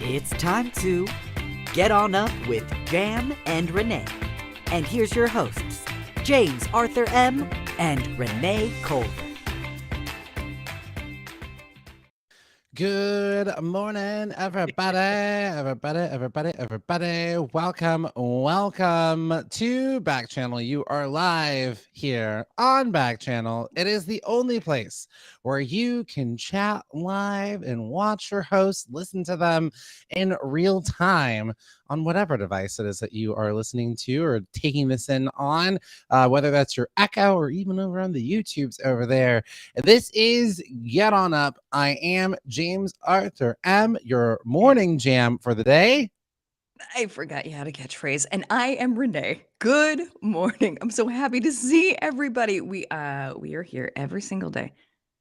It's time to get on up with Jam and Renee. And here's your hosts, James Arthur M. and Renee Culver. Good morning, everybody. Welcome to Backchannel. You are live here on Backchannel. It is the only place where you can chat live and watch your hosts, listen to them in real time on whatever device it is that you are listening to or taking this in on, whether that's your Echo or even over on the YouTubes over there. This is Get On Up. I am James Arthur M., your morning jam for the day. I forgot you had a catchphrase, and I am Renee. Good morning. I'm so happy to see everybody. We are here every single day,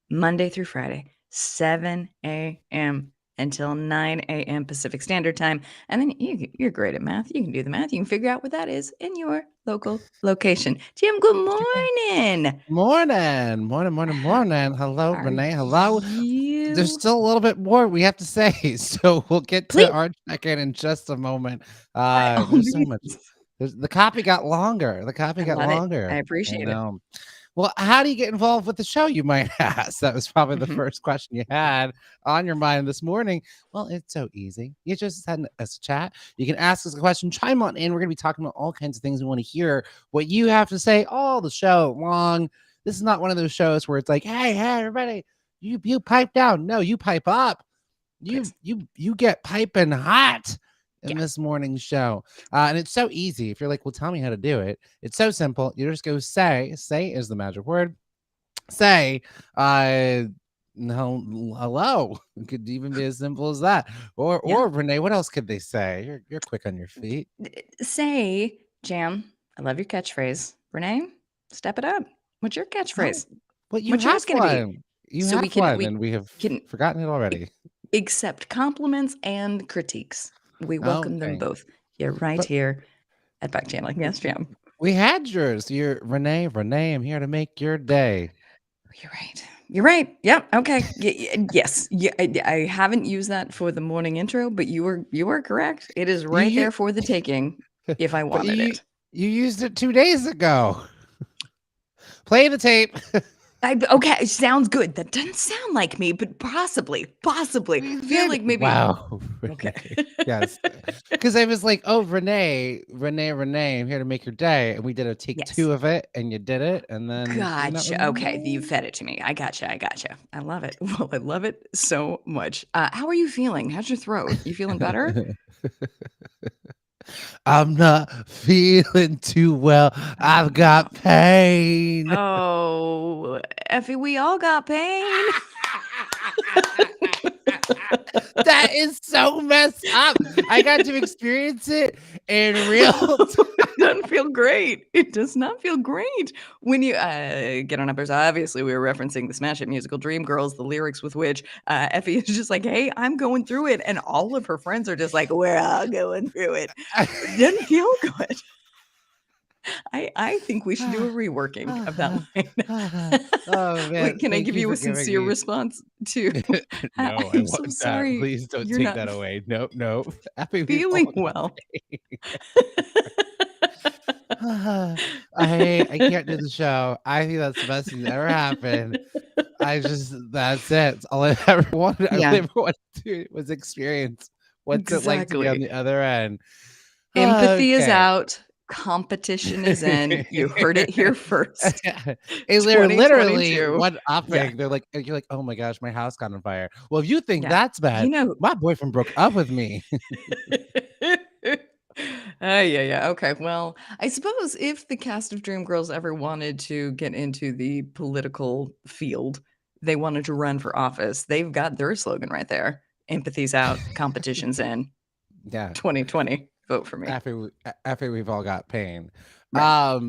Monday through Friday, 7 a.m. until 9 a.m. Pacific Standard Time. And then you're great at math. You can do the math. You can figure out what that is in your local location. Jim, good morning. Morning. Hello, Renee. Hello. There's still a little bit more we have to say, so we'll get to our check-in in just a moment. There's so much. The copy got longer. I appreciate it. Well, how do you get involved with the show, you might ask? That was probably the first question you had on your mind this morning. Well, it's so easy. You just send us a chat. You can ask us a question, chime on in. We're going to be talking about all kinds of things. We want to hear what you have to say all the show long. This is not one of those shows where it's like, hey, everybody, you pipe down. No, you pipe up. You get piping hot in this morning's show. And it's so easy. If you're like, well, tell me how to do it. It's so simple. You just go say is the magic word. Say, no, hello. It could even be as simple as that. Or Renee, what else could they say? You're quick on your feet. Say, Jam, I love your catchphrase. Renee, step it up. What's your catchphrase? Well, you have one. You have one, and we have forgotten it already. Accept compliments and critiques. We welcome them both. You're right here at Backchannel. Yes, Jam. We had yours. You're Renee. I'm here to make your day. You're right. Yep. Okay. Yes. Yeah. I haven't used that for the morning intro, but you were correct. It is right there for the taking if I wanted it. You used it 2 days ago. Play the tape. Okay, sounds good. That doesn't sound like me, but possibly. Feel like maybe. Wow. Okay. Yes. Because I was like, oh, Renee, I'm here to make your day. And we did a take 2 of it, and you did it. And then. Gotcha. Okay. You fed it to me. I gotcha. I love it. Well, I love it so much. How are you feeling? How's your throat? You feeling better? I'm not feeling too well. I've got pain. Oh, Effie, we all got pain. That is so messed up. I got to experience it in real time. It doesn't feel great. It does not feel great. When you get on uppers, obviously we were referencing the smash hit musical Dreamgirls, the lyrics with which Effie is just like, hey, I'm going through it. And all of her friends are just like, we're all going through it. It doesn't feel good. I think we should do a reworking of that line. Oh, man. Wait, can I give you a sincere response to? No, I'm so sorry. Please don't take that away. Nope. Feeling well. I can't do the show. I think that's the best thing that ever happened. That's it. It's all I ever wanted. I ever wanted to do was experience what's it like to be on the other end. Empathy is out. Competition is in. You heard it here first. They're literally one upping. They're like, you're like, oh my gosh, my house got on fire. Well, if you think that's bad, my boyfriend broke up with me. Yeah. Okay. Well, I suppose if the cast of Dreamgirls ever wanted to get into the political field, they wanted to run for office, they've got their slogan right there. Empathy's out, competition's in. Yeah. 2020. Vote for me. After we've all got pain. Right.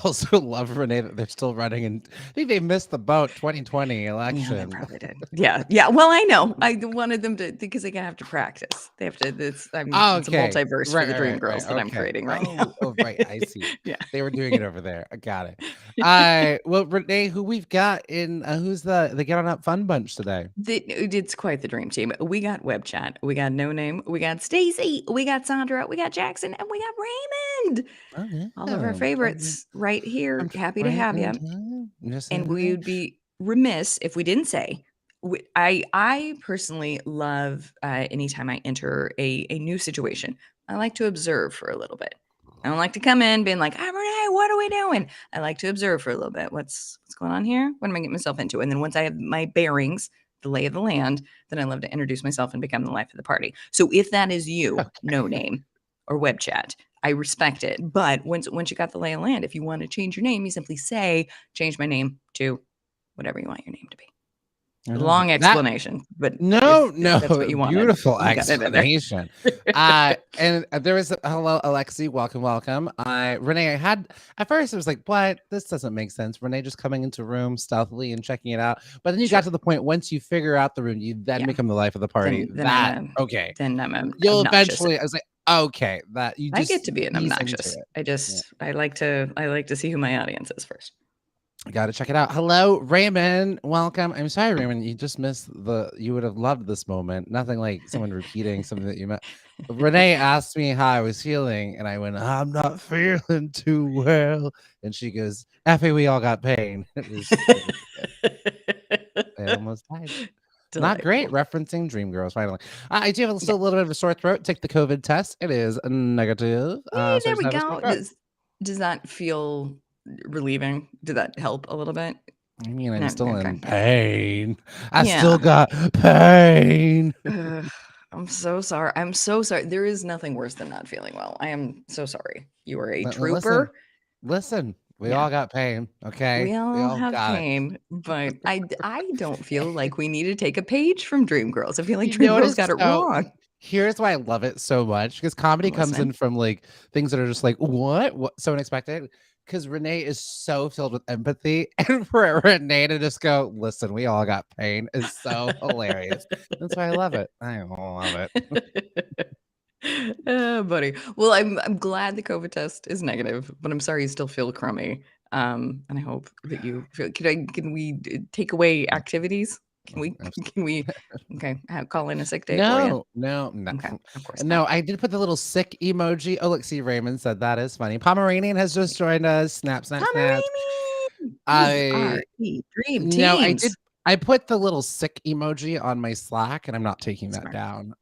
Also love, Renee, that they're still running, and I think they missed the boat 2020 Yeah, they election. probably did. Yeah, yeah. Well, I know. I wanted them to because they have to practice. They have to. It's it's a Okay. multiverse for Right, the right, Dream right, right. Girls that I'm Okay. creating right now. Oh, right. I see. Yeah. They were doing it over there. I got it. Well, Renee, who we've got in who's the Get On Up Fun Bunch today? It's quite the dream team. We got Web Chat, we got No Name, we got Stacy, we got Sandra, we got Jackson, and we got Raymond. Oh, yeah. All of our favorites right here. I'm Happy to right have in you. time. Yes, And we would be remiss if we didn't say I personally love anytime I enter a new situation. I like to observe for a little bit. I don't like to come in being like, "I'm Renee, what are we doing?" I like to observe for a little bit. What's going on here? What am I getting myself into? And then once I have my bearings, the lay of the land, then I love to introduce myself and become the life of the party. So if that is you, No Name or Web Chat, I respect it. But once you got the lay of the land, if you want to change your name, you simply say, change my name to whatever you want your name to be. Long that. explanation, but No, if that's what you wanted, beautiful you got it in there. explanation. And there was hello, Alexi, welcome. Renee, I had at first it was like, what? This doesn't make sense. Renee just coming into room stealthily and checking it out. But then you got to the point once you figure out the room, you then become the life of the party. Then I'm You'll obnoxious. eventually. I was like, okay, that you just I get to be an ease obnoxious. into it. I like to see who my audience is first. Got to check it out. Hello, Raymond. Welcome. I'm sorry, Raymond. You just missed you would have loved this moment. Nothing like someone repeating something that you met. Renee asked me how I was feeling, and I went, I'm not feeling too well. And she goes, Effie, we all got pain. It was I almost died. Not great. Referencing Dream Girls, finally. I do have still a little bit of a sore throat. Take the COVID test. It is negative. Hey, there we go. Does that feel relieving? Did that help a little bit? I mean, I'm still in pain. I Yeah. still got pain. I'm so sorry. I'm so sorry. There is nothing worse than not feeling well. I am so sorry. You are a trooper. Listen, we all got pain, okay? We all have got pain, but I don't feel like we need to take a page from Dream Girls. I feel like You Dream know what Girls is got it wrong. Here's why I love it so much, because comedy comes in from like things that are just like, what? So unexpected. Because Renee is so filled with empathy, and for Renee to just go, listen, we all got pain is so hilarious. That's why I love it. I love it. Oh, buddy. Well, I'm glad the COVID test is negative, but I'm sorry you still feel crummy. And I hope that you feel. Can we take away activities? Can we call in a sick day for you? No. Okay, of course. No, I did put the little sick emoji. Oh, look, see, Raymond said that is funny. Pomeranian has just joined us. Snap. Dream teams. I put the little sick emoji on my Slack, and I'm not taking that down.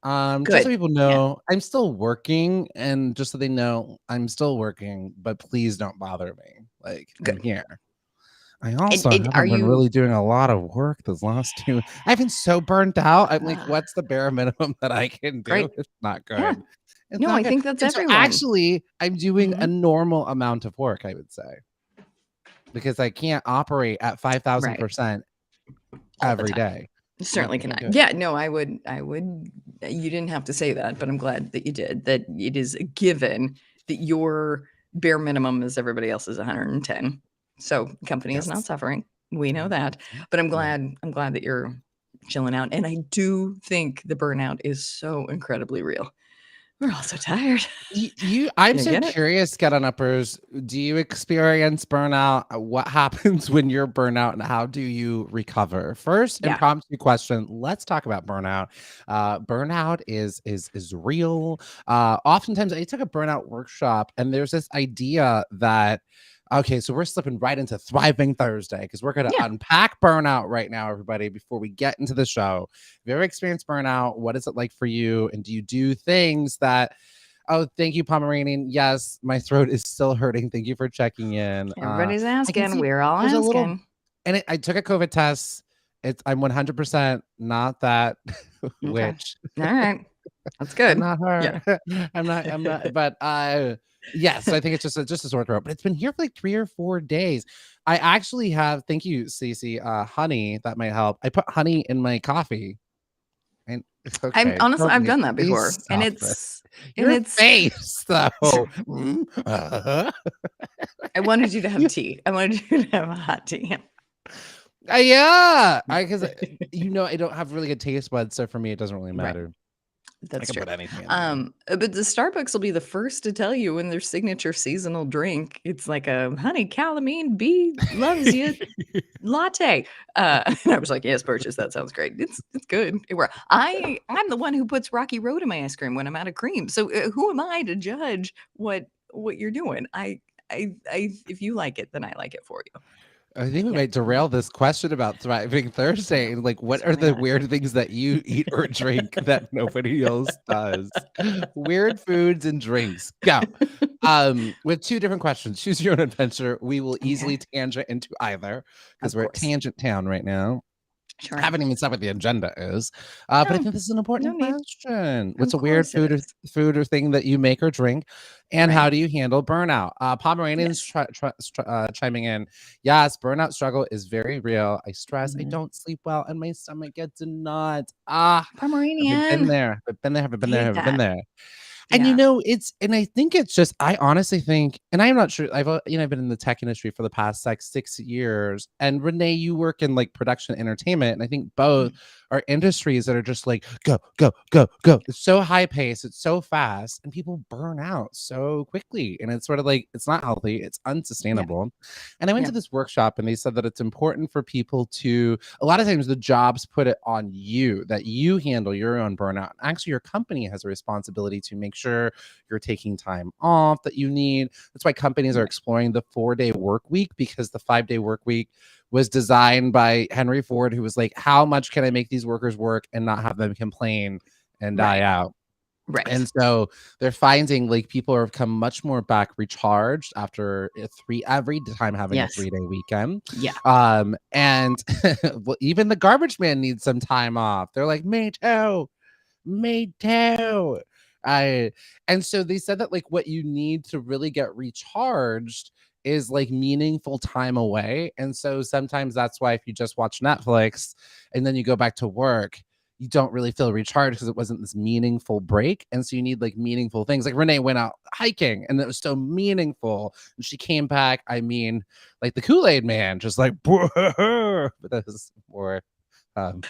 Good. Just so people know, I'm still working, and just so they know, I'm still working. But please don't bother me. Like, I'm here. I also haven't been really doing a lot of work this last 2. I've been so burnt out. I'm like, what's the bare minimum that I can do? It's not good. Yeah. It's not I good. think that's and everyone. So actually, I'm doing a normal amount of work, I would say, because I can't operate at 5,000% every day. Certainly cannot. Yeah, no, I would. You didn't have to say that, but I'm glad that you did. That it is a given that your bare minimum is everybody else's 110. So company is not suffering. We know that. But I'm glad that you're chilling out. And I do think the burnout is so incredibly real. We're all so tired. I'm so curious, Get On Uppers. Do you experience burnout? What happens when you're burnout, and how do you recover? First, impromptu question. Let's talk about burnout. Burnout is real. Oftentimes, I took a burnout workshop, and there's this idea that, okay, so we're slipping right into Thriving Thursday, because we're going to unpack burnout right now, everybody, before we get into the show. Have you ever experienced burnout? What is it like for you? And do you do things that, oh, thank you, Pomeranian. Yes, my throat is still hurting. Thank you for checking in. Everybody's asking. We're all asking. I took a COVID test. I'm 100% not that witch. All right. That's good. I'm not her. Yeah. I'm not, but yes, I think it's just a sore throat, but it's been here for like 3 or 4 days. I actually have, thank you, Cece, honey. That might help. I put honey in my coffee, and I'm Okay, honestly, I've don't done that please before, and stop it. and Your it's. face, though. I wanted you to have You tea. I wanted you to have a hot tea. yeah, because I don't have really good taste buds, so for me, it doesn't really Right. matter. I That's can true. put anything in there. But the Starbucks will be the first to tell you when their signature seasonal drink, it's like a honey calamine bee loves you latte. And I was like, yes, purchase. That sounds great. It's good. I'm the one who puts Rocky Road in my ice cream when I'm out of cream. So who am I to judge what you're doing? If you like it, then I like it for you. I think we Yeah. might derail this question about Thriving Thursday. Like, what are Sorry, the not. weird things that you eat or drink that nobody else does? Weird foods and drinks. Go. With two different questions. Choose your own adventure. We will easily Okay. tangent into either because Of we're at course. Tangent Town right now. Sure. I haven't even said what the agenda is, but I No, think this is an no important need. question. What's Of a weird course it food is. or thing that you make or drink, and Right. how do you handle burnout? Pomeranians Yes. chiming in. Yes, burnout struggle is very real. I stress. I Mhm. don't sleep well, and my stomach gets in knots. Ah, have I been Pomeranian. there? Have I been there? Have I been there? Hate Have I been that. there? And Yeah. and I think it's just, I honestly think, and I'm not sure, I've been in the tech industry for the past like 6 years. And Renee, you work in like production entertainment. And I think both Mm. are industries that are just like, go, go, go, go. It's so high paced, it's so fast, and people burn out so quickly. And it's sort of like, it's not healthy, it's Yeah. unsustainable. And I went Yeah. to this workshop and they said that it's important for people to, a lot of times the jobs put it on you, that you handle your own burnout. Actually, your company has a responsibility to make sure you're taking time off that you need. That's why companies are Right. exploring the 4-day work week, because the 5-day work week was designed by Henry Ford, who was like, how much can I make these workers work and not have them complain and die Right. out? Right. And so they're finding like people are become much more back recharged after every time having a Yes. 3-day weekend. Yeah. And well, even the garbage man needs some time off. They're like, me too. Me too. I and so they said that like what you need to really get recharged is like meaningful time away. And so sometimes that's why if you just watch Netflix and then you go back to work, you don't really feel recharged because it wasn't this meaningful break. And so you need like meaningful things. Like Renee went out hiking and it was so meaningful. And she came back, I mean, like the Kool-Aid man, just like, but that was more That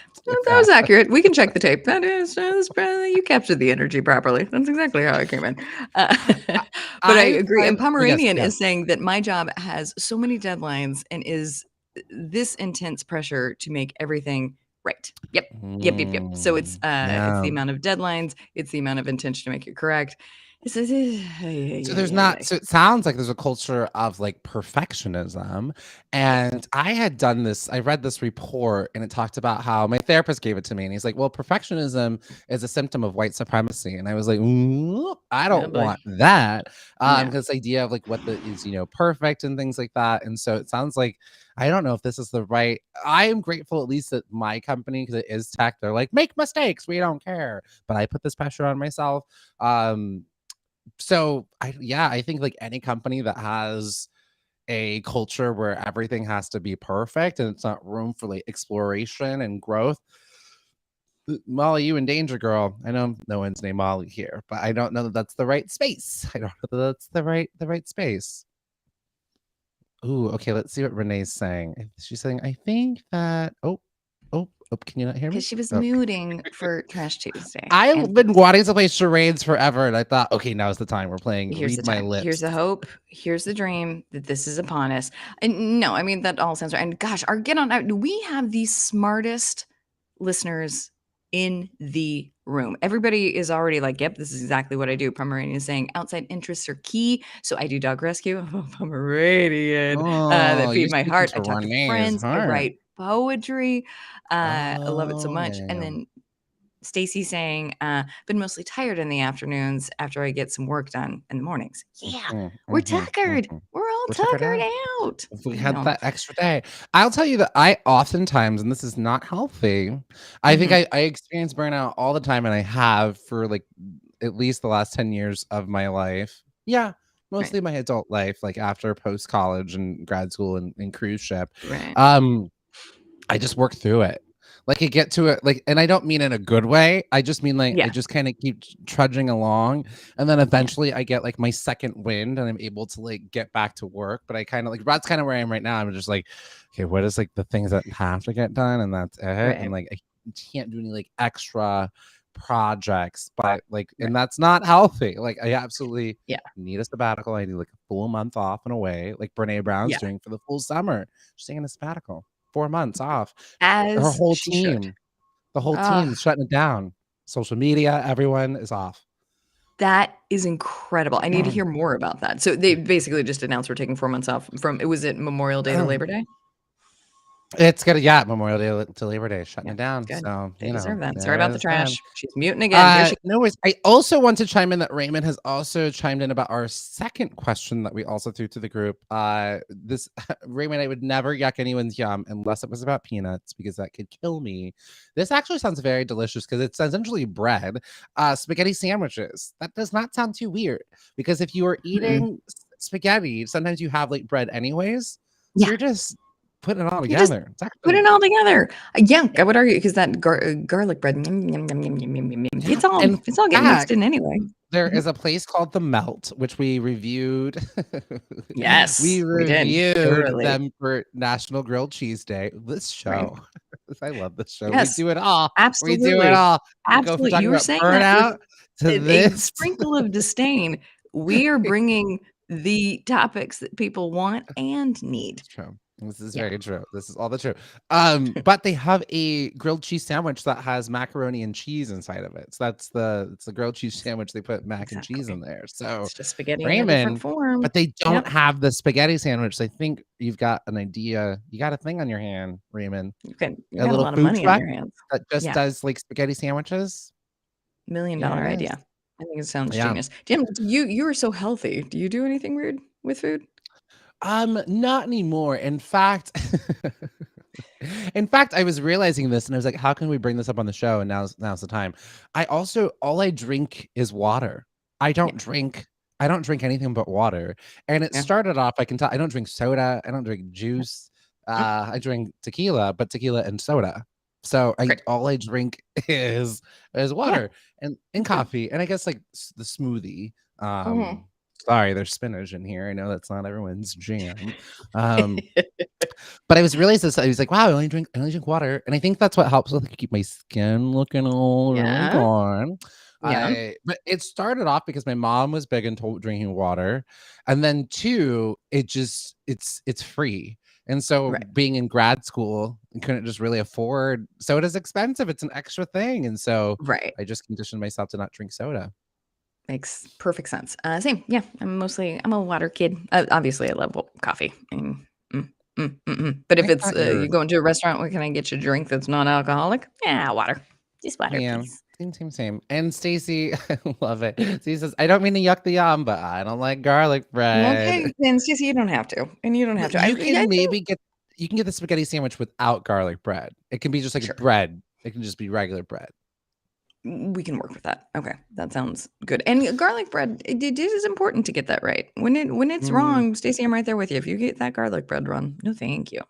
was accurate. We can check the tape. That's probably, you captured the energy properly. That's exactly how I came in. Uh, I but I I agree. And find oh, yes, Pomeranian yes. is saying that my job has so many deadlines and is this intense pressure to make everything right. Yep. Yep. Yep. Yep. So it's Yeah. the amount of deadlines. It's the amount of intention to make it correct. So there's not, so it sounds like there's a culture of like perfectionism. And I read this report and it talked about how my therapist gave it to me. And he's like, well, perfectionism is a symptom of white supremacy. And I was like, I Oh don't boy. want that. Yeah. Because this idea of like what is, perfect and things like that. And so it sounds like, I don't know if this is the right, I am grateful at least that my company, because it is tech, they're like, make mistakes, we don't care. But I put this pressure on myself. So I think like any company that has a culture where everything has to be perfect and it's not room for like exploration and growth. Molly, you in danger, girl. I know no one's named Molly here, but I don't know that that's the right space. I don't know that that's the right space. Ooh, okay. Let's see what Renee's saying. She's saying, I think that. Oh, can you not hear me? Because she was Oh. mooting for Trash Tuesday. I've been wanting to play charades forever, and I thought, okay, now's the time. We're playing Here's the Read My time. Here's Lips. the hope. Here's the dream that this is upon us. And no, I mean that all sounds right. And gosh, our get on out. We have the smartest listeners in the room. Everybody is already like, yep, this is exactly what I do. Pomeranian is saying outside interests are key. So I do dog rescue. I'm a Pomeranian that Oh, feed you're my speaking heart. I to talk to Renee's friends. I heart. write poetry. I love it so Oh, much. And yeah. then Stacy saying, been mostly tired in the afternoons after I get some work done in the mornings. Yeah, we're tuckered. We're all We're tuckered tuckered out. out. If we You had know. that extra day. I'll tell you that I oftentimes, and this is not healthy, I think Mhm. I experience burnout all the time, and I have for like at least the last 10 years of my life. Yeah, Right. mostly my adult life, like after post college and grad school and cruise ship. Right. Um, I just work through it. Like, I get to it, like, and I don't mean in a good way. I just mean like I Yeah. just kind of keep trudging along, and then Yeah. eventually I get like my second wind, and I'm able to like get back to work. But I kind of like that's kind of where I am right now. I'm just like, okay, what is like the things that have to get done, and that's it. And Right. like I can't do any like extra projects, but like, Right. and that's not healthy. Like, I absolutely Yeah. need a sabbatical. I need like a full month off and away, like Brene Brown's Yeah. doing for the full summer. She's taking a sabbatical, 4 months off. Her As whole she should. team, the whole Ah, team's shutting it down. Social media, everyone is off. that is incredible. I need to hear more about that. So they basically just announced we're taking 4 months off from was it Memorial Day to Labor Day? It's gonna, yeah, Memorial Day to Labor Day, shutting Yeah, it down. good. So, They deserve that. Sorry there about it the is then. trash. She's muting again. Here she No worries. I also want to chime in that Raymond has also chimed in about our second question that we also threw to the group. This Raymond, I would never yuck anyone's yum unless it was about peanuts because that could kill me. This actually sounds very delicious because it's essentially bread, spaghetti sandwiches. That does not sound too weird because if you are Mm-mm. eating spaghetti, sometimes you have like bread anyways, so Yeah. you're just putting it all You just together. It's put actually, it all together. Yeah, I would argue because that garlic bread, yum, yum, yum, yum, yum, yum, yum, yum, yeah. In it's all getting mixed fact, in anyway. there Mhm. is a place called The Melt, which we reviewed. We Yes, we did reviewed thoroughly. them for National Grilled Cheese Day. This Right. show, I love this show. We Yes, do it all. We do it absolutely. all. We go from Absolutely. talking You were about saying that with burnout to a this. sprinkle of disdain. We are bringing the topics that people want and need. It's true. This is Yeah. very true. This is all the true. But they have a grilled cheese sandwich that has macaroni and cheese inside of it. So it's the grilled cheese sandwich. They put mac and cheese Exactly. in there. So It's just spaghetti in a different Raymond, form. but they don't Yep. have the spaghetti sandwich. So I think you've got an idea. You got a thing on your hand, Raymond. You A got a little lot of food money on truck your hands. that just Yeah. does like spaghetti sandwiches. $1 million Here it is. idea. I think it sounds Yeah. genius. Jim, you are so healthy. Do you do anything weird with food? Not anymore. In fact, in fact, I was realizing this and I was like, how can we bring this up on the show? And now's the time. I also all I drink is water. I Yeah. don't drink I don't drink anything but water. And it Yeah. started off, I can tell I don't drink soda, I don't drink Yeah. juice. Mm, I drink tequila, but tequila and soda. So I great. all I drink is Yeah. water and Good. coffee. And I guess like the smoothie. Mhm. Sorry, there's spinach in here. I know that's not everyone's jam. But I was realized this. I was like, wow, I only drink water, and I think that's what helps with keep my skin looking all really Yeah. good. Yeah. But it started off because my mom was big into drinking water, and then two, it's free, and so Right. being in grad school, I couldn't just really afford soda's expensive. It's an extra thing, and so Right. I just conditioned myself to not drink soda. Makes perfect sense. Same. Yeah. I'm a water kid. Obviously, I love coffee. But if I it's thought you were you go into a restaurant, where can I get you a drink that's non-alcoholic? Yeah, water. Just water, yeah. please. Same. And Stacy, I love it. She says, I don't mean to yuck the yum, but I don't like garlic bread. Okay, then Stacey, you don't have to, and you don't have But to. I think you can get the spaghetti sandwich without garlic bread. It can be just like sure. bread. It can just be regular bread. We can work with that. Okay, that sounds good. And garlic bread, it is important to get that right. When it's Mm. wrong, Stacey, I'm right there with you. If you get that garlic bread wrong, no, thank you.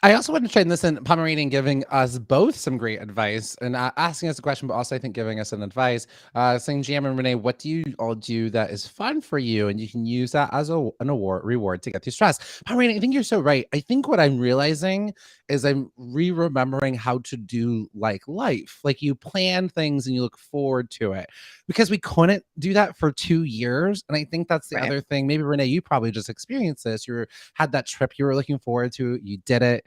I also want to train this in Pomeranian giving us both some great advice and asking us a question, but also I think giving us an advice. Saying, Jam and Renee, what do you all do that is fun for you? And you can use that as an reward to get through stress. Pomeranian, I think you're so right. I think what I'm realizing is I'm remembering how to do like life. Like you plan things and you look forward to it because we couldn't do that for 2 years. And I think that's the Right. other thing. Maybe Renee, you probably just experienced this. Had that trip you were looking forward to, you did it,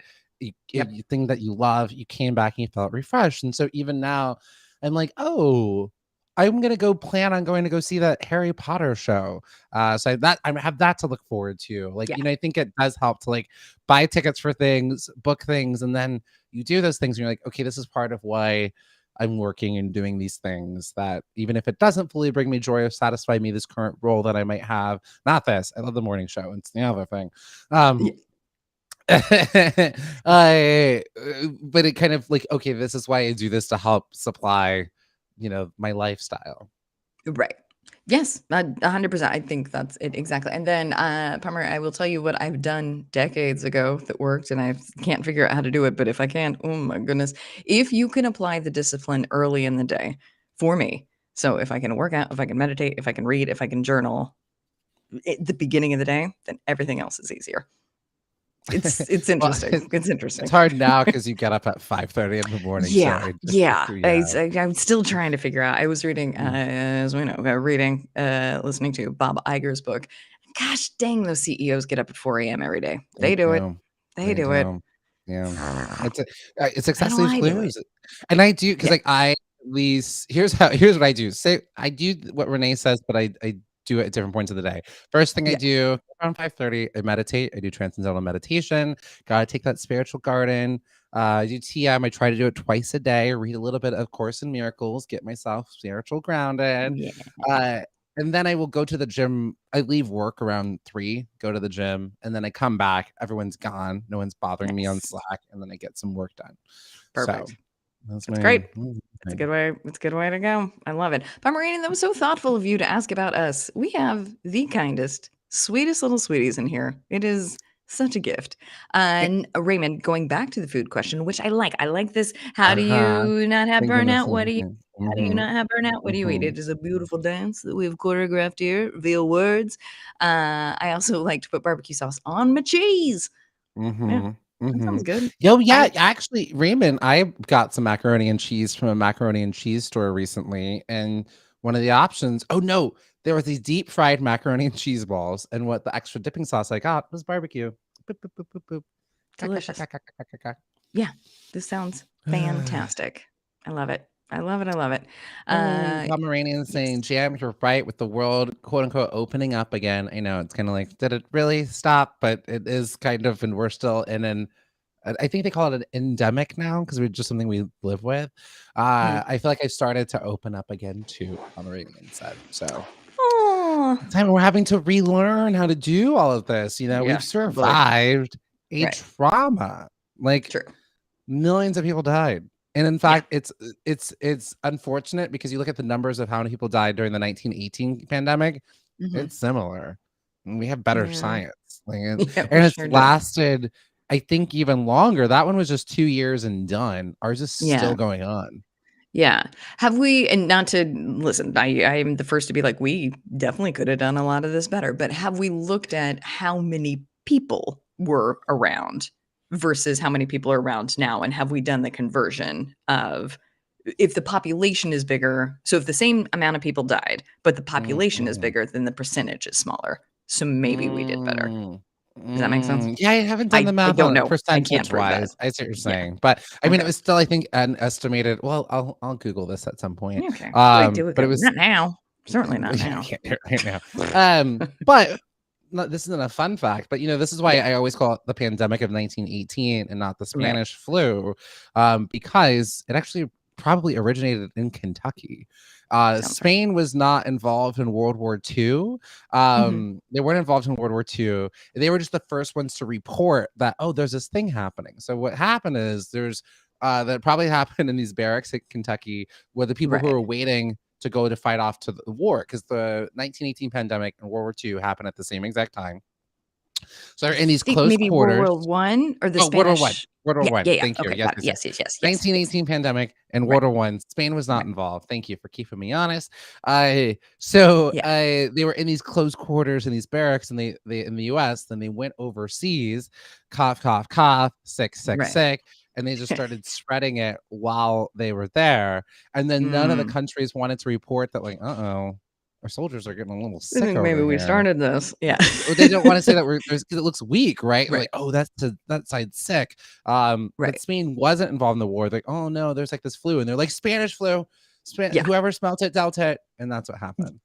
Yep. you think that you love, you came back and you felt refreshed. And so even now, I'm like, oh, I'm gonna go plan on going to go see that Harry Potter show. So that I have that to look forward to. Like, Yeah. I think it does help to like buy tickets for things, book things, and then you do those things and you're like, okay, this is part of why I'm working and doing these things that even if it doesn't fully bring me joy or satisfy me, this current role that I might have, not this. I love the morning show. It's the other thing. Yeah. But it kind of like, okay, this is why I do this to help supply, my lifestyle. Right. Yes, 100%. I think that's it exactly. And then, Palmer, I will tell you what I've done decades ago that worked, and I can't figure out how to do it. But if I can, oh my goodness, if you can apply the discipline early in the day, for me. So if I can work out, if I can meditate, if I can read, if I can journal at the beginning of the day, then everything else is easier. It's Well, interesting. It's it's interesting. hard now because you get up at 5:30 in the morning. So Yeah, yeah. yeah. I'm still trying to figure out. I was reading, Mm, as we know, listening to Bob Iger's book. Gosh dang, those CEOs get up at 4 a.m. every day. they They do it. do. They They do it. do. Yeah. It's it's How do excessive I do it? clues. And I do because Yeah, like I at least here's what I do. Say I do what Renee says, but I do it at different points of the day. First thing I yeah. do around 5:30, I meditate. I do transcendental meditation. Gotta take that spiritual garden. I do TM. I try to do it twice a day. Read a little bit of Course in Miracles. Get myself spiritual grounded. Yeah. Uh, and then I will go to the gym. I leave work around 3, go to the gym, and then I come back. Everyone's gone. No one's bothering me on Nice. Slack, and then I get some work done. So Perfect. that's That's my great. It's a good way. It's a good way to go. I love it. Pomeranian, that was so thoughtful of you to ask about us. We have the kindest, sweetest little sweeties in here. It is such a gift. And Raymond, going back to the food question, which I like. I like this. How do Uh-huh. you not have Thinking the burnout? What same do you? thing. How do you Mhm, not have burnout? What do you eat? mhm, It is a beautiful dance that we've choreographed here via words. I also like to put barbecue sauce on my cheese. Yeah, mhm, that sounds mhm. good. Yo, yeah, I actually, Raymond, I got some macaroni and cheese from a macaroni and cheese store recently, and one of the options no, there was these deep fried macaroni and cheese balls, and what the extra dipping sauce I got was barbecue. Boop, boop, boop, boop, boop. Ka, ka, ka, delicious. ka, ka, ka, ka, ka. Yeah, this sounds fantastic. I love it. I love it. I love it. Oh, Uh, Pomeranian saying, yes. "Jam, you're right with the world, quote unquote, opening up again." I know it's kind of like, did it really stop? But it is kind of, and we're still in an, I think they call it an endemic now because we're just something we live with. Mhm. I feel like I started to open up again too, Pomeranian said. So Oh, time we're having to relearn how to do all of this. yeah, We've boy. survived a Right. trauma. Like True. millions of people died. And in Yeah. fact, it's unfortunate because you look at the numbers of how many people died during the 1918 pandemic, Mhm. it's similar. And we have better Yeah. science. Like, and Yeah, we and it's sure do. lasted, I think, even longer. That one was just 2 years and done. Ours is still Yeah. going on. Yeah. Have we and not to listen, I am the first to be like, we definitely could have done a lot of this better, but have we looked at how many people were around versus how many people are around now? And have we done the conversion of if the population is bigger, so if the same amount of people died, but the population is Mhm. bigger, then the percentage is smaller. So maybe we did better. Mm, Does that make sense? yeah, I haven't done the I math don't on it know. I can't prove that. percentage-wise. I see what you're Yeah. saying, but, I mean, it Okay. was still, I think, an estimated well, I'll Google this at some point. Okay. Wait, do it. But it was Not now. Certainly not yeah, I now. can't do it right now. But no, this isn't a fun fact, but, this is why Yeah. I always call it the pandemic of 1918 and not the Right. Spanish flu, because it actually probably originated in Kentucky. Sounds right. Spain was not involved in World War II. Mhm. They weren't involved in World War II. They were just the first ones to report that, oh, there's this thing happening. So what happened is that probably happened in these barracks in Kentucky where the people who Right. were waiting to go to fight off to the war because the 1918 pandemic and World War II happened at the same exact time. So I they're in these think close maybe World quarters. War One or the Oh, World War One. Spanish. World War Yeah, One. yeah, yeah. Thank you. Okay, Yes, got it. yes, yes. Yes, yes, yes, yes, yes. 1918 pandemic and Right, World War One. Spain was not right. involved. Thank you for keeping me honest. So Yeah. they were in these close quarters in these barracks, and they in the U.S. Then they went overseas. Cough, cough, cough. Sick, sick, Right. sick. And they just started spreading it while they were there. And then none of the Mm. countries wanted to report that, like, our soldiers are getting a little I sick think maybe over we here. started this. Yeah. Or they don't want to say that because it looks weak, right? They're Right, like, oh, that side's sick. But right. Spain wasn't involved in the war. They're like, oh no, there's like this flu, and they're like Spanish flu. Yeah. Whoever smelt it dealt it, and that's what happened.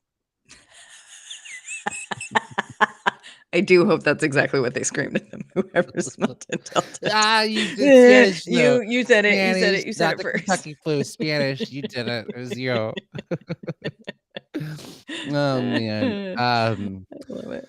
I do hope that's exactly what they screamed at them. Whoever smelt it dealt it. You did Spanish flu. You said it. You said Spanish, it. You said not it the first. Kentucky flu. Spanish, you did it. It was you. Oh man. I love it.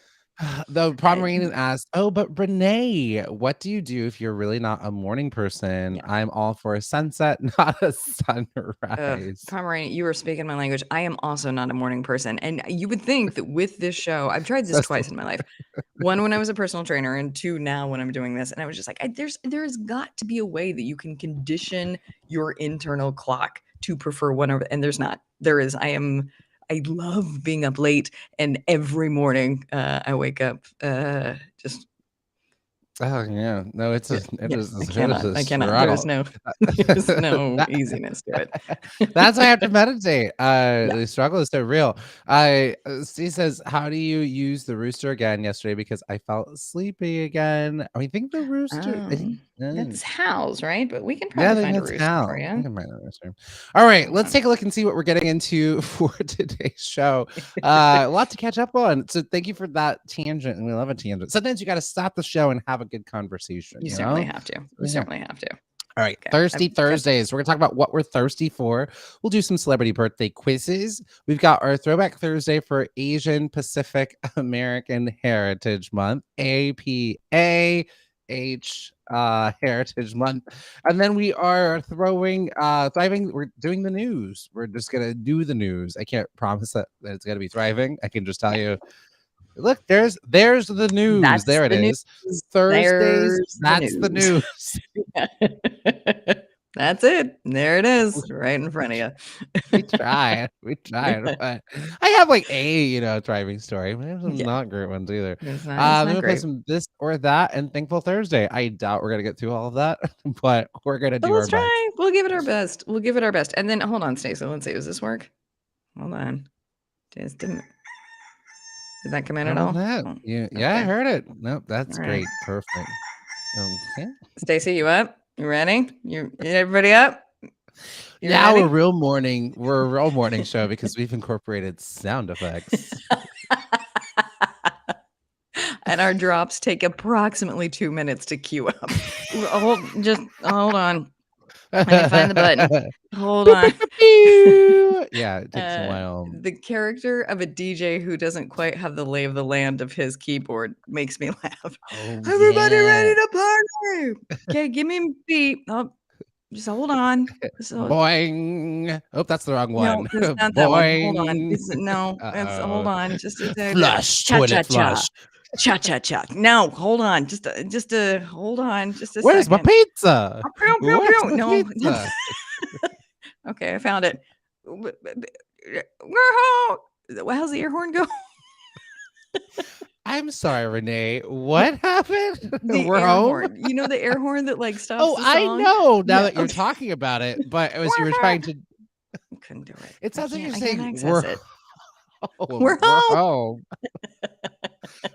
The Pomeranian asked, "Oh, but Renee, what do you do if you're really not a morning person? Yeah. I'm all for a sunset, not a sunrise." Pomeranian, you are speaking my language. I am also not a morning person. And you would think that with this show, I've tried this So twice in my life. One when I was a personal trainer, and two now when I'm doing this. And I was just like, there's got to be a way that you can condition your internal clock to prefer one over, and there's not. There is. I love being up late, and every morning I wake up just Oh yeah, no, it yeah, is yeah, I it is cannot. a I cannot. There's struggle. no there's no That easiness to it. that's why I have to meditate. Yeah. The struggle is so real. I Steve says, "How do you use the rooster again yesterday? Because I felt sleepy again." I think the rooster. I think, That's Hal's, right? But we can yeah, I probably think find a that's rooster for Hal. I you. can find a rooster. All right, Hold let's on. take a look and see what we're getting into for today's show. A lot to catch up on. So thank you for that tangent, and we love a tangent. Sometimes you got to stop the show and have a good conversation. You You certainly know. have to. You Yeah. certainly have to. All right, Okay. Thirsty I've got Thursdays. We're gonna talk about what we're thirsty for. We'll do some celebrity birthday quizzes. We've got our Throwback Thursday for Asian Pacific American Heritage Month, APAH Heritage Month, and then we are thriving. We're doing the news. We're just gonna do the news. I can't promise that it's gonna be thriving. I can just tell you. Look, there's the news. That's There it the is. news. Thursdays. There's the That's the news. news. That's it. There it is, right in front of you. We tried. But I have like a thriving story. But I have some Yeah. not great ones either. It's Then not we'll play great. some this or that and Thankful Thursday. I doubt we're gonna get through all of that, but we're gonna But do our let's best. try. We'll give it our best. We'll give it our best. And then hold on, Stacey. Let's see. Does this work? Hold on. Just a minute. Did that come in How at about all? that? Oh, Yeah, I okay. heard it. Nope, that's All right. great. Perfect. Okay. Stacey, you up? You ready? You everybody up? You Now ready? we're a real morning show because we've incorporated sound effects. And our drops take approximately 2 minutes to queue up. Hold on. I can find the button. Hold on. Yeah, it takes a while. The character of a DJ who doesn't quite have the lay of the land of his keyboard makes me laugh. Oh, Everybody yeah. ready to party? Okay, give me a beat. Oh, just hold on. Boing. Oh, that's the wrong one. No, that's not that one. Hold on. Boing. Hold on. Just a second. Flush, Cha cha toilet cha. flush. Cha cha cha. No, hold on. Hold on. Just a Where's my second. pizza? Pew, pew, Where's pew. my No. pizza? Okay, I found it. How's the air horn go? I'm sorry, Renee. What happened? The We're air home. horn. You know the air horn that like stops Oh, the I song? know now Yeah, that you're okay. talking about it, but as you were trying to, I couldn't do it. it sounds like you're I can't saying access we're it. home. We're We're home. home.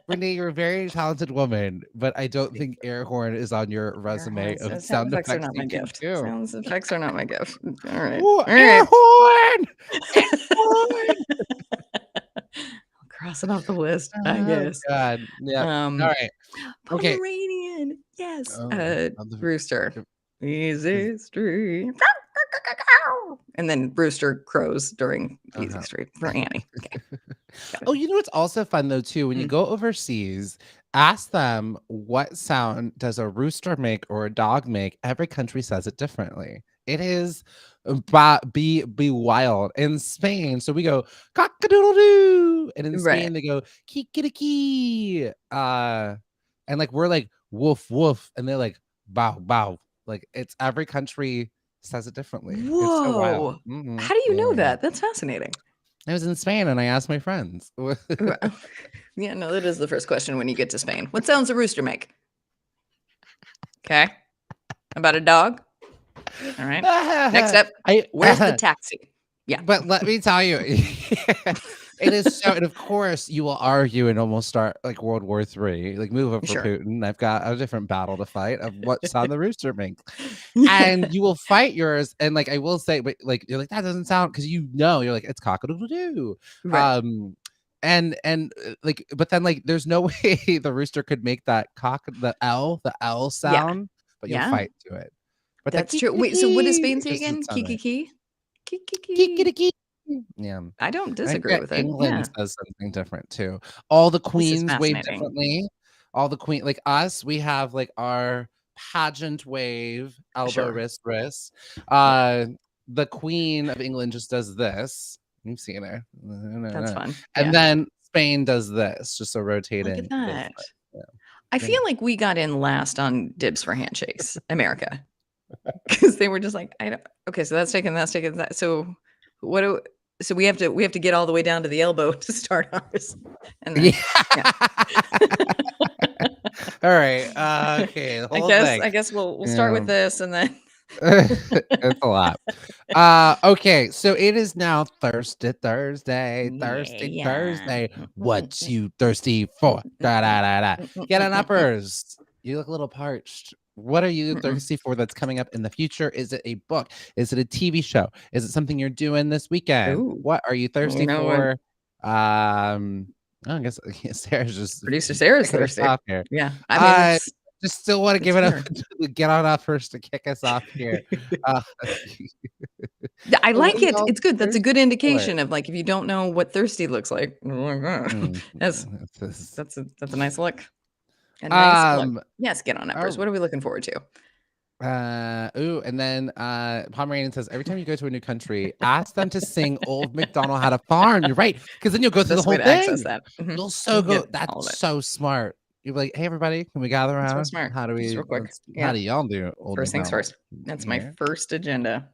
Renee, you're a very talented woman, but I don't think air horn is on your resume of sound effects are effects not my you can gift. do. Sound effects are not my gift. All right. Ooh, All air right. horn! Air horn! I'll cross it off the list, I Oh, guess. God. Yeah. All right. Okay. Pomeranian. Yes. Oh, love the- Rooster. Easy Street. And then Rooster crows during Easy Street for Annie. Okay. Oh, you know what's also fun though too? When you go overseas, ask them what sound does a rooster make or a dog make. Every country says it differently. It is be wild. In Spain, so we go cock-a-doodle-doo, and in Spain Right. they go kikiriki. And like we're like woof woof, and they're like bow bow. Like it's every country says it differently. It's so wild. Whoa. How do you know that? That's fascinating. I was in Spain and I asked my friends. Yeah, no, that is the first question when you get to Spain. What sounds a rooster make? Okay. About a dog? All right. Next up, where's the taxi? Yeah. But let me tell you, it is so, and of course you will argue and almost start like World War III, like move up for Sure. Putin. I've got a different battle to fight of what sound the rooster makes. And you will fight yours. And like I will say, but like you're like, that doesn't sound, because you're like, it's cock-a-doodle-doo. Right. And like, but then like there's no way the rooster could make that the L sound, but you'll fight to it. But that's true. Wait, so what does Spain say again? Kiki. Kikiriki. Yeah. I don't I think disagree with it. England Yeah. says something different too. All the This is queens wave fascinating. differently. All the queen like us, we have like our pageant wave, elbow, Sure. wrist, wrist. Yeah. The Queen of England just does this. You've seen her. That's fun. And Yeah. then Spain does this, just a Look at rotating this. that. Yeah. I Yeah. feel like we got in last on dibs for handshakes, America, because they were just like, I don't. Okay, so that's taken. That's taken. That. So what do? So we have to get all the way down to the elbow to start ours, and then yeah. All right. Okay. The I whole guess thing. I guess we'll start Yeah. with this, and then It's a lot. Okay, so it is now Thirsty Thursday. Thirsty yeah. Thursday. What you thirsty for? Da da da da. Get on uppers. You look a little parched. What are you thirsty for that's coming up in the future? Is it a book? Is it a TV show? Is it something you're doing this weekend? Ooh, What are you you thirsty know what? for? I guess Sarah's just Producer Sarah's kicking us thirsty. off here. Yeah, I mean it's Just still want to give it fair. up to get on up first to kick us off here. Uh, I what are like it. y'all It's good. That's a thirsty good for? indication of like if you don't know what thirsty looks like, Mm, that's this that's a nice look. A nice look. um, Yes, get on uppers. oh, What are we looking forward to? ooh, and then Pomeranian says every time you go to a new country, ask them to sing Old MacDonald Had a Farm. You're right, because then you'll go through the Best way whole to access thing. that. You'll so You'll go. get all of That's it. so smart. You're like, hey everybody, can we gather That's real around? smart. How do Just we? real quick. How Yeah. do y'all do Old First things MacDonald? first. That's my Here. first agenda.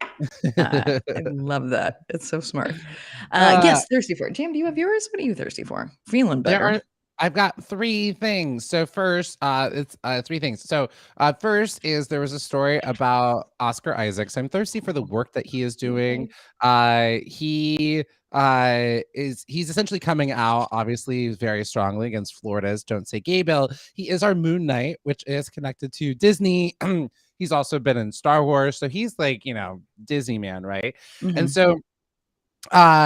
I love that. It's so smart. uh, Yes, thirsty for it. Jam, do you have yours? What are you thirsty for? Feeling There better. are I've got 3 things. So first, it's 3 things. So, first is there was a story about Oscar Isaacs. I'm thirsty for the work that he is doing. He he's essentially coming out obviously very strongly against Florida's Don't Say Gay bill. He is our Moon Knight, which is connected to Disney. He's also been in Star Wars, so he's like, Disney man, right? And Mhm. so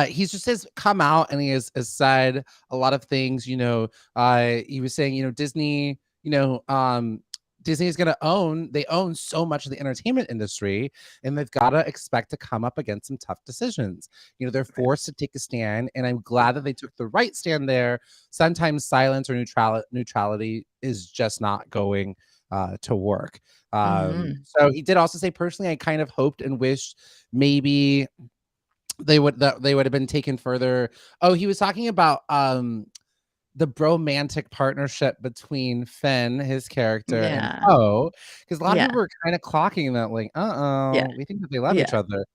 he's just has come out and he has said a lot of things. He was saying, Disney, Disney is going to they own so much of the entertainment industry, and they've got to expect to come up against some tough decisions. They're Right. forced to take a stand, and I'm glad that they took the right stand there. Sometimes silence or neutrality is just not going to work. Mhm. So he did also say, personally, I kind of hoped and wished maybe they would have been taken further. Oh, he was talking about the bromantic partnership between Finn, his character, and Yeah. Poe, because a lot of Yeah. people were kind of clocking that, like, Yeah. we think that they love Yeah. each other.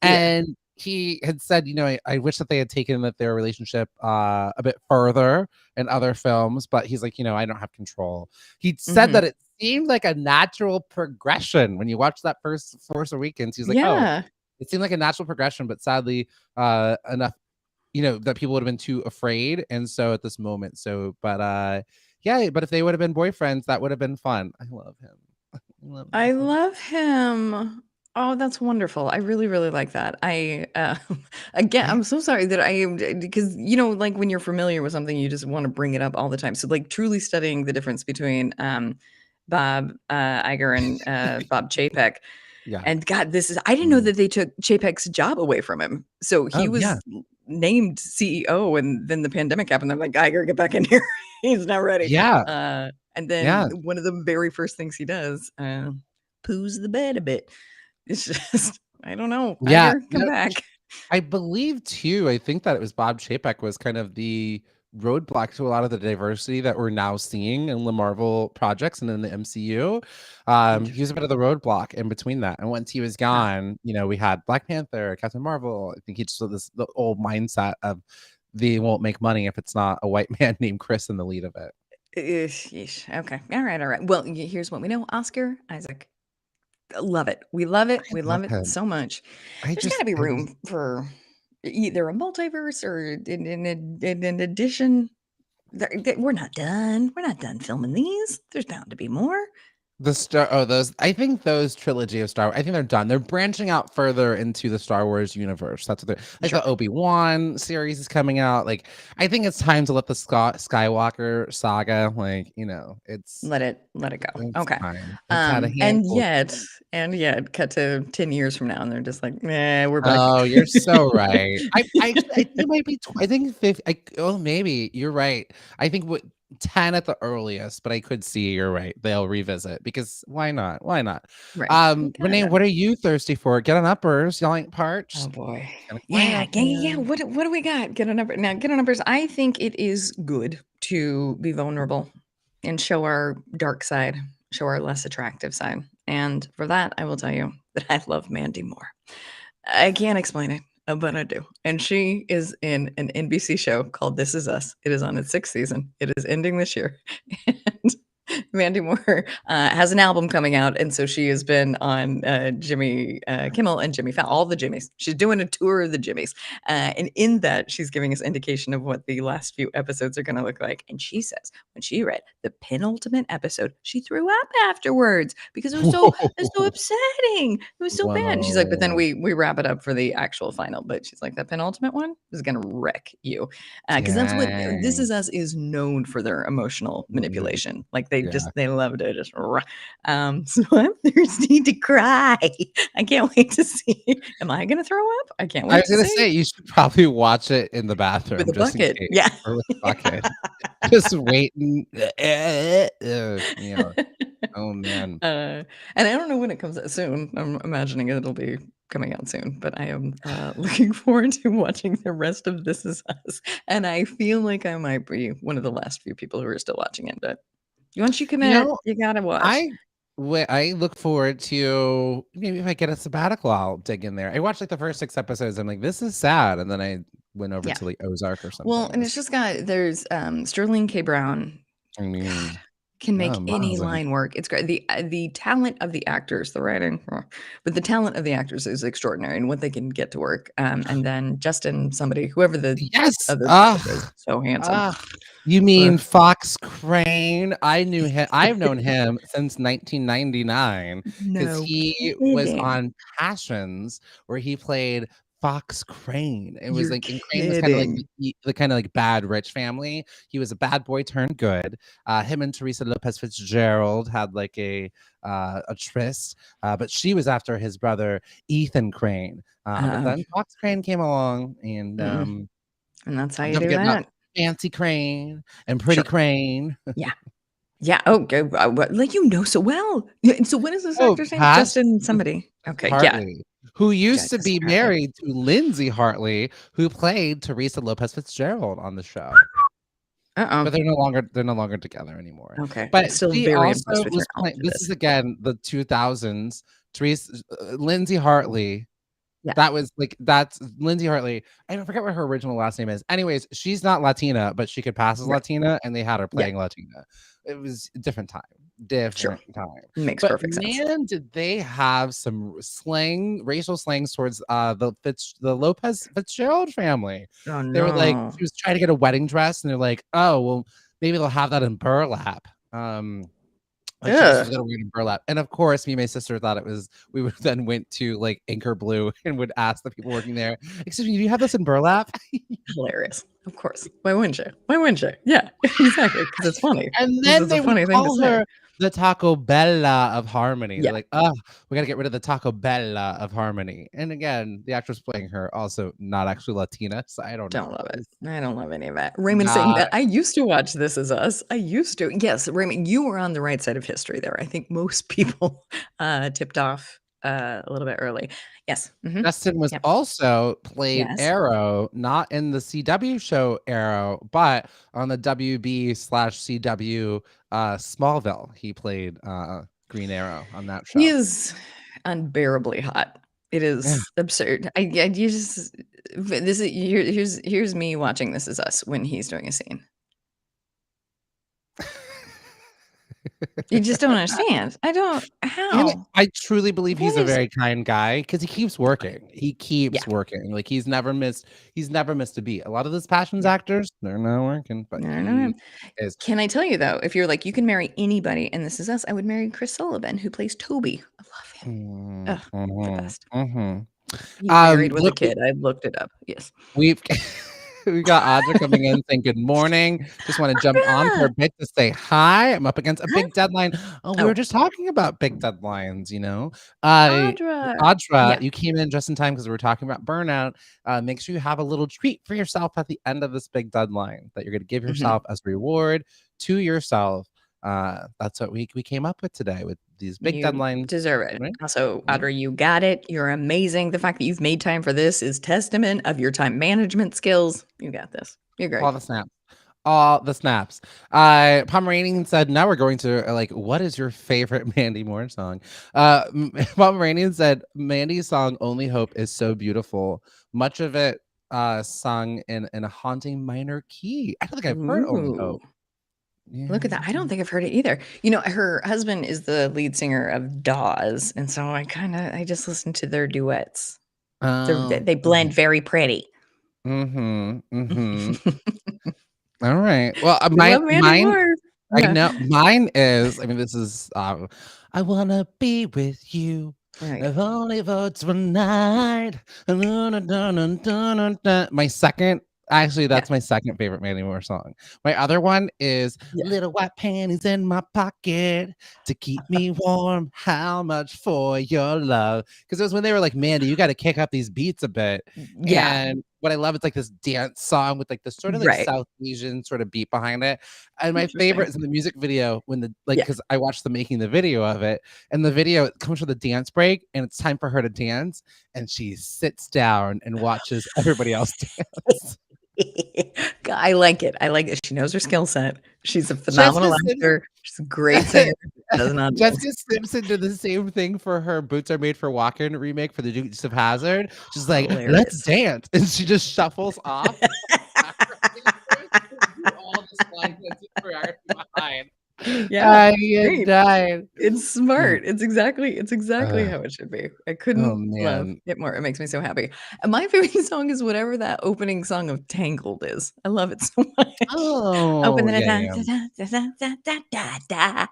Yeah. And he had said, I wish that they had taken their relationship a bit further in other films, but he's like, I don't have control. He said Mhm. that it seemed like a natural progression when you watch that first Force Awakens. He's like, oh, Yeah. it seemed like a natural progression, but sadly, enough, that people would have been too afraid. And so at this moment, yeah, but if they would have been boyfriends, that would have been fun. I love him. I love him I so much. love him. Oh, that's wonderful. I really, really like that. Again, Yeah. I'm so sorry that I am because like when you're familiar with something, you just want to bring it up all the time. So, like, truly studying the difference between Bob Iger and Bob Chapek. Yeah. And God, I didn't know Mm. that they took Chapek's job away from him. So he Oh, yeah. was named CEO, and then the pandemic happened. They're like, Iger, get back in here. He's not ready. Yeah. And then Yeah. one of the very first things he does, poos the bed a bit. It's just, I don't know. Yeah. Iger, come No, back. I believe too, I think that it was Bob Chapek was kind of the roadblock to a lot of the diversity that we're now seeing in the Marvel projects and in the MCU. He was a bit Interesting. of the roadblock in between that. And once he was Huh. gone, we had Black Panther, Captain Marvel. I think he just had the old mindset of they won't make money if it's not a white man named Chris in the lead of it. Yeesh. Okay. All right. All right. Well, here's what we know. Oscar Isaac. Love it. We love it. I We love love it him. so much. I There's got to just be I just room for either a multiverse or in addition. We're not done. We're not done filming these. There's bound to be more. those I think those trilogy of Star Wars, I think they're done. They're branching out further into the Star Wars universe. That's what they're like. Sure. The Obi-Wan series is coming out. Like, I think it's time to let the Skywalker saga, like, it's Let it go. Okay. time. It's had a And handful. yet, cut to 10 years from now, and they're just like, "Nah, we're back." Oh, you're so right. I think it might be. I think 50. Oh, maybe you're right. I think 10 at the earliest, but I could see you're right. They'll revisit because why not? Why not? Right. We Renee, gotta. what are you thirsty for? Get on uppers. Y'all ain't Oh parched. boy. Gonna find Yeah, out yeah, yeah, yeah. there. What do we got? Get a number now. Get a numbers. I think it is good to be vulnerable and show our dark side, show our less attractive side. And for that, I will tell you that I love Mandy Moore. I can't explain it, but I do. And she is in an NBC show called This Is Us. It is on its 6th season. It is ending this year. And Mandy Moore has an album coming out, and so she has been on Jimmy Kimmel and Jimmy Fallon, all the Jimmys. She's doing a tour of the Jimmys, and in that, she's giving us indication of what the last few episodes are going to look like. And she says when she read the penultimate episode, she threw up afterwards because it was so upsetting. It was so bad. And she's like, but then Whoa. we wrap it up for the actual final. But she's like, that penultimate one is going to wreck you because that's what This Dang. Is Us is known for, their emotional Mm, manipulation. Like yeah. they love to just so I'm thirsty to cry. I can't wait to see. Am I gonna throw up? I can't I wait was to gonna see. say you should probably watch it in the With bathroom a just in bucket. case, Yeah. or with a bucket. Just waiting. Yeah. Oh man. And I don't know when it comes out soon. I'm imagining it'll be coming out soon, but I am looking forward to watching the rest of This Is Us. And I feel like I might be one of the last few people who are still watching it. But once you You commit, know, you gotta watch. I look forward to maybe if I get a sabbatical, I'll dig in there. I watched like the first 6 episodes. I'm like, this is sad, and then I went over Yeah. to like Ozark or something. Well, and it's just got there's Sterling K. Brown. I God, mean, can no, make any amazing. line work. It's great. The talent of the actors, the writing, but the talent of the actors is extraordinary and what they can get to work. And then Justin, whoever the Yes. other is, so handsome. Ah. You Ugh. mean Fox Crane? I knew him. I've known him since 1999 because No he was kidding. on Passions where he played Fox Crane. It was You're like, and Crane was kind of like kidding. the kind of like bad rich family. He was a bad boy turned good. Him and Teresa Lopez Fitzgerald had like a tryst, but she was after his brother Ethan Crane. But Uh, then Fox Crane came along, and mm-mm. And that's how you don't do forget about that. Fancy Crane and Pretty Sure. Crane. Yeah. Yeah. Oh, like you know so well. Yeah, and so what is this Oh, actor's name? Josh Justin somebody. Okay. Yeah. Hartley, who used to Justin be Hartley. married to Lindsay Hartley, who played Teresa Lopez Fitzgerald on the show. Uh-oh. But they're no longer together anymore. Okay. But Still she very also impressed with your was knowledge playing, of this is this. again the 2000s. Teresa Lindsay Hartley. Yeah. That was like that's Lindsay Hartley. I forget what her original last name is. Anyways, she's not Latina, but she could pass as Right. Latina, and they had her Yeah. playing Latina. It was a different time. Sure. Different time. Makes But perfect sense. man, did they have some racial slangs towards the Lopez Fitzgerald family. Oh, They were like, no. she was trying to get a wedding dress, and they're like, oh, well, maybe they'll have that in burlap. Like she just was Ugh. gonna wear it in burlap. And of course, me and my sister thought it was we would then went to like Anchor Blue and would ask the people working there, excuse me, do you have this in burlap? Hilarious. Of course. Why wouldn't you? Why wouldn't you? Yeah, exactly. Because it's funny. And This then is a they would funny thing to call say. her the Taco Bella of Harmony. They're Yeah. like, oh, we gotta get rid of the Taco Bella of Harmony. And again, the actress playing her also not actually Latina, so I don't Don't know. love It it. was I don't love any of that. Raymond saying not that I used to watch This Is Us. I used to. Yes, Raymond, you were on the right side of history there. I think most people tipped off a little bit early. Yes. Justin was Yep. also played Yes. Arrow, not in the CW show Arrow, but on the WB/CW Smallville. He played Green Arrow on that He show. is unbearably hot. It Yeah. is absurd. You just this is here's me watching This Is Us when he's doing a scene. You just don't understand. I don't And how? I truly believe he's What a is very kind guy because he keeps working. He Yeah. keeps working. Like he's never missed a beat. A lot of those Passions Yeah. actors, they're not working, but No, no, no. he is. Can I tell you though, if you're like, you can marry anybody and this is us, I would marry Chris Sullivan, who plays Toby. I love him. Mm, Ugh, the mhm, best. mhm. He's married with a Look, kid. I looked it up. Yes. we've we got Audra coming in saying good morning. Just want to jump on for a Audra! bit to say hi. I'm up against a Hi. big deadline. Oh, we were Oh, just talking about big deadlines, you know. Uh, Audra. Audra, Yeah. you came in just in time because we were talking about burnout. Make sure you have a little treat for yourself at the end of this big deadline that you're going to give Mhm. yourself as reward to yourself. That's what we came up with today with these big You deadlines, deserve it. right? Also, Yeah. Audra, you got it. You're amazing. The fact that you've made time for this is testament of your time management skills. You got this. You're All great. the snaps. All the snaps. Pomeranian said, now we're going to like, what is your favorite Mandy Moore song? Pomeranian said, Mandy's song Only Hope is so beautiful. Much of it sung in a haunting minor key. I don't think I've heard Only Ooh. Hope. Yeah. Look at that. I don't think I've heard it either. You know, her husband is the lead singer of Dawes, and so I just listen to their duets. Oh. They blend very pretty. Mm-hmm. Mm-hmm. All right. Well, We love Mandy Moore. I Yeah. know mine is, I mean, this is I wanna be with you. Right. If only for tonight. My second, actually, Yeah. that's my second favorite Mandy Moore song. My other one is Yeah. Little White Panties in My Pocket to keep me warm. How much for your love? Because it was when they were like, Mandy, you got to kick up these beats a bit. Yeah. And what I love is like this dance song with like this sort of like Right. South Asian sort of beat behind it. And my Interesting. favorite is in the music video when the like Yeah. because I watched the making the video of it, and the video it comes with a dance break, and it's time for her to dance, and she sits down and watches everybody else dance. I like it. I like it. She knows her skill set. She's a Jessica phenomenal Simpson, actor. She's a great singer. Does not dance. Jessica Simpson did the same thing for her Boots Are Made for Walking remake for the Dukes of Hazzard. She's like, let's Hilarious. dance, and she just shuffles off. Do all this line dancing choreography behind. Yeah. I Great. died. It's smart. It's exactly Uh, how it should be. I oh couldn't love man. it more. It makes me so happy. And my favorite song is whatever that opening song of Tangled is. I love it so much. Oh, Open the yeah, da yeah. da da da da da da da.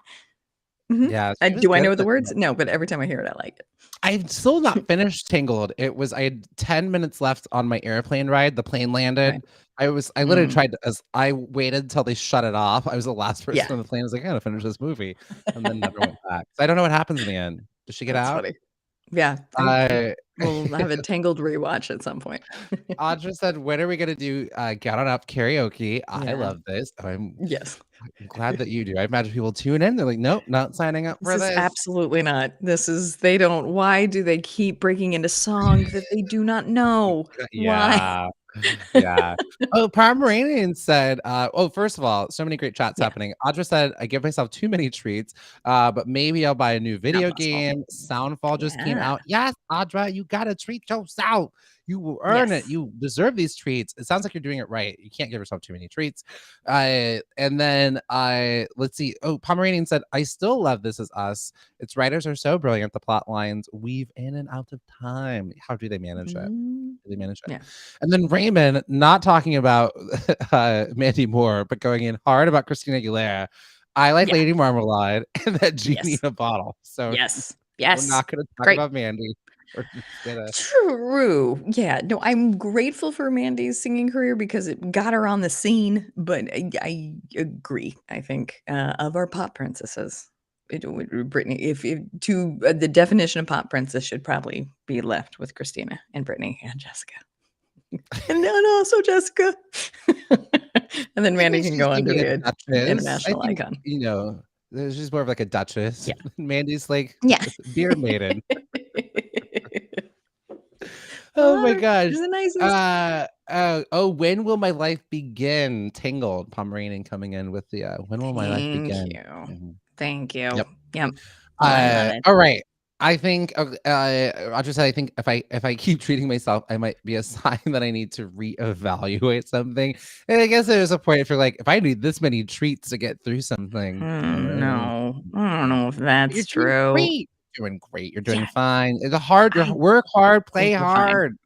Mhm. Yeah, she was Do I good know at the that. words? No, but every time I hear it, I like I've still not finished Tangled. I had 10 minutes left on my airplane ride. The plane it. landed. I literally Mm. tried to as I waited until they shut it off. I was the last Yeah, person on the plane. I was like, I gotta finish this movie, and then never went back. So I don't know what happens in the end. Does she get that's out? funny. Yeah, I I will have a Tangled rewatch at some point. Audra said, "When are we gonna do Get On Up karaoke?" I Yeah. love this. Yes. I'm glad that you do. I imagine people tune in. They're like, nope, not signing up This for is this. absolutely not. This is they don't why do they keep breaking into song that they do not know? Why? Yeah. Yeah. Oh, Pomeranian said, first of all, so many great chats Yeah, happening. Audra said, I give myself too many treats, but maybe I'll buy a new not video possible. game. Soundfall just came Yeah. out. Yes, Audra, you gotta treat yourself. You will earn it. Yes. You deserve these treats. It sounds like you're doing it right. You can't give yourself too many treats. And then let's see. Oh, Pomeranian said, I still love This Is Us. Its writers are so brilliant. The plot lines weave in and out of time. How do they manage it? Mhm. Do they manage it? Yeah. And then Raymond, not talking about Mandy Moore, but going in hard about Christina Aguilera. I like Yeah. Lady Marmalade and that genie Yes. in a bottle. So Yes. we're Yes. not going to talk Great. about Mandy. We're just gonna. True. Yeah. No, I'm grateful for Mandy's singing career because it got her on the scene. But I agree. I think of our pop princesses, Britney, if to the definition of pop princess should probably be left with Christina and Britney and Jessica, and also Jessica. And then I Mandy think can she's go on to maybe be a an duchess. I international think, icon. she's more of like a duchess. Yeah. Mandy's like Yeah. beard maiden. I Oh love my her. gosh. She's the nicest. When will my life begin? Tangled. Pomeranian coming in with the when will my life Thank begin? you. Mhm. Thank you. Yep. Yep. Oh, I love it. All right. I think I'll just say I think if I keep treating myself, I might be a sign that I need to reevaluate something. And I guess there's a point if you're like, if I need this many treats to get through something, No, I don't know if you're that's doing true. great. You're doing great. You're Yeah, doing fine. It's a hard. I Work hard, think play we're fine. hard.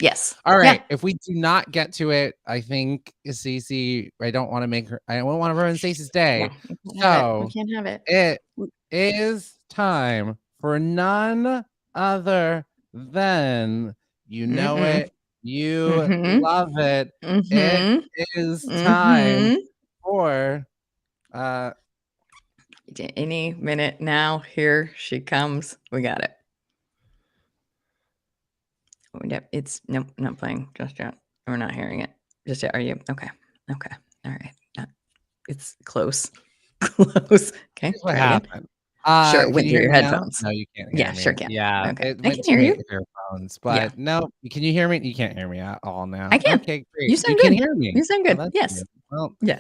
Yes. All Yeah. right. If we do not get to it, I think Cece. I don't want to make her. I don't want to ruin Stacey's day. No, we can't have it. We So can't have it. it We- is time for none other than you know Mm-mm. it, you Mm-hmm. love it. It Mm-hmm. is time Mm-hmm. for Any minute now, here she comes. We got it. Oh, yep, it's nope, not playing just yet. We're not hearing it just yet. Are you okay? Okay, all right. It's close, close. Okay, here's what try it again. happened. Sure, it Can went you through hear your me now? headphones. No, you can't hear Yeah, sure me. can. Yeah, Okay, it I went can to hear my you. earphones, Yeah, but no, can you hear me? You can't hear me at all now. I can. Okay, You great. You sound can good. hear me. You sound Oh, good. that's Yes. good. Well, Yeah.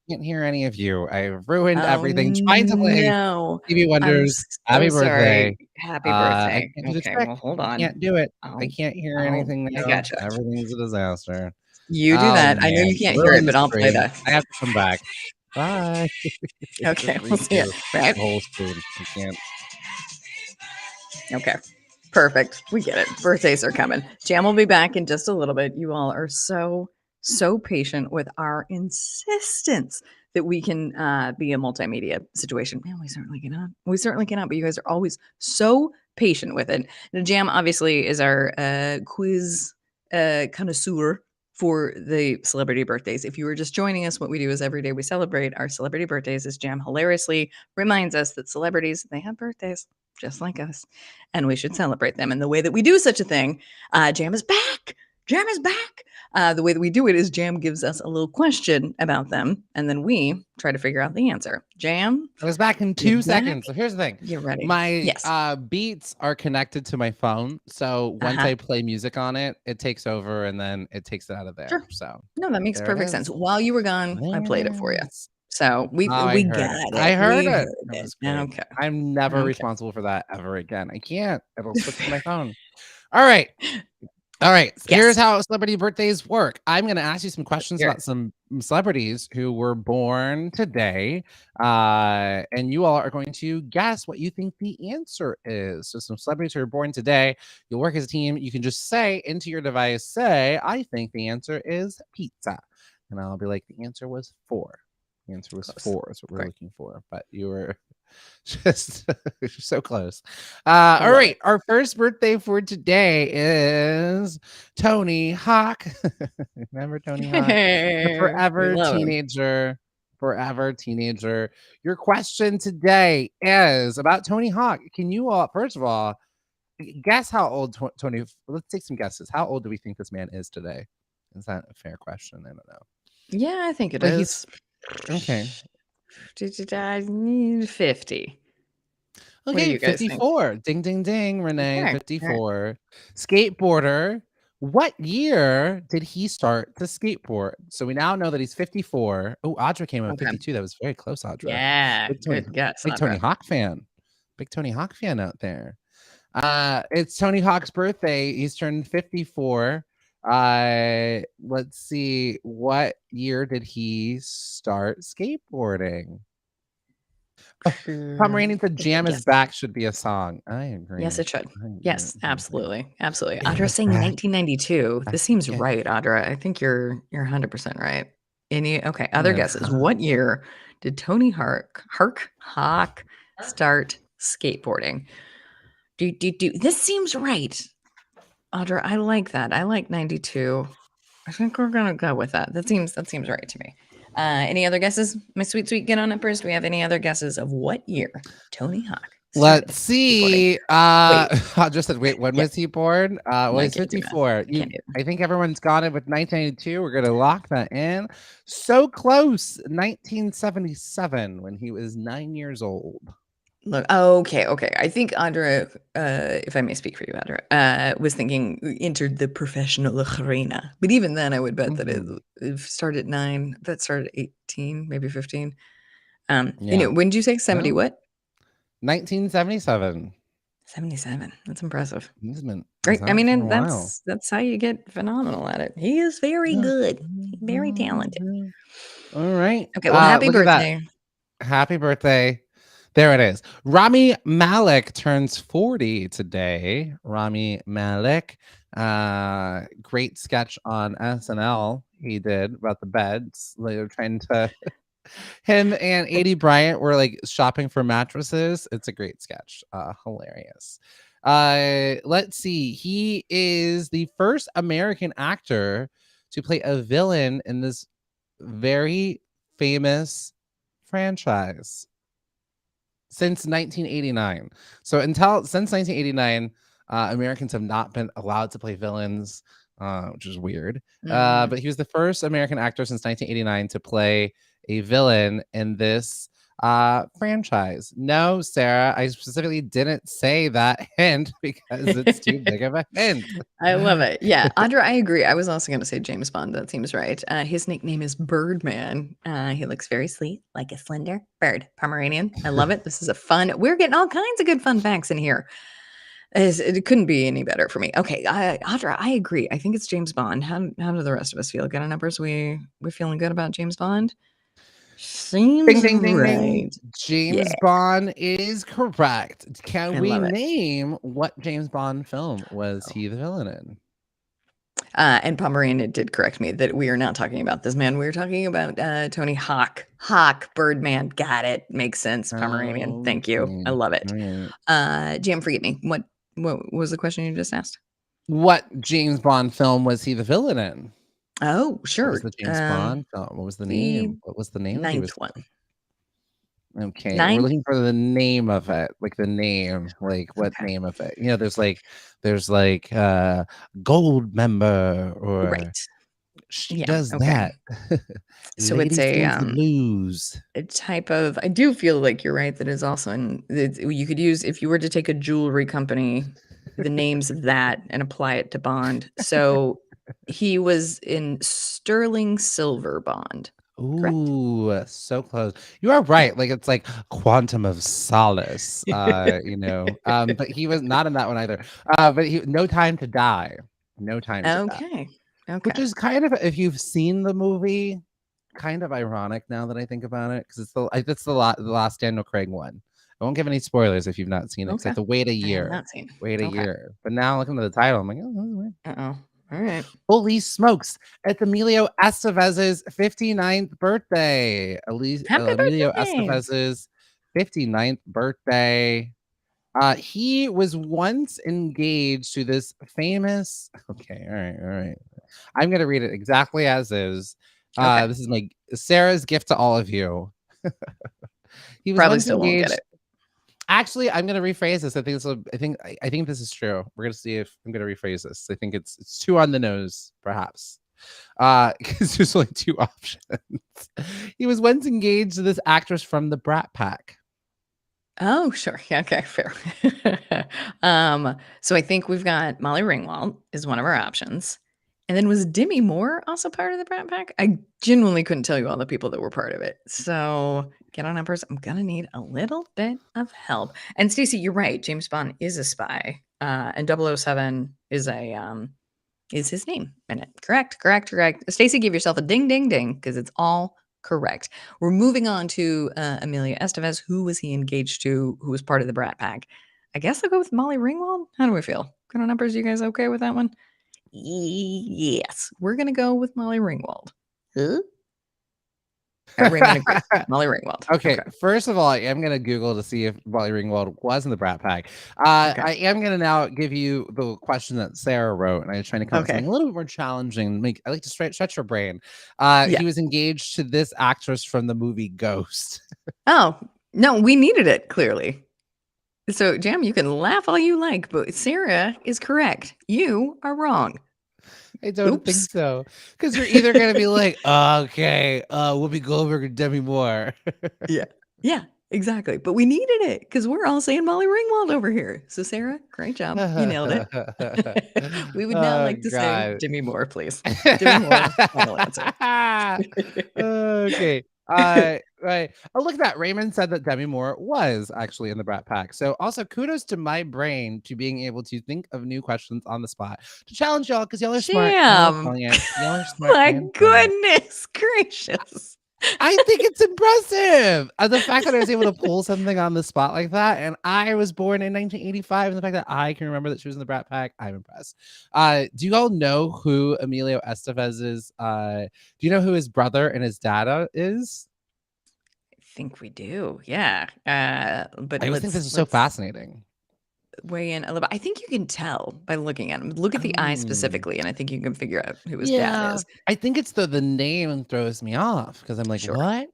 can't hear any of you. I ruined Oh everything trying to play no, Stevie I'm Wonder's so Happy Birthday. sorry. Happy I birthday. can't do the Okay, trick. well, hold I on. can't do it. I Oh, can't hear oh, anything I now. gotcha. Everything's a disaster. You do Oh that. I know man, you can't hear it, ruined the but I'll play stream. that. I have to come back. Bye. Okay, Just we'll see you. redo Right. the whole stream. I can't. Okay. Perfect. We get it. Birthdays are coming. Jam will be back in just a little bit. You all are so patient with our insistence that we can be a multimedia situation. Man, we certainly cannot. We certainly cannot, but you guys are always so patient with it. And Jam obviously is our quiz connoisseur for the celebrity birthdays. If you were just joining us, what we do is every day we celebrate our celebrity birthdays as Jam hilariously reminds us that celebrities, they have birthdays just like us, and we should celebrate them. And the way that we do such a thing, Jam is back. Jam is back. The way that we do it is Jam gives us a little question about them, and then we try to figure out the answer. Jam, I was back in you 2 back? seconds. So here's the thing. You're ready. My Yes. beats are connected to my phone. So once Uh-huh. I play music on it, it takes over and then it takes it out of there. Sure. So No, that makes there it perfect sense. is. While you were gone, I played it for you. There it is. So we Oh, I heard got it. it. I heard We it. heard It it. was great. Okay. I'm never Okay. responsible for that ever again. I can't. It'll switch to my phone. All right. All right. Here's Yes. how celebrity birthdays work. I'm going to ask you some questions Hear about it. some celebrities who were born today. And you all are going to guess what you think the answer is. So, some celebrities who are born today, you'll work as a team. You can just say into your device, say, I think the answer is pizza. And I'll be like, the answer was 4. The answer was Close. 4 is what we're Great. looking for. But you were just so close. I All love right. it. Our first birthday for today is Tony Hawk. Remember Tony Hawk? The We forever love him. teenager. Forever teenager. Your question today is about Tony Hawk. Can you all, first of all, guess how old Tony? Let's take some guesses. How old do we think this man is today? Is that a fair question? I don't know. Yeah, I think it But is. okay. 50. What do Okay, you guys think? 54. Ding, ding, ding, Renee, Okay. All right. 54. Skateboarder. What year did he start to skateboard? So we now know that he's 54. Oh, Audra came in with Okay. 52. That was very close, Audra. Yeah. Big Tony, Good guess, big Tony Audra. Hawk fan. Big Tony Hawk fan out there. It's Tony Hawk's birthday. He's turned 54. Let's see. What year did he start skateboarding? Tom Rainey, the jam is Yes. back should be a song. I agree. Yes, it should. I Yes, agree. absolutely. Absolutely. It Audra was saying back. 1992. This seems Yeah. right, Audra. I think you're 100% right. Okay, other Yeah. guesses. What year did Tony Hawk start skateboarding? Do. This seems right. Audra, I like that. I like 92. I think we're gonna go with that. That seems right to me. Any other guesses? My sweet get on uppers. Do we have any other guesses of what year Tony Hawk started Let's skateboarding? see. I just said, wait, when Yeah. was he born? Well, I he's can't do math. 54. I can't do I think everyone's got it with 1992. We're gonna lock that in. So close. 1977 when he was 9 years old. Look, okay. I think Audra, if I may speak for you, Audra, was thinking entered the professional arena. But even then, I would bet that it started at 9. That started at 18, maybe 15. Yeah. When did you say 70? No. What? 1977. 77. That's impressive. He's been Right. he's I at it mean, for a and while. that's how you get phenomenal at it. He is very good. Very talented. All right. Okay, well, happy Look at that. birthday. Happy birthday. There it is. Rami Malek turns 40 today. Rami Malek. Great sketch on SNL he did about the beds. They were trying to him and Adie Bryant were like shopping for mattresses. It's a great sketch. Hilarious. Let's see. He is the first American actor to play a villain in this very famous franchise since 1989. So since 1989, Americans have not been allowed to play villains, which is weird. Mhm. But he was the first American actor since 1989 to play a villain in this franchise. No, Sarah, I specifically didn't say that hint because it's too big of a hint. I love it. Yeah, Audra, I agree. I was also going to say James Bond. That seems right. His nickname is Birdman. He looks very sweet, like a slender bird, Pomeranian. I love it. This is a fun. We're getting all kinds of good fun facts in here. It couldn't be any better for me. Okay, Audra, I agree. I think it's James Bond. How do the rest of us feel? Got our numbers? We feeling good about James Bond? Ding, Seems ding, ding, ding. right. Yeah, James Bond is correct. Can I we love it. name what James Bond film was he the villain in? And Pomeranian did correct me that we are not talking about this man. We're talking about Tony Hawk. Hawk, Birdman. Got it. Makes sense. Pomeranian. Thank you. I Okay. love it. All right. Jam, forget me. What was the question you just asked? What James Bond film was he the villain in? Oh, What was sure. the James Bond film? What was the The name? What was the name that he ninth was one. Okay, we're 9? looking for the name of it, like the name, like what Okay. name of it. You know, there's like gold member or Right. she Yeah. does Okay. that. So Lady it's sings the blues. a type of. I do feel like you're right. That is also you could use if you were to take a jewelry company, the names of that and apply it to Bond. So he was in sterling silver Bond. Correct? Ooh, so close. You are right. Like it's like Quantum of Solace, but he was not in that one either. But he No Time to Die. No Time to Die. Okay. Which Okay. is kind of, if you've seen the movie, kind of ironic now that I think about it, because it's the last Daniel Craig one. I won't give any spoilers if you've not seen it, because I Okay. have to wait a I have year. not seen. Wait a Okay. year. But now looking at the title, I'm like, oh, that's weird. Uh-oh. All right. Holy smokes. It's Emilio Estevez's 59th birthday. Happy Emilio birthday. Estevez's 59th birthday. He was once engaged to this famous. Okay, all right. I'm gonna read it exactly as is. Okay. This is my Sarah's gift to all of you. He was Probably once still won't get engaged. it. Actually, I'm gonna rephrase this. I think this is true. We're gonna see if I'm gonna rephrase this. I think it's too on the nose, perhaps. Because there's only two options. He was once engaged to this actress from the Brat Pack. Oh, sure. Yeah, okay, fair. So I think we've got Molly Ringwald is one of our options. And then was Demi Moore also part of the Brat Pack? I genuinely couldn't tell you all the people that were part of it. So get on numbers. I'm gonna need a little bit of help. And Stacey, you're right. James Bond is a spy. And 007 is his name in it. Correct. Stacey, give yourself a ding ding ding because it's all correct. We're moving on to Amelia Estevez. Who was he engaged to? Who was part of the Brat Pack? I guess I'll go with Molly Ringwald. How do we feel? Good on numbers. You guys okay with that one? Yes, we're gonna go with Molly Ringwald. Huh? Raymond agrees. Molly Ringwald. Okay, first of all, I am gonna Google to see if Molly Ringwald was in the Brat Pack. Okay. I am gonna now give you the question that Sarah wrote, and I was trying to come up with Okay. something a little bit more challenging. I like to stretch your brain. Yeah. He was engaged to this actress from the movie Ghost. Oh, no, we needed it, clearly. So, Jam, you can laugh all you like, but Sarah is correct. You are wrong. I don't think Oops. so, because you're either gonna be like, okay, Whoopi Goldberg or Demi Moore. Yeah, exactly. But we needed it because we're all saying Molly Ringwald over here. So, Sarah, great job. You nailed it. We would now Oh, like to say God. Demi Moore, please. Demi Moore, final answer. Okay. Right. Oh, look at that. Raymond said that Demi Moore was actually in the Brat Pack. So also kudos to my brain to being able to think of new questions on the spot to challenge y'all because y'all are smart. And I'm Damn. telling you, y'all are smart. My And brilliant. goodness gracious. I think it's impressive. The fact that I was able to pull something on the spot like that, and I was born in 1985, and the fact that I can remember that she was in the Brat Pack, I'm impressed. Do you all know who Emilio Estevez is? Do you know who his brother and his dad is? I think we do. Yeah. But I always think this is so fascinating. weigh in a little bit. I think you can tell by looking at him. Look at the eye specifically, and I think you can figure out who his dad is. I think it's the name throws me off because I'm like, Sure. what? Yeah.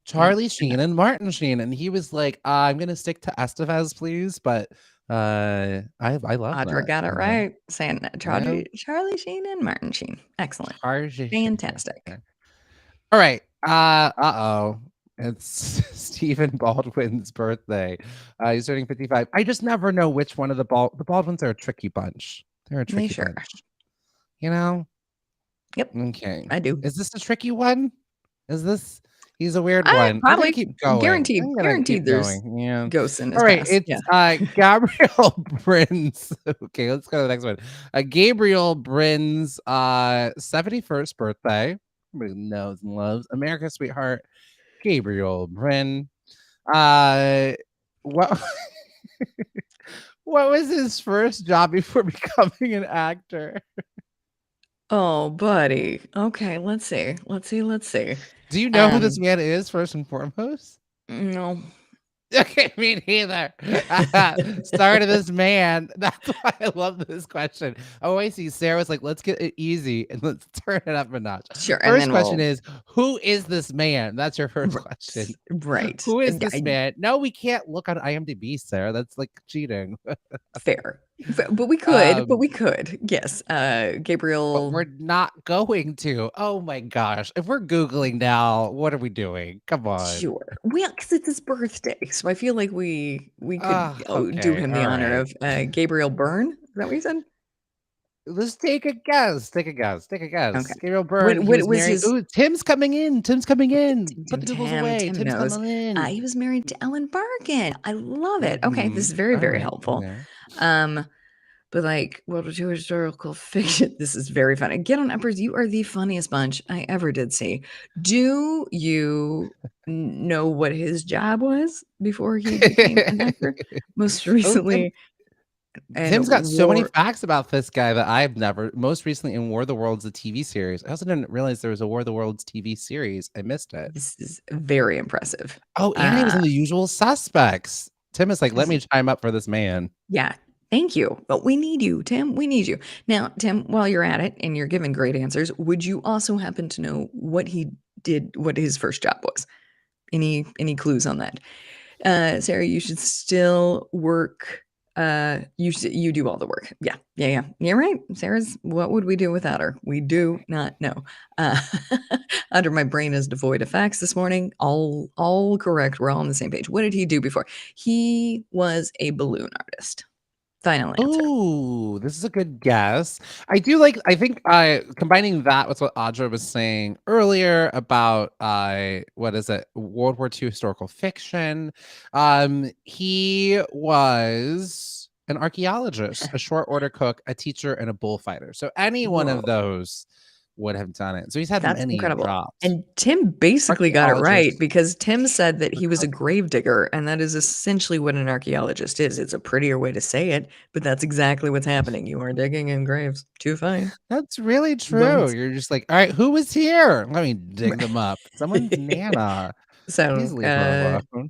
Charlie Sheen and Martin Sheen, and he was like, I'm gonna stick to Estevez, please, but I love Audra that. got it right, saying that Yeah. Charlie Sheen and Martin Sheen. Excellent. Charlie Sheen. Fantastic. All right. Uh-oh. It's Stephen Baldwin's birthday. He's turning 55. I just never know which one of the Baldwins are a tricky bunch. They're a tricky Sure. bunch. You know? Yep. Okay. I do. Is this a tricky one? Is this? He's a weird one. I'm Probably gonna keep going. Guaranteed there's going. Yeah. ghosts in his All right. past. It's Yeah. Gabriel Bryn's. Okay, let's go to the next one. Gabriel Bryn's 71st birthday. Everybody knows and loves America's sweetheart, Gabriel Bryn. What what was his first job before becoming an actor? Oh, buddy. Okay, let's see. Do you know who this man is first and foremost? No. Okay, me neither. Start of this man. That's why I love this question. I always see Sarah was like, let's get it easy and let's turn it up a notch. Sure. And First then question is, who is this man? That's your first question. Right. Who is this man? No, we can't look on IMDb, Sarah. That's like cheating. Fair. But we could. Yes. But Gabriel. we're not going to. Oh my gosh. If we're Googling now, what are we doing? Come on. Sure. Well, because it's his birthday. So I feel like we could do Okay, him the all honor right. of Gabriel Byrne. Is that what you said? Let's take a guess. Okay. Gabriel Byrne. What He was was married. his Ooh, Tim's coming in. Put the Googles away. Tim Tim's knows. coming in. He was married to Ellen Barkin. I love it. Okay, this is very, All very right, helpful. yeah. But like World War II historical fiction, this is very funny. Get on Uppers, you are the funniest bunch I ever did see. Do you know what his job was before he became an actor? Most recently, Tim's got so many facts about this guy that I've never. Most recently in War of the Worlds, the TV series. I also didn't realize there was a War of the Worlds TV series. I missed it. This is very impressive. Oh, and he was in The Usual Suspects. Tim is like, let me chime up for this man. Yeah. Thank you. But we need you, Tim. We need you. Now, Tim, while you're at it and you're giving great answers, would you also happen to know what he did, what his first job was? Any clues on that? Sarah, you should still work. You do all the work. Yeah. You're right. Sarah's, what would we do without her? We do not know. Under my brain is devoid of facts this morning. All correct. We're all on the same page. What did he do before? He was a balloon artist. Final answer. Oh, this is a good guess. I think combining that with what Audra was saying earlier about what is it? World War II historical fiction. He was an archaeologist, a short order cook, a teacher, and a bullfighter. So any one of those would have done it. So he's had many incredible. jobs. And Tim basically got it right because Tim said that he was a gravedigger, and that is essentially what an archaeologist is. It's a prettier way to say it, but that's exactly what's happening. You are digging in graves. Too fine. That's really true. You're just like, all right, who was here? Let me dig them up. Someone's Nana. So,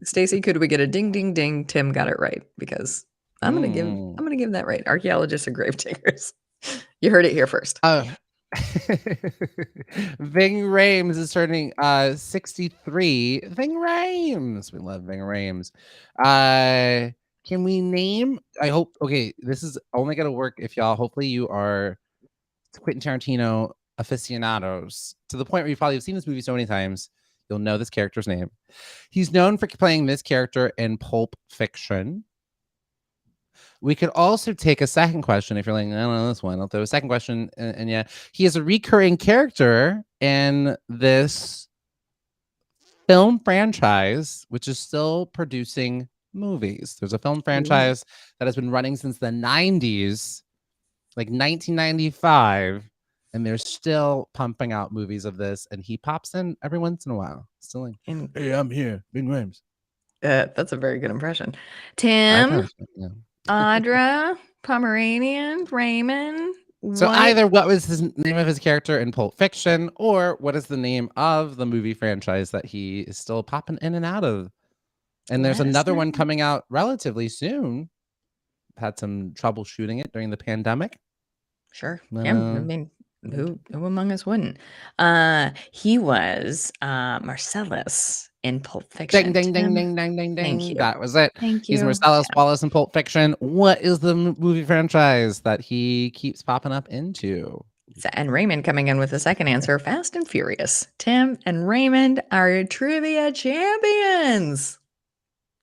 Stacy, could we get a ding, ding, ding? Tim got it right because I'm gonna give that right. Archaeologists are gravediggers. You heard it here first. Ving Rhames is turning 63. Ving Rhames. We love Ving Rhames. Can we name? This is only gonna work if y'all. Hopefully, you are Quentin Tarantino aficionados to the point where you've probably seen this movie so many times. You'll know this character's name. He's known for playing this character in Pulp Fiction. We could also take a second question if you're like, I don't know this one. I'll throw a second question. And yeah, he is a recurring character in this film franchise which is still producing movies. There's a film Ooh. franchise that has been running since the 90s, like 1995, and they're still pumping out movies of this. And he pops in every once in a while, still like, And "Hey, I'm here, Bing Rames." that's a very good impression. I Tim, thought, yeah. Audra, Pomeranian, Raymond, So what either what was his name of his character in Pulp Fiction, or what is the name of the movie franchise that he is still popping in and out of? And there's let us another one know. coming out relatively soon. Had some trouble shooting it during the pandemic. Sure. Yeah. I Uh, mean, who among us wouldn't? He was Marcellus in Pulp Ding, Fiction. ding, ding, Tim, ding, ding, ding, thank ding. you. That was it. Thank He's you. Marcellus Tim. Wallace in Pulp Fiction. What is the movie franchise that he keeps popping up into? And Raymond coming in with the second answer, Fast and Furious. Tim and Raymond are trivia champions.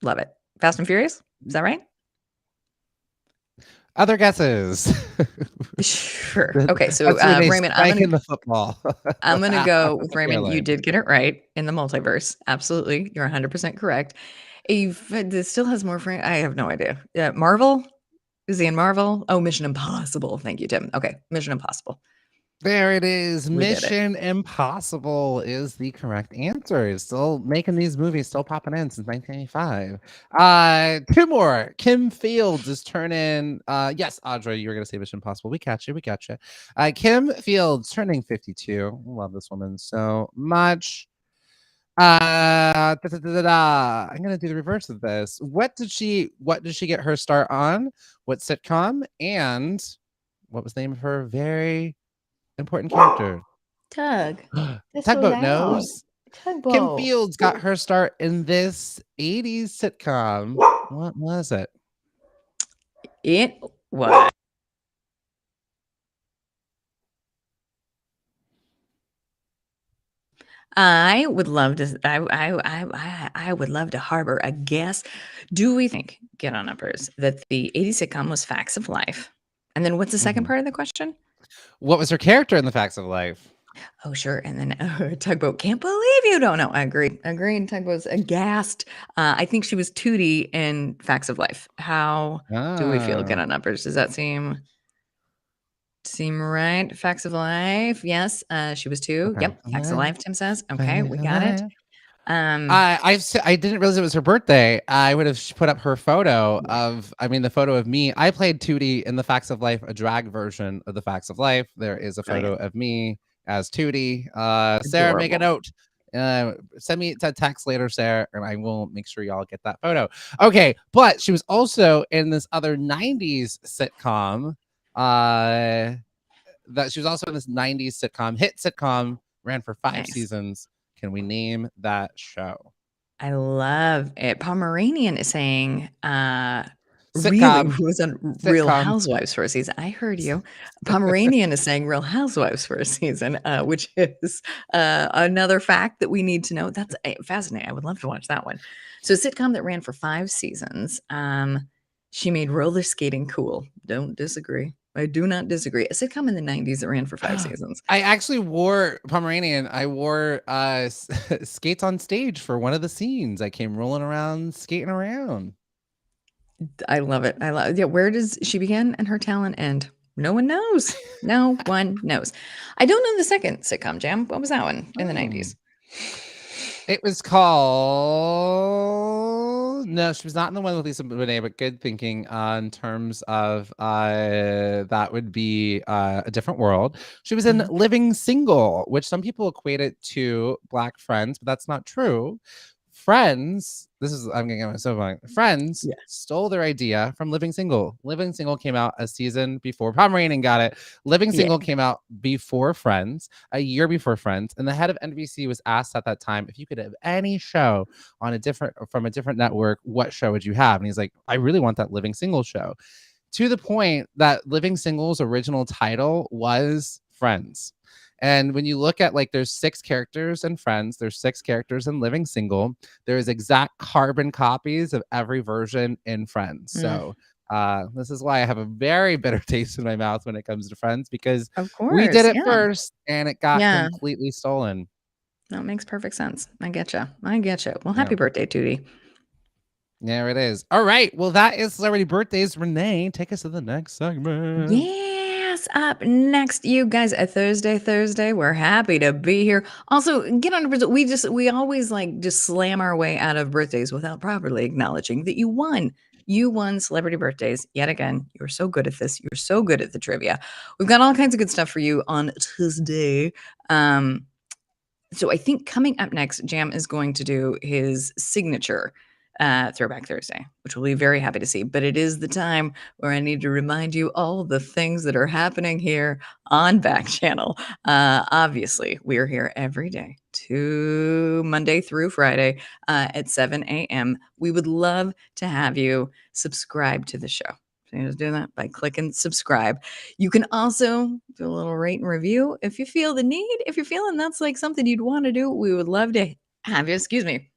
Love it. Fast and Furious? Is that right? Other guesses? Sure. Okay, so That's Renee Raymond, spiking the football. I'm gonna go with I feel Raymond. You like. did get it right in the multiverse. Absolutely, you're 100% correct. This still has more. I have no idea. Marvel. Is he in Marvel? Oh, Mission Impossible. Thank you, Tim. Okay, Mission Impossible. There it is. We did it. Mission Impossible is the correct answer. He's still making these movies, still popping in since 1985. Two more. Kim Fields is turning. Yes, Audrey, you were gonna say Mission Impossible. We catch you. We catch you. Kim Fields turning 52. Love this woman so much. I'm gonna do the reverse of this. What did she get her start on? What sitcom? And what was the name of her very important character? Tug. That's so Tugboat loud. knows. Kim Tugboat. Fields got her start in this 80s sitcom. What was it? It was. I would love to. I would love to harbor a guess. Do we think, get on numbers, that the 80s sitcom was Facts of Life? And then what's the second Mhm. part of the question? What was her character in The Facts of Life? Oh, sure. And then Tugboat, can't believe you don't know. I agree. And Tugboat's aghast. I think she was Tootie in Facts of Life. How do we feel? Get Ah, on numbers. Does that seem right? Facts of Life. Yes. She was The two. Facts Yep. of Facts of Life. Life, Tim says. Okay, Facts we of got it. Life. Um, I didn't realize it was her birthday. I would have put up her photo yeah, of, the photo of me. I played Tootie in The Facts of Life, a drag version of The Facts of Life. There is a photo brilliant. of me as Tootie. Sarah, make a Adorable. note. Send me a text later, Sarah, and I will make sure y'all get that photo. Okay, but she was also in this other 90s sitcom. That she was also in this 90s hit sitcom, ran for 5 Nice. seasons. Can we name that show? I love it. Pomeranian is saying, really Sitcom. was on Real Sitcom. Housewives for a season. I heard you. Pomeranian is saying Real Housewives for a season, which is another fact that we need to know. That's fascinating. I would love to watch that one. So, a sitcom that ran for 5 seasons. She made roller skating cool. Don't disagree. I do not disagree. A sitcom in the 90s that ran for 5 seasons. I actually wore Pomeranian. I wore skates on stage for one of the scenes. I came rolling around, skating around. I love it. I love. Yeah, where does she begin and her talent end? No one knows. No one knows. I don't know the second sitcom, Jam. What was that one in the 90s? It was called. No, she was not in the one with Lisa Bonet, but good thinking in terms of that would be A Different World. She was in Mhm. Living Single, which some people equate it to Black Friends, but that's not true. Friends, I'm gonna get myself wrong. Friends Yeah. stole their idea from Living Single. Living Single came out a season before Pomeranian got it. Living Yeah. Single came out before Friends, a year before Friends, and the head of NBC was asked at that time if you could have any show on a different network, what show would you have? And he's like, I really want that Living Single show. To the point that Living Single's original title was Friends. And when you look at, like, there's 6 characters in Friends, there's 6 characters in Living Single. There's exact carbon copies of every version in Friends. So this is why I have a very bitter taste in my mouth when it comes to Friends, because Of we did course. it Yeah. first and it got Yeah. completely stolen. That makes perfect sense. I get you. Well, Yeah. happy birthday, Tootie. There it is. All right. Well, that is celebrity birthdays. Renee, take us to the next segment. Yes, up next, you guys, a Thursday. We're happy to be here. Also, get on to we always like just slam our way out of birthdays without properly acknowledging that you won. You won celebrity birthdays yet again. You're so good at this. You're so good at the trivia. We've got all kinds of good stuff for you on Tuesday. So I think coming up next, Jam is going to do his signature Throwback Thursday, which we'll be very happy to see. But it is the time where I need to remind you all the things that are happening here on Backchannel. Obviously, we are here every day, Monday through Friday at 7 a.m. We would love to have you subscribe to the show. So you just do that by clicking subscribe. You can also do a little rate and review if you feel the need. If you're feeling that's like something you'd want to do, we would love to have you. Excuse me.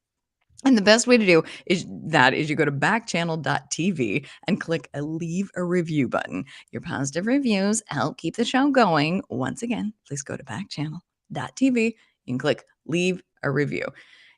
And the best way to do is you go to backchannel.tv and click a leave a review button. Your positive reviews help keep the show going. Once again, please go to backchannel.tv. You can click leave a review.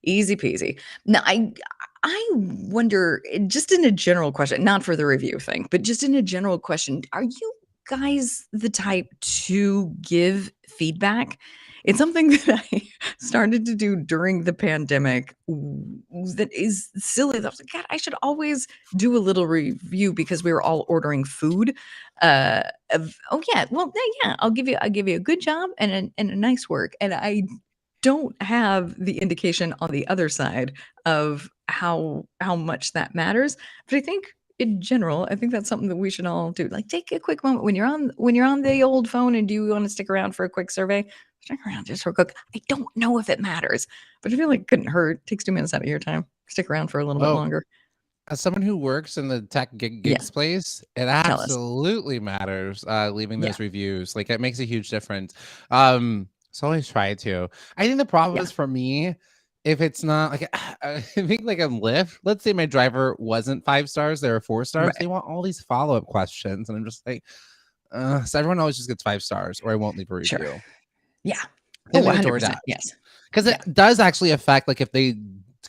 Easy peasy. Now, I wonder, just in a general question, not for the review thing, but just in a general question, are you guys the type to give feedback? It's something that I started to do during the pandemic that is silly. I was like, God, I should always do a little review because we were all ordering food. Oh yeah, well yeah, I'll give you a good job and a nice work, and I don't have the indication on the other side of how much that matters. But I think in general, I think that's something that we should all do. Like take a quick moment when you're on the old phone and do you want to stick around for a quick survey? Stick around just for a quick. I don't know if it matters, but I feel like it couldn't hurt. Takes 2 minutes out of your time. Stick around for a little bit Oh, longer. as someone who works in the tech Yeah. gigs place, it Tell us. absolutely matters leaving Yeah. those reviews. Like it makes a huge difference. So always try to. I think the problem Yeah. is for me, if it's not like I think like a Lyft, let's say my driver wasn't 5 stars, they were 4 stars, they Right. want all these follow-up questions. And I'm just like, so everyone always just gets 5 stars or I won't leave a Sure. review. Yeah. Same Oh, thing with DoorDash. 100%. Yes. Because it Yeah. does actually affect, like if they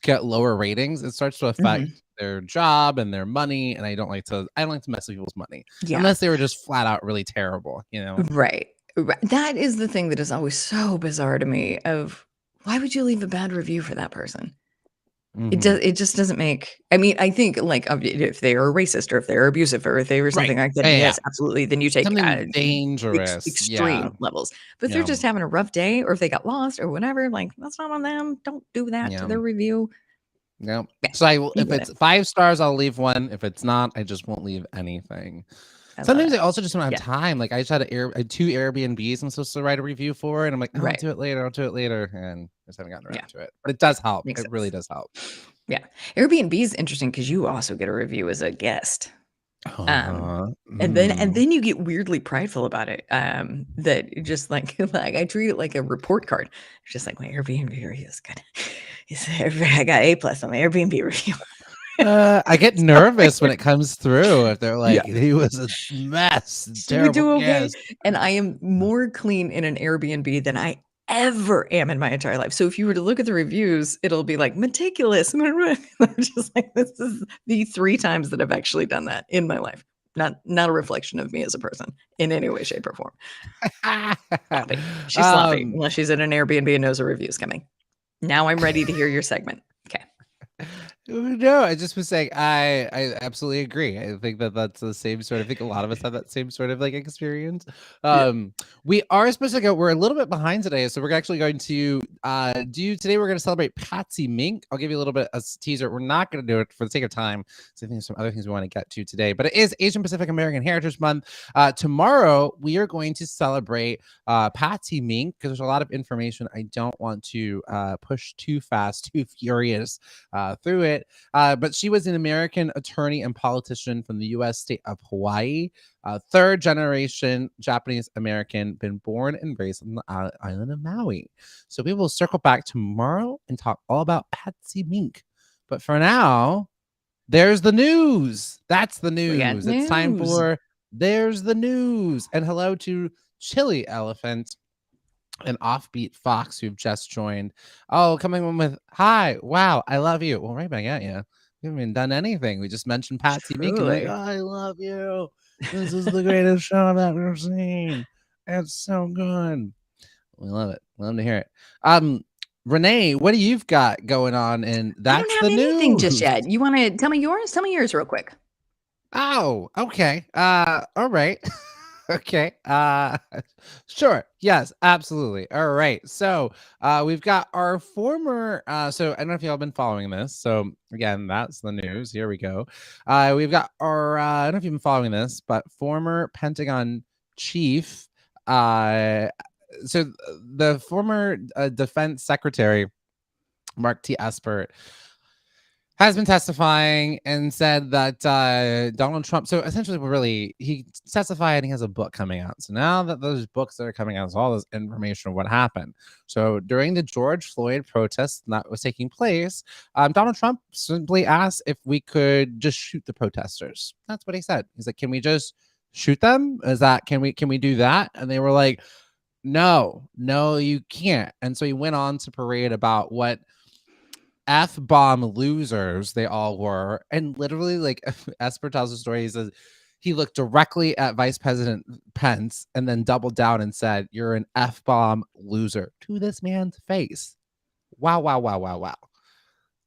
get lower ratings, it starts to affect Mhm. their job and their money. And I don't like to mess with people's money Yeah. unless they were just flat out really terrible, you know? Right. Right. That is the thing that is always so bizarre to me of why would you leave a bad review for that person? Mhm. It just doesn't make I mean, I think like if they are racist or if they're abusive or if they were Right. something like that, Yeah, yeah. yes, absolutely. Then you take Something dangerous. Yeah. extreme levels. But if they're Yeah. just having a rough day or if they got lost or whatever, like that's not on them. Don't do that to Yeah. their review. Yeah. Yeah, So I will, you if get it. it's 5 stars, I'll leave one. If it's not, I just won't leave anything. I love Sometimes it. I also just don't have Yeah. time. Like I just had I had 2 Airbnbs I'm supposed to write a review for, and I'm like, oh, I'll Right. do it later. I'll do it later, and just haven't gotten Yeah. around to it. But it does help. Makes It really sense. does help. Yeah. Airbnb is interesting because you also get a review as a guest. Um, Uh-huh. and Mm. then you get weirdly prideful about it. That it just like like I treat it like a report card. It's just like my Airbnb review is good. I got A+ on my Airbnb review. I get So nervous when weird. it comes through. If they're Yeah. like, he was a mess, Did we terrible do okay? guest. And I am more clean in an Airbnb than I ever am in my entire life. So if you were to look at the reviews, it'll be like meticulous. I'm just like, this is the 3 times that I've actually done that in my life. Not a reflection of me as a person in any way, shape, or form. Sloppy. She's sloppy um, unless she's in an Airbnb and knows a review's coming. Now I'm ready to hear your segment. Okay. No, I just was saying I absolutely agree. I think that that's the same sort of I think a lot of us have that same sort of like experience. Yeah. We are supposed to go, we're a little bit behind today, so we're actually going to do today we're going to celebrate Patsy Mink. I'll give you a little bit of a teaser. We're not going to do it for the sake of time. So I think there's some other things we want to get to today, but it is Asian Pacific American Heritage Month. Tomorrow we are going to celebrate Patsy Mink because there's a lot of information I don't want to push too fast, too furious through it. But she was an American attorney and politician from the U.S. state of Hawaii, 3rd generation Japanese American, been born and raised on the island of Maui. So we will circle back tomorrow and talk all about Patsy Mink. But for now, there's the news. That's the We got news. It's time news. for There's the News. And hello to Chili Elephant. and offbeat Fox who've just joined. Oh, coming in with hi, wow, I love you. Well, right back at you. We haven't even done anything. We just mentioned Patsy Mink and like, Truly. oh, I love you. This is the greatest show I've ever seen. It's so good. We love it. Love to hear it. Renee, what do you've got going on? And I don't that's have the anything just news. yet. You want to tell me yours? Tell me yours real quick. Oh, okay. All right. Okay. Sure. Yes, absolutely. All right. So, we've got our former so I don't know if y'all been following this. So, again, that's the news. Here we go. We've got our I don't know if you've been following this, but former Pentagon chief so the former defense secretary Mark T. Esper has been testifying and said that Donald Trump. So essentially, really, he testified and he has a book coming out. So now that those books that are coming out is all this information of what happened. So during the George Floyd protest that was taking place, Donald Trump simply asked if we could just shoot the protesters. That's what he said. He's like, "Can we just shoot them? Can we do that?" And they were like, "No, no, you can't." And so he went on to parade about what F-bomb losers they all were. And literally, like, Esper tells the story. He says he looked directly at Vice President Pence and then doubled down and said, "You're an F-bomb loser," to this man's face. Wow, wow, wow, wow, wow.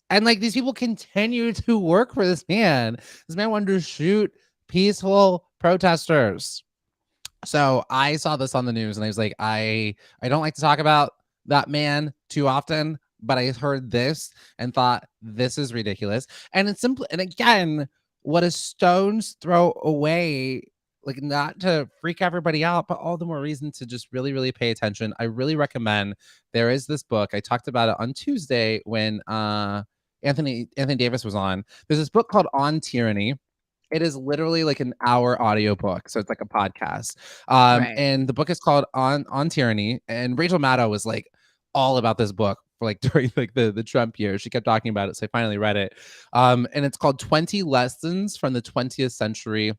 And like these people continue to work for this man. This man wanted to shoot peaceful protesters. So I saw this on the news and I was like, I don't like to talk about that man too often, but I heard this and thought this is ridiculous. And it's simply, and again, what a stone's throw away, like not to freak everybody out, but all the more reason to just really, really pay attention. I really recommend. There is this book. I talked about it on Tuesday when Anthony Davis was on. There's this book called On Tyranny. It is literally like an hour audiobook, so it's like a podcast. Right. And the book is called On Tyranny. And Rachel Maddow was like all about this book for like during like the Trump years. She kept talking about it, so I finally read it. And it's called 20 Lessons from the 20th Century.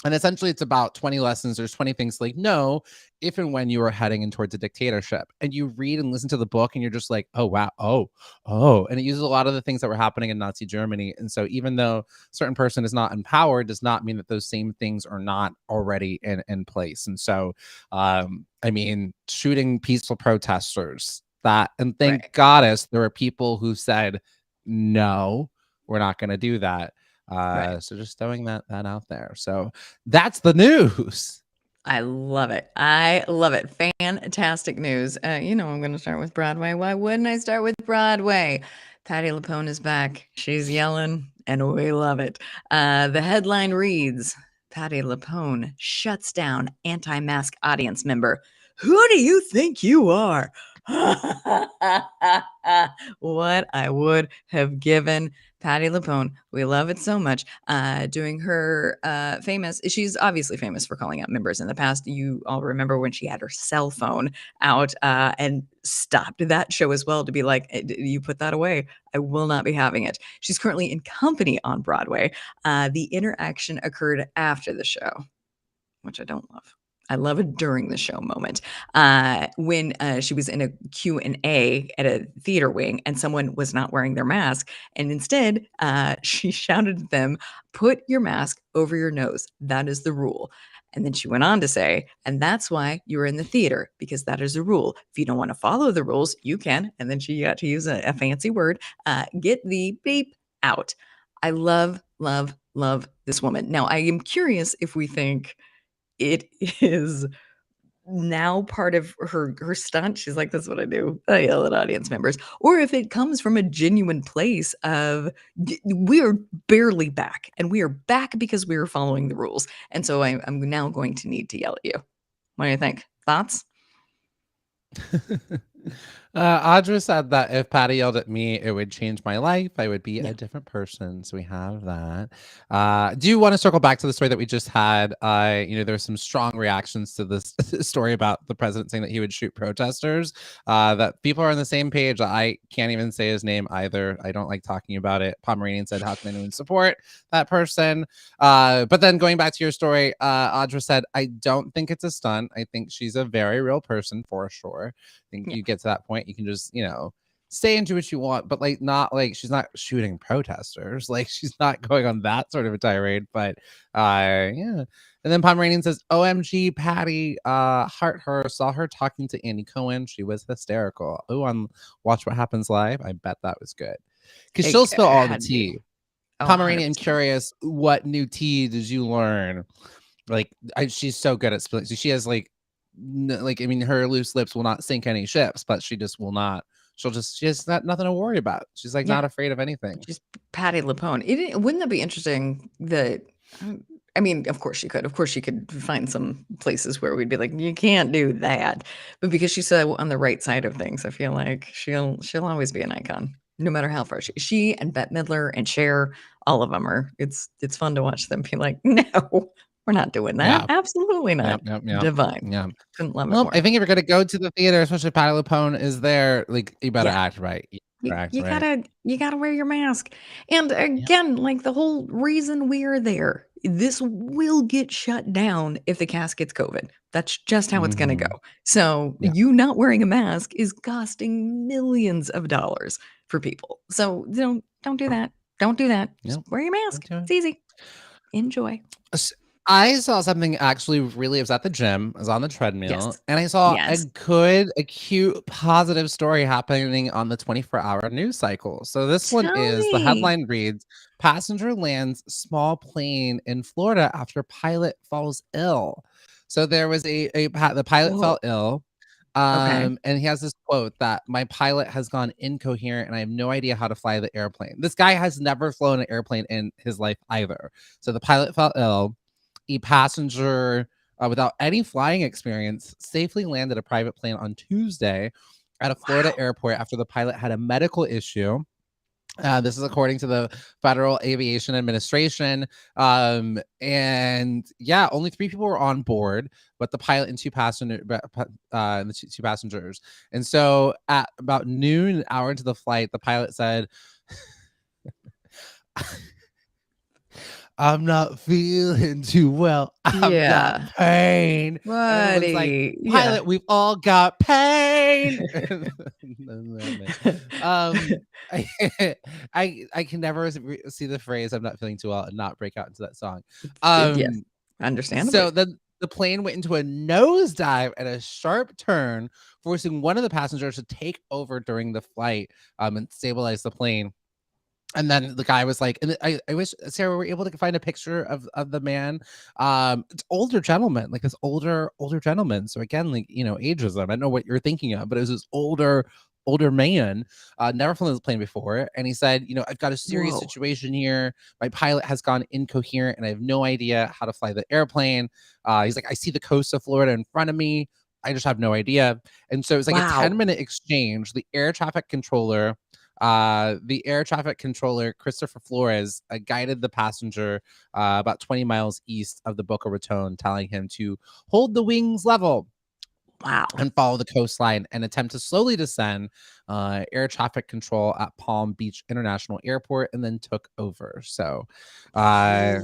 And essentially, it's about 20 lessons. There's 20 things like no, if and when you are heading in towards a dictatorship. And you read and listen to the book, and you're just like, oh, wow. Oh. And it uses a lot of the things that were happening in Nazi Germany. And so even though a certain person is not in power, does not mean that those same things are not already in place. And so, I mean, shooting peaceful protesters, that, and thank Right. goddess there were people who said, no, we're not going to do that. Right. So just throwing that out there. So that's the news. I love it. I love it. Fantastic news. I'm going to start with Broadway. Why wouldn't I start with Broadway? Patti LuPone is back. She's yelling, and we love it. The headline reads, Patti LuPone shuts down anti-mask audience member. Who do you think you are? What I would have given Patti LuPone. We love it so much. Doing her she's obviously famous for calling out members in the past. You all remember when she had her cell phone out and stopped that show as well to be like, you put that away. I will not be having it. She's currently in company on Broadway. The interaction occurred after the show, which I don't love. I love a during the show moment when she was in a Q&A at a theater wing and someone was not wearing their mask. And instead, she shouted at them, put your mask over your nose. That is the rule. And then she went on to say, and that's why you're in the theater, because that is a rule. If you don't want to follow the rules, you can. And then she got to use a fancy word, get the beep out. I love, love, love this woman. Now, I am curious if we think it is now part of her stunt. She's like, "That's what I do. I yell at audience members." Or if it comes from a genuine place of we are barely back, and we are back because we are following the rules. And so I'm now going to need to yell at you. What do you think? Thoughts? Audra said that if Patty yelled at me, it would change my life. I would be Yeah. a different person. So we have that. Do you want to circle back to the story that we just had? There were some strong reactions to this story about the president saying that he would shoot protesters. That people are on the same page. I can't even say his name either. I don't like talking about it. Pomeranian said, "How can anyone support that person?" But then going back to your story, Audra said, "I don't think it's a stunt. I think she's a very real person for sure. Think Yeah. you get to that point, you can just, say and do what you want, but like not like she's not shooting protesters, like she's not going on that sort of a tirade. But yeah. And then Pomeranian says, "OMG, Patty, heart her, saw her talking to Andy Cohen. She was hysterical." Oh, on Watch What Happens Live. I bet that was good. Because she'll spill all the Had to be. tea. Oh, Pomeranian, 100%. curious, what new tea did you learn? Like, she's so good at spilling. So she has like her loose lips will not sink any ships, but she just will not. She has nothing to worry about. She's like Yeah. not afraid of anything. Just Patty LuPone. Wouldn't that be interesting that I mean, of course she could. Of course she could find some places where we'd be like, you can't do that. But because she's so on the right side of things, I feel like she'll always be an icon, no matter how far she and Bette Midler and Cher, all of them are. It's fun to watch them be like, no, we're not doing that. Yeah. Absolutely not. Yep. Divine. Yeah. Couldn't love it Well, more. I think if you're gonna go to the theater, especially if Patty LuPone is there, like you better act right. You gotta wear your mask. And again, like the whole reason we're there, this will get shut down if the cast gets COVID. That's just how it's gonna go. So you not wearing a mask is costing millions of dollars for people. So don't do that. Don't do that. Just wear your mask. It's easy. Enjoy. I saw something actually really. I was at the gym. I was on the treadmill, and I saw a cute, positive story happening on the 24-hour news cycle. So this one is the headline reads: "Passenger lands small plane in Florida after pilot falls ill." So there was the pilot fell ill. And he has this quote that "My pilot has gone incoherent and I have no idea how to fly the airplane." This guy has never flown an airplane in his life either. So the pilot fell ill. A passenger without any flying experience safely landed a private plane on Tuesday at a Florida airport after the pilot had a medical issue. This is according to the Federal Aviation Administration. And yeah, only 3 people were on board, but the pilot and two passengers. And so at about noon, an hour into the flight, the pilot said, "I'm not feeling too well. I've got pain." Buddy. And like, "Pilot, we've all got pain." I can never see the phrase "I'm not feeling too well" and not break out into that song. Yes, understandably. So then the plane went into a nosedive at a sharp turn, forcing one of the passengers to take over during the flight and stabilize the plane. And then the guy was like, and I wish Sarah were able to find a picture of the man. It's older gentleman, like this older gentleman. So again, like, ageism. I don't know what you're thinking of, but it was this older man, never flown this plane before. And he said, "I've got a serious situation here. My pilot has gone incoherent and I have no idea how to fly the airplane." He's like, "I see the coast of Florida in front of me. I just have no idea." And so it was like a 10-minute exchange. The air traffic controller, Christopher Flores, guided the passenger about 20 miles east of the Boca Raton, telling him to hold the wings level and follow the coastline and attempt to slowly descend air traffic control at Palm Beach International Airport, and then took over. So yeah.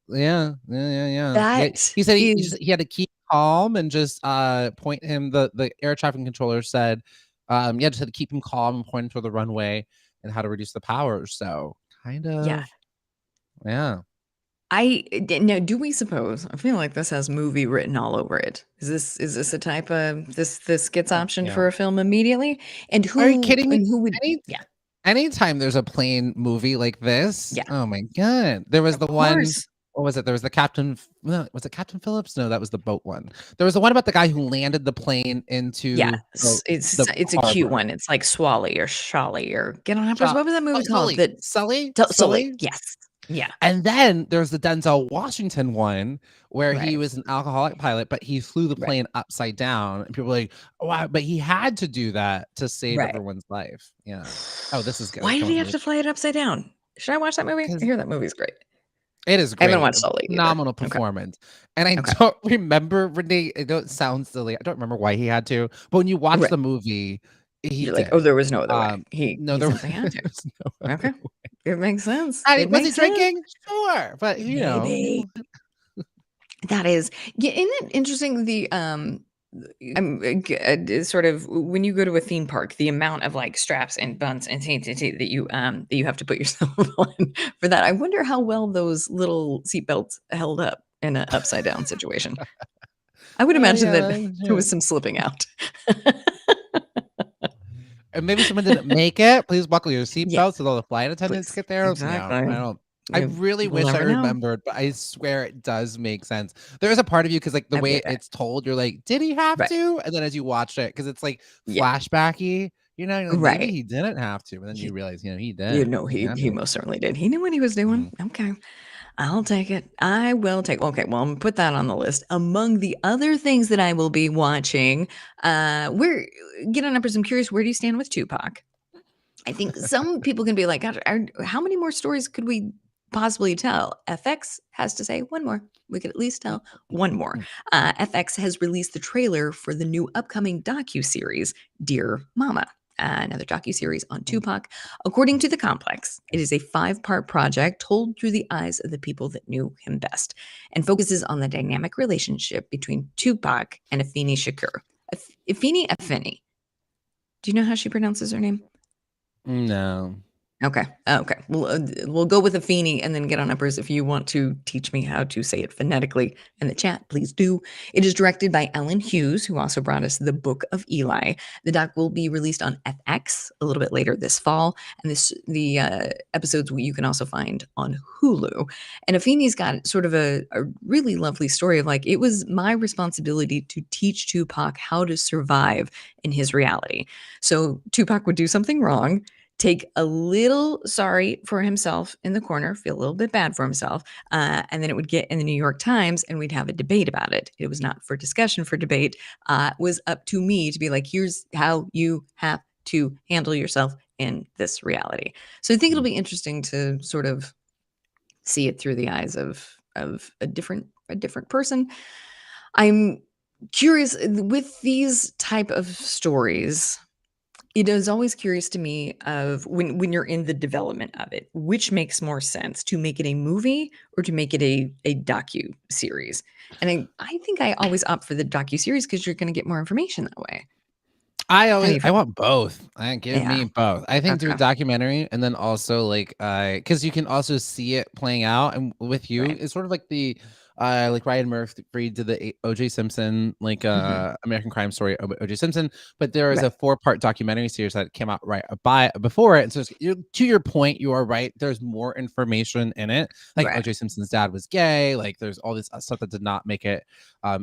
He said he had to keep calm and just point him. The air traffic controller said just had to keep him calm and point toward the runway and how to reduce the power. So kind of yeah. Now, do we suppose? I feel like this has movie written all over it. Is this a type of this gets optioned for a film immediately? And who? Are you kidding me? And who would? Anytime there's a plane movie like this, oh my god! There was one. What was it? There was the Captain. Was it Captain Phillips? No, that was the boat one. There was the one about the guy who landed the plane into. It's a cute one. It's like Swally or Sholly or Get on Hoppers. What was that movie called? Sully. Sully. Yes. Yeah. And then there's the Denzel Washington one where he Right. was an alcoholic pilot, but he flew the Right. plane upside down. And people were like, wow, but he had to do that to save Right. everyone's life. Yeah. Oh, this is Why good. did Coming he from have the to fly it upside down? Should I watch that movie? I because hear that movie's great. it is I haven't great. watched all eight either. Phenomenal Okay. performance. And I Okay. don't remember Renee. I know it sounds silly. I don't remember why he had to, but when you watch Right. the movie, he You're like, oh, did. there was no other way. No, He there simply had to. was no other Okay. way. It makes sense. I It was he makes sense. drinking? Sure. But Maybe. That is, yeah, isn't it interesting? Sort of when you go to a theme park, the amount of like straps and buns and that you have to put yourself on for that. I wonder how well those little seatbelts held up in an upside down situation. I would imagine yeah, that that's there true. was some slipping out. And maybe someone didn't make it. Please buckle your Yeah, seatbelts so all the flight attendants please. get there. Yeah, I Exactly. don't. I really We'll wish I never know. remembered, but I swear it does make sense. There is a part of you because, like, the I way believe it. it's told, you're like, did he have Right. to? And then as you watch it, because it's like Yeah. flashbacky, you're like, maybe Right. he didn't have to, but then He, you realize, he you did. know, He had he to. most certainly did. He knew what he was doing. Mhm. Okay. I'll take it. I will take. Okay, well, I'm gonna put that on the list. Among the other things that I will be watching, we're getting numbers. I'm curious, where do you stand with Tupac? I think some people can be like, "God, how many more stories could we possibly tell?" FX has to say one more. We could at least tell one more. FX has released the trailer for the new upcoming docu-series, Dear Mama. Another docu-series on Tupac. According to The Complex, it is a 5-part project told through the eyes of the people that knew him best and focuses on the dynamic relationship between Tupac and Afeni Shakur. Afeni. Do you know how she pronounces her name? No. Okay. Okay. We'll go with Afeni and then get on uppers if you want to teach me how to say it phonetically in the chat. Please do. It is directed by Ellen Hughes, who also brought us The Book of Eli. The doc will be released on FX a little bit later this fall, and the episodes you can also find on Hulu. And Afeni's got sort of a really lovely story of like it was my responsibility to teach Tupac how to survive in his reality. So Tupac would do something wrong, take a little sorry for himself in the corner, feel a little bit bad for himself, and then it would get in the New York Times and we'd have a debate about it. It was not for discussion, for debate. It was up to me to be like, here's how you have to handle yourself in this reality. So I think it'll be interesting to sort of see it through the eyes of a different person. I'm curious with these type of stories. It is always curious to me of when you're in the development of it, which makes more sense to make it a movie or to make it a docu series. And I think I always opt for the docu series because you're going to get more information that way. How do you I feel? want both. Give Yeah. me both. I think do a Okay. documentary and then also like because you can also see it playing out and with you. Right. It's sort of like the like Ryan Murphy did the OJ Simpson like Hmm. American Crime Story OJ Simpson, but there is Right. a 4-part documentary series that came out before it. And so to your point, you are right. There's more information in it. Like Right. OJ Simpson's dad was gay. Like there's all this stuff that did not make it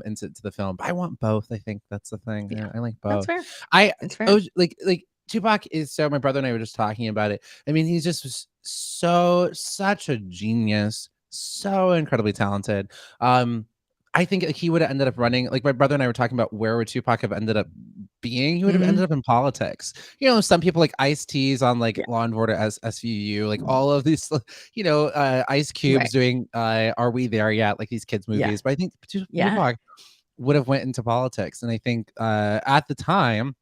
into the film. But I want both. I think that's the thing. Yeah. I like That's both. fair. I It's fair. oh, like Tupac is so my brother and I were just talking about it. I mean, he's just such a genius, so incredibly talented. I think like, he would have ended up running like my brother and I were talking about where would Tupac have ended up being. He would have ended Hmm. up in politics. Some people like Ice-T's on like Yeah. Law and Order as SVU, like all of these, Ice Right. Cube's doing Are We There Yet? Like these kids Yeah. movies. But I think Yeah. Tupac would have went into politics. And I think at the time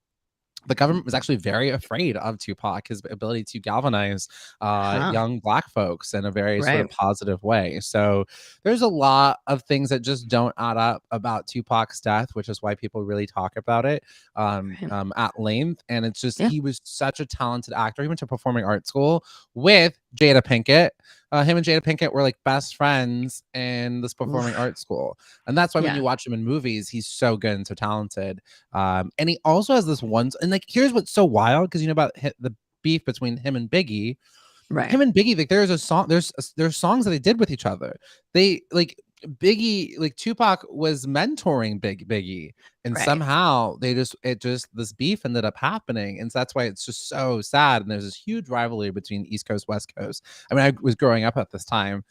the government was actually very afraid of Tupac, his ability to galvanize Huh. young Black folks in a very sort of Right. positive way. So there's a lot of things that just don't add up about Tupac's death, which is why people really talk about it Right. at length. And it's just Yeah. he was such a talented actor. He went to performing arts school with Jada Pinkett. Him and Jada Pinkett were like best friends in this performing Oof. arts school. And that's why when Yeah. you watch him in movies, he's so good and so talented. And he also has this one, and like here's what's so wild because about the beef between him and Biggie. Right. Him and Biggie, like there's a song, there's songs that they did with each other. They like Biggie, like Tupac was mentoring Biggie, and Right. somehow this beef ended up happening, and so that's why it's just so sad. And there's this huge rivalry between East Coast, West Coast. I mean, I was growing up at this time,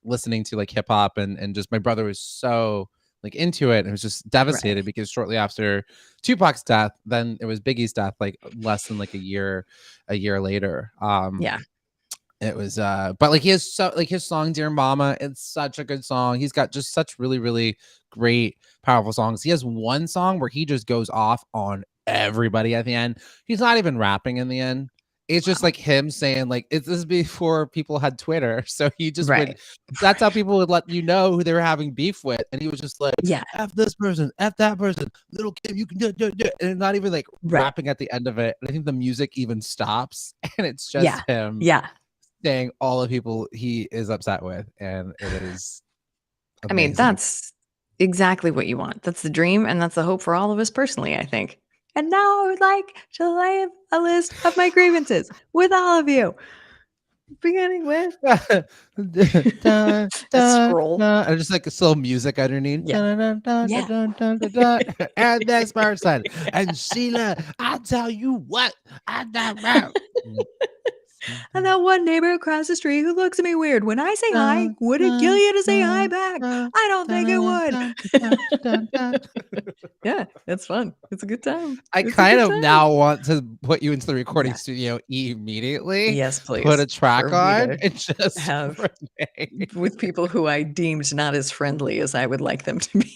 listening to like hip hop, and just my brother was so like into it, and was just devastated Right. because shortly after Tupac's death, then it was Biggie's death, like less than like a year later. Yeah. It was but like he has so like his song Dear Mama, it's such a good song. He's got just such really, really great, powerful songs. He has one song where he just goes off on everybody at the end. He's not even rapping in the end. It's just Wow. like him saying, like, this is before people had Twitter. So he just would, Right. that's how people would let you know who they were having beef with. And he was just like, Yeah. F this person, F that person, little Kim, you can do it. And not even like Right. rapping at the end of it. And I think the music even stops and it's Yeah. just him Yeah. saying all the people he is upset with, and it is I mean, amazing. that's exactly what you want. That's the dream, and that's the hope for all of us personally, I think. And now I would like to lay a list of my grievances with all of you. Beginning with Dun, a dun, scroll. dun, and just like a slow music underneath. Yeah. Dun, dun, dun, Yeah. dun, dun, dun, dun, dun. And this person. And Sheila, I tell you what, I don't know. And that one neighbor across the street who looks at me weird when I say hi, would it kill you to say hi back? I don't think it would. Yeah, it's fun. It's a good time. I It's a kind good of time. now want to put you into the recording Yeah. studio immediately. Yes, Put a please. track For me on to and just have Renee. with people who I deemed not as friendly as I would like them to be.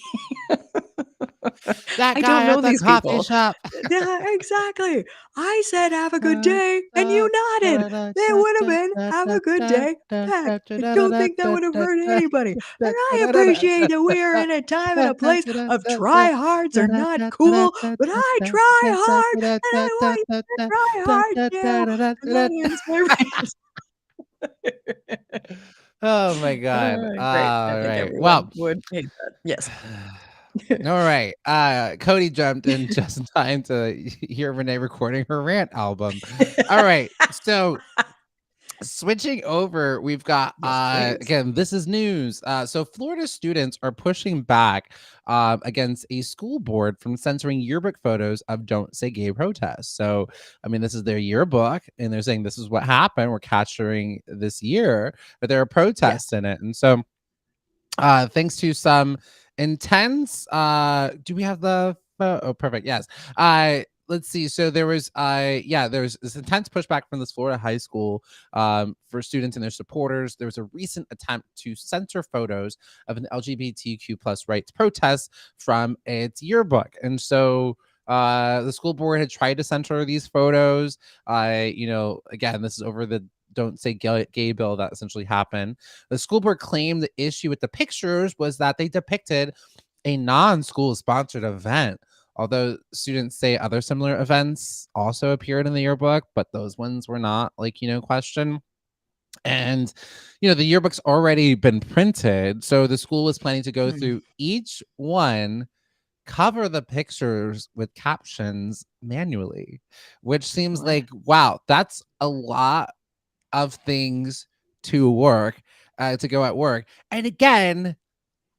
That I guy don't know at the these coffee people. shop. Yeah, exactly. I said, "Have a good day," and you nodded. It would have been, "Have a good day," back. I don't think that would have hurt anybody. And I appreciate that we are in a time and a place of try-hards are not cool, but I try hard, and I want you to try hard too. And that ends my rant. Oh my God. Great. I All think right. everyone Well, would hate that. Yes. all right. Cody jumped in just in time to hear Renee recording her rant album. All right. So switching over, we've got Yes, please. again, this is news. So Florida students are pushing back against a school board from censoring yearbook photos of Don't Say Gay protests. So I mean, this is their yearbook, and they're saying this is what happened. We're capturing this year, but there are Yes. protests in it. And so thanks to some intense do we have the oh perfect, yes. Let's see. So there was this intense pushback from this Florida high school for students and their supporters. There was a recent attempt to censor photos of an LGBTQ plus rights protest from its yearbook. And so the school board had tried to censor these photos. Again, this is over the Don't Say Gay bill that essentially happened. The school board claimed the issue with the pictures was that they depicted a non-school sponsored event. Although students say other similar events also appeared in the yearbook, but those ones were not questioned. And the yearbook's already been printed, so the school was planning to go Mm, through each one, cover the pictures with captions manually, which seems boy. like, wow, that's a lot of things to go at work. And again,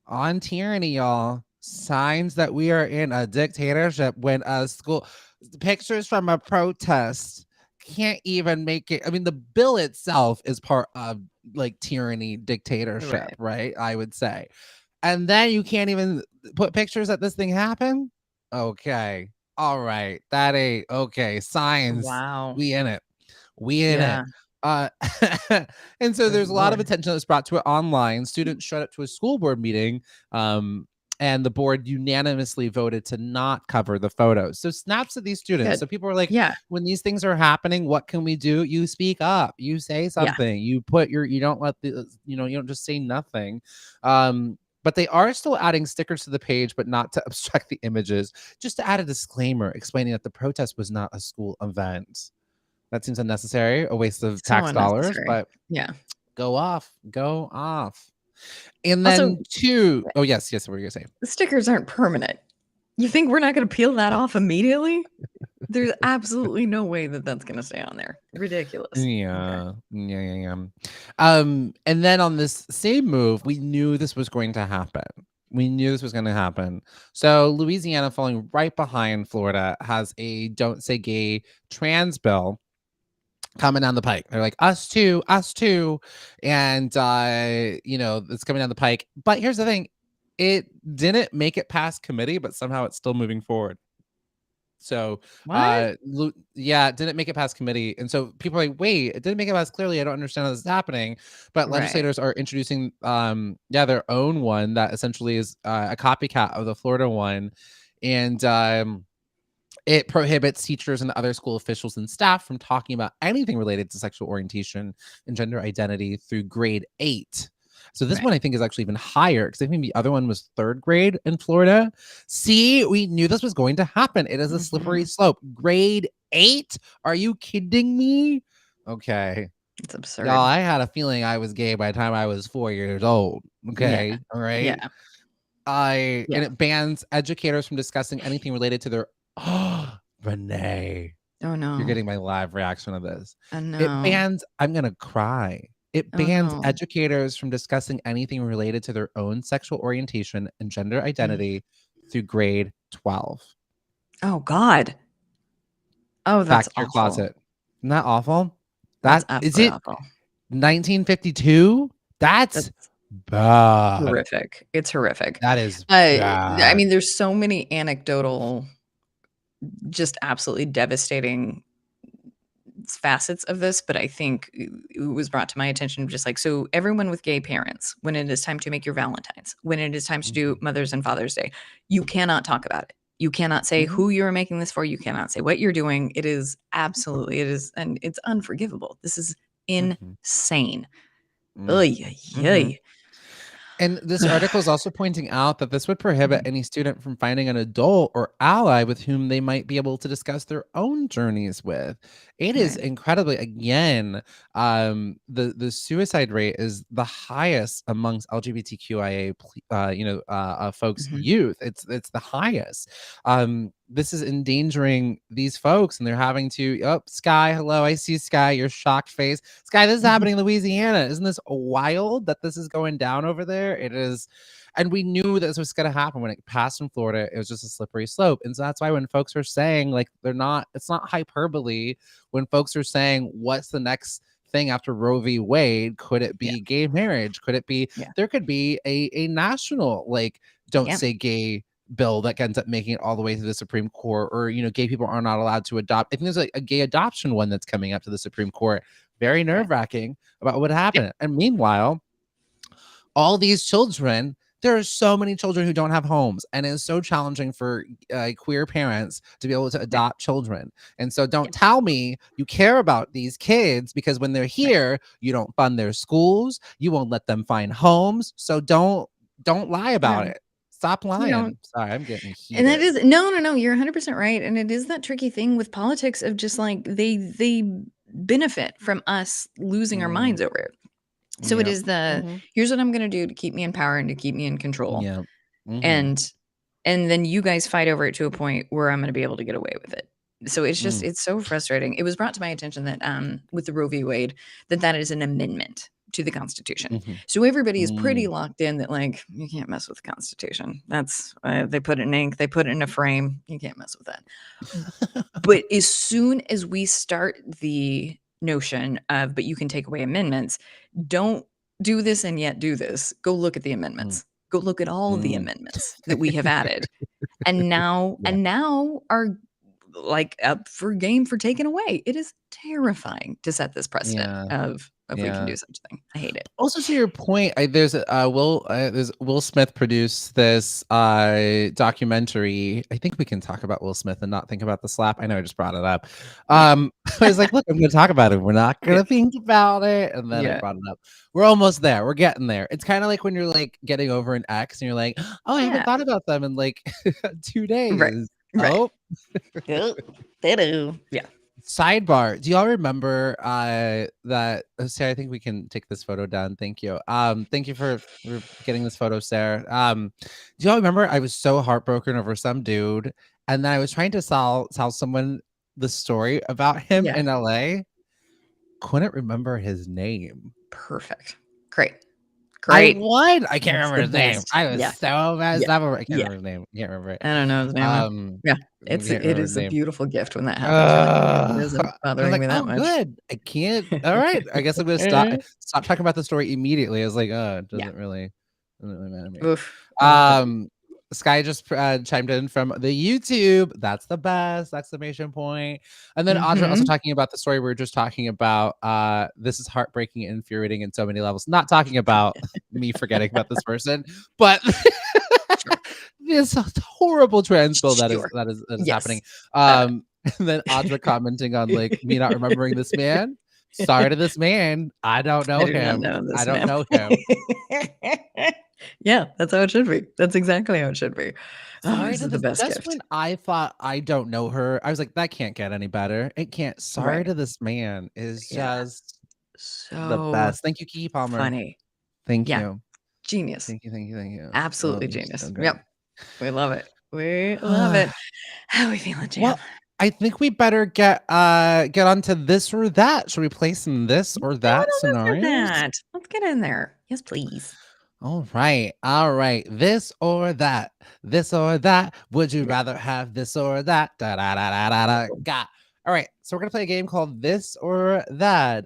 on tyranny, y'all, signs that we are in a dictatorship when a school pictures from a protest can't even make it. I mean, the bill itself is part of like tyranny, dictatorship, Right. right? I would say. And then you can't even put pictures that this thing happened. Okay. All right. That ain't okay. Signs. Wow. We in it. We in it. Yeah. Uh, and so Good there's a lot of lord. attention that's brought to it online. Students showed up to a school board meeting, and the board unanimously voted to not cover the photos. So snaps of these students. Good. So people are like, Yeah. when these things are happening, what can we do? You speak up. You say Yeah. something. You don't let you don't just say nothing. But they are still adding stickers to the page, but not to obstruct the images, just to add a disclaimer explaining that the protest was not a school event. That seems unnecessary, a waste of So tax dollars, unnecessary. but Yeah. go off, go off. And Also, then two, oh yes, what were you gonna say? the stickers aren't permanent. You think we're not gonna peel that off immediately? There's absolutely no way that that's gonna stay on there. Ridiculous. Okay. Yeah. And then on this same move, we knew this was going to happen. We knew this was going to happen. So Louisiana, falling right behind Florida, has a "Don't Say Gay" trans bill coming down the pike. They're like, us too, us too. And it's coming down the pike. But here's the thing, it didn't make it past committee, but somehow it's still moving forward. So What? yeah, it didn't make it past committee. And so people are like, wait, it didn't make it past, clearly I don't understand how this is happening. But Right. legislators are introducing their own one that essentially is a copycat of the Florida one. And it prohibits teachers and other school officials and staff from talking about anything related to sexual orientation and gender identity through grade 8. So this Right. one I think is actually even higher, because I think the other one was 3rd grade in Florida. See, we knew this was going to happen. It is a slippery Mhm. slope. Grade 8? Are you kidding me? Okay. It's Y'all, absurd. I had a feeling I was gay by the time I was 4 years old. Yeah. Okay. All right. Yeah. And Yeah. it bans educators from discussing anything related to their Renee. Oh, You're no. getting my live reaction of this. Oh, It no. bans, I'm gonna cry. It Oh, bans no. educators from discussing anything related to their own sexual orientation and gender Mm. identity through grade 12. Oh, God. Oh, Back that's to your awful. closet. Isn't that awful? That's That is absolutely it. awful. 1952? That's That's bad. horrific. It's horrific. That is I bad. mean, there's so many anecdotal, just absolutely devastating facets of this, but I think it was brought to my attention just like, so everyone with gay parents, when it is time to make your Valentines, when it is time to do Mhm. Mother's and Father's Day, you cannot talk about it. You cannot say Mhm. who you're making this for. You cannot say what you're doing. It is absolutely, it is, and it's unforgivable. This is Mhm. insane. Mm. Oy, oy, Mhm. oy. And this article is also pointing out that this would prohibit Mhm, any student from finding an adult or ally with whom they might be able to discuss their own journeys with. It is right. incredibly, again, the suicide rate is the highest amongst LGBTQIA folks, Mhm, youth. It's the highest. This is endangering these folks, and they're having to, oh, Sky, hello, I see Sky, your shocked face. Sky, this is mhm. happening in Louisiana. Isn't this wild that this is going down over there? It is. And we knew this was going to happen when it passed in Florida. It was just a slippery slope. And so that's why when folks are saying, like, it's not hyperbole. When folks are saying, what's the next thing after Roe v. Wade? Could it Yeah, be gay marriage? Could it be, yeah, there could be a national, like, don't yeah, say gay bill that ends up making it all the way to the Supreme Court, or gay people are not allowed to adopt. I think there's like a gay adoption one that's coming up to the Supreme Court. Very right. nerve-wracking about what Yep, happened. And meanwhile, all these children, there are so many children who don't have homes, and it's so challenging for queer parents to be able to right, adopt children. And so yeah, don't tell me you care about these kids, because when they're right. here, you don't fund their schools, you won't let them find homes. So don't lie about No, it. Stop you don't. lying. Sorry, I'm getting And that heated. is no, no, no, you're 100% right, and it is that tricky thing with politics of just, like, they benefit from us losing our Mm, minds over it. So it yep. is the, Mhm. "Here's what I'm gonna do to keep me in power and to keep me in control," Yep. Mhm. and then you guys fight over it to a point where I'm gonna be able to get away with it. So it's just Mm, it's so frustrating. It was brought to my attention that, with the Roe v. Wade, that is an amendment to the Constitution. mhm. So everybody is pretty Mm. locked in that, like, you can't mess with the Constitution. That's, they put it in ink, they put it in a frame, you can't mess with that. But as soon as we start the notion of, "But you can take away amendments," don't do this and yet do this. Go look at the Mm, amendments. Go look at all the mm. amendments that we have added. And now Yeah. are, like, up for game for taken away. It is terrifying to set this precedent Yeah. of if we can Yeah. do such a thing. I hate it. Also, to your point, there's Will Smith produced this documentary. I think we can talk about Will Smith and not think about the slap. I know I just brought it up. Yeah. I was like, look, I'm gonna talk about it. We're not Yeah. gonna think about it. And then I Yeah. brought it up. We're almost there. We're getting there. It's kind of like when you're like getting over an ex and you're like, oh, I haven't Yeah. thought about them in like 2 Right. days. Right. Oh, Oh, they-do. Yeah. sidebar. Do y'all remember that Sarah, I think we can take this photo down. Thank you. Thank you for getting this photo, Sarah. Do y'all remember I was so heartbroken over some dude, and then I was trying to sell someone the story about him Yeah. in LA, couldn't remember his name. Perfect. Great. I Great. would. I can't That's remember the his name. best. I was Yeah. so messed Yeah. up over. I can't Yeah. remember his name. Can't remember it. I don't know his name. Yeah. Can't It remember his is a name. beautiful gift when that happens. You're like, "Okay, it isn't I'm bothering like, me that oh, much." good. I can't. All right. I guess I'm gonna stop talking about the story immediately. I was like, oh, it Yeah. doesn't really matter to me. Oof. Oof. Um, Sky just chimed in from the YouTube. That's the best! Exclamation point. And then Audra also Mhm. talking about the story we were just talking about. This is heartbreaking and infuriating in so many levels. Not talking about me forgetting about this person, but Sure. this horrible transpo that is Sure. happening. Yes. Uh And then Audra commenting on like me not remembering this man. Sorry to this man. I don't I know do not him. know I this don't man. know him. Yeah, that's how it should be. That's exactly how it should be. Oh, Sorry this to is the this. best That's gift. when I thought I don't know her. I was like, that can't get any better. It can't. Sorry Right. to this man is Yeah. just the So best. Thank you, Kiki Palmer. funny. Thank Yeah. you. Genius. Thank you. Thank you. Thank you. Oh, Absolutely you're so genius. great. Yep. We love it. We love it. How we feeling, Jam? Well, I think we better get onto this or that. Should we play some this or No, that let's get scenarios? that. Let's get in there. Yes, please. All right. All right. This or that. This or that. Would you Yeah. rather have this or that? Da da da da da da. Got. All right. So we're gonna play a game called This or That.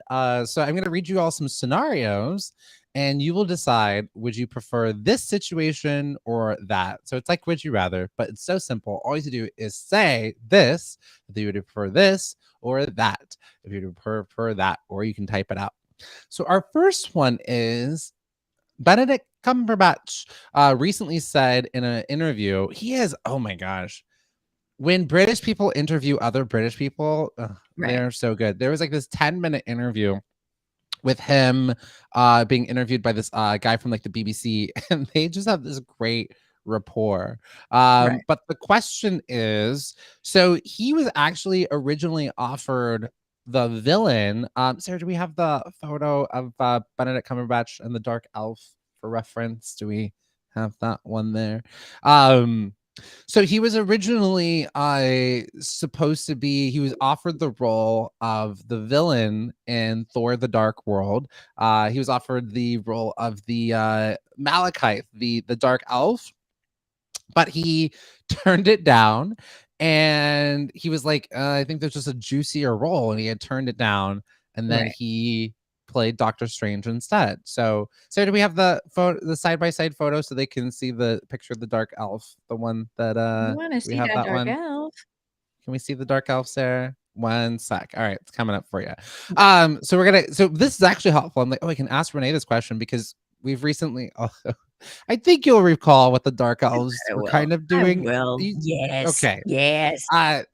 So I'm gonna read you all some scenarios, and you will decide would you prefer this situation or that. So it's like would you rather, but it's so simple. All you have to do is say this if you would prefer this or that if you would prefer that, or you can type it out. So our first one is Benedict Cumberbatch recently said in an interview, he has, oh my gosh, when British people interview other British people, Right. they're so good. There was like this 10-minute interview with him being interviewed by this guy from like the BBC, and they just have this great rapport. Right. But the question is, so he was actually originally offered the villain. Sarah, do we have the photo of Benedict Cumberbatch and the Dark Elf for reference? Do we have that one there? So he was originally supposed to be, he was offered the role of the villain in Thor the Dark World. He was offered the role of the Malekith, the Dark Elf, but he turned it down. And he was like, I think there's just a juicier role, and he had turned it down. And then Right. he played Doctor Strange instead. So, do we have the side by side photo so they can see the picture of the Dark Elf, the one that I want to we see have that that dark one? elf. Can we see the Dark Elf, Sarah? One sec. All right, it's coming up for you. So so this is actually helpful. I'm like, oh, I can ask Renee this question because we've recently also, I think you'll recall what the Dark Elves I were will. kind of I doing. will. Yes. Okay. Yes.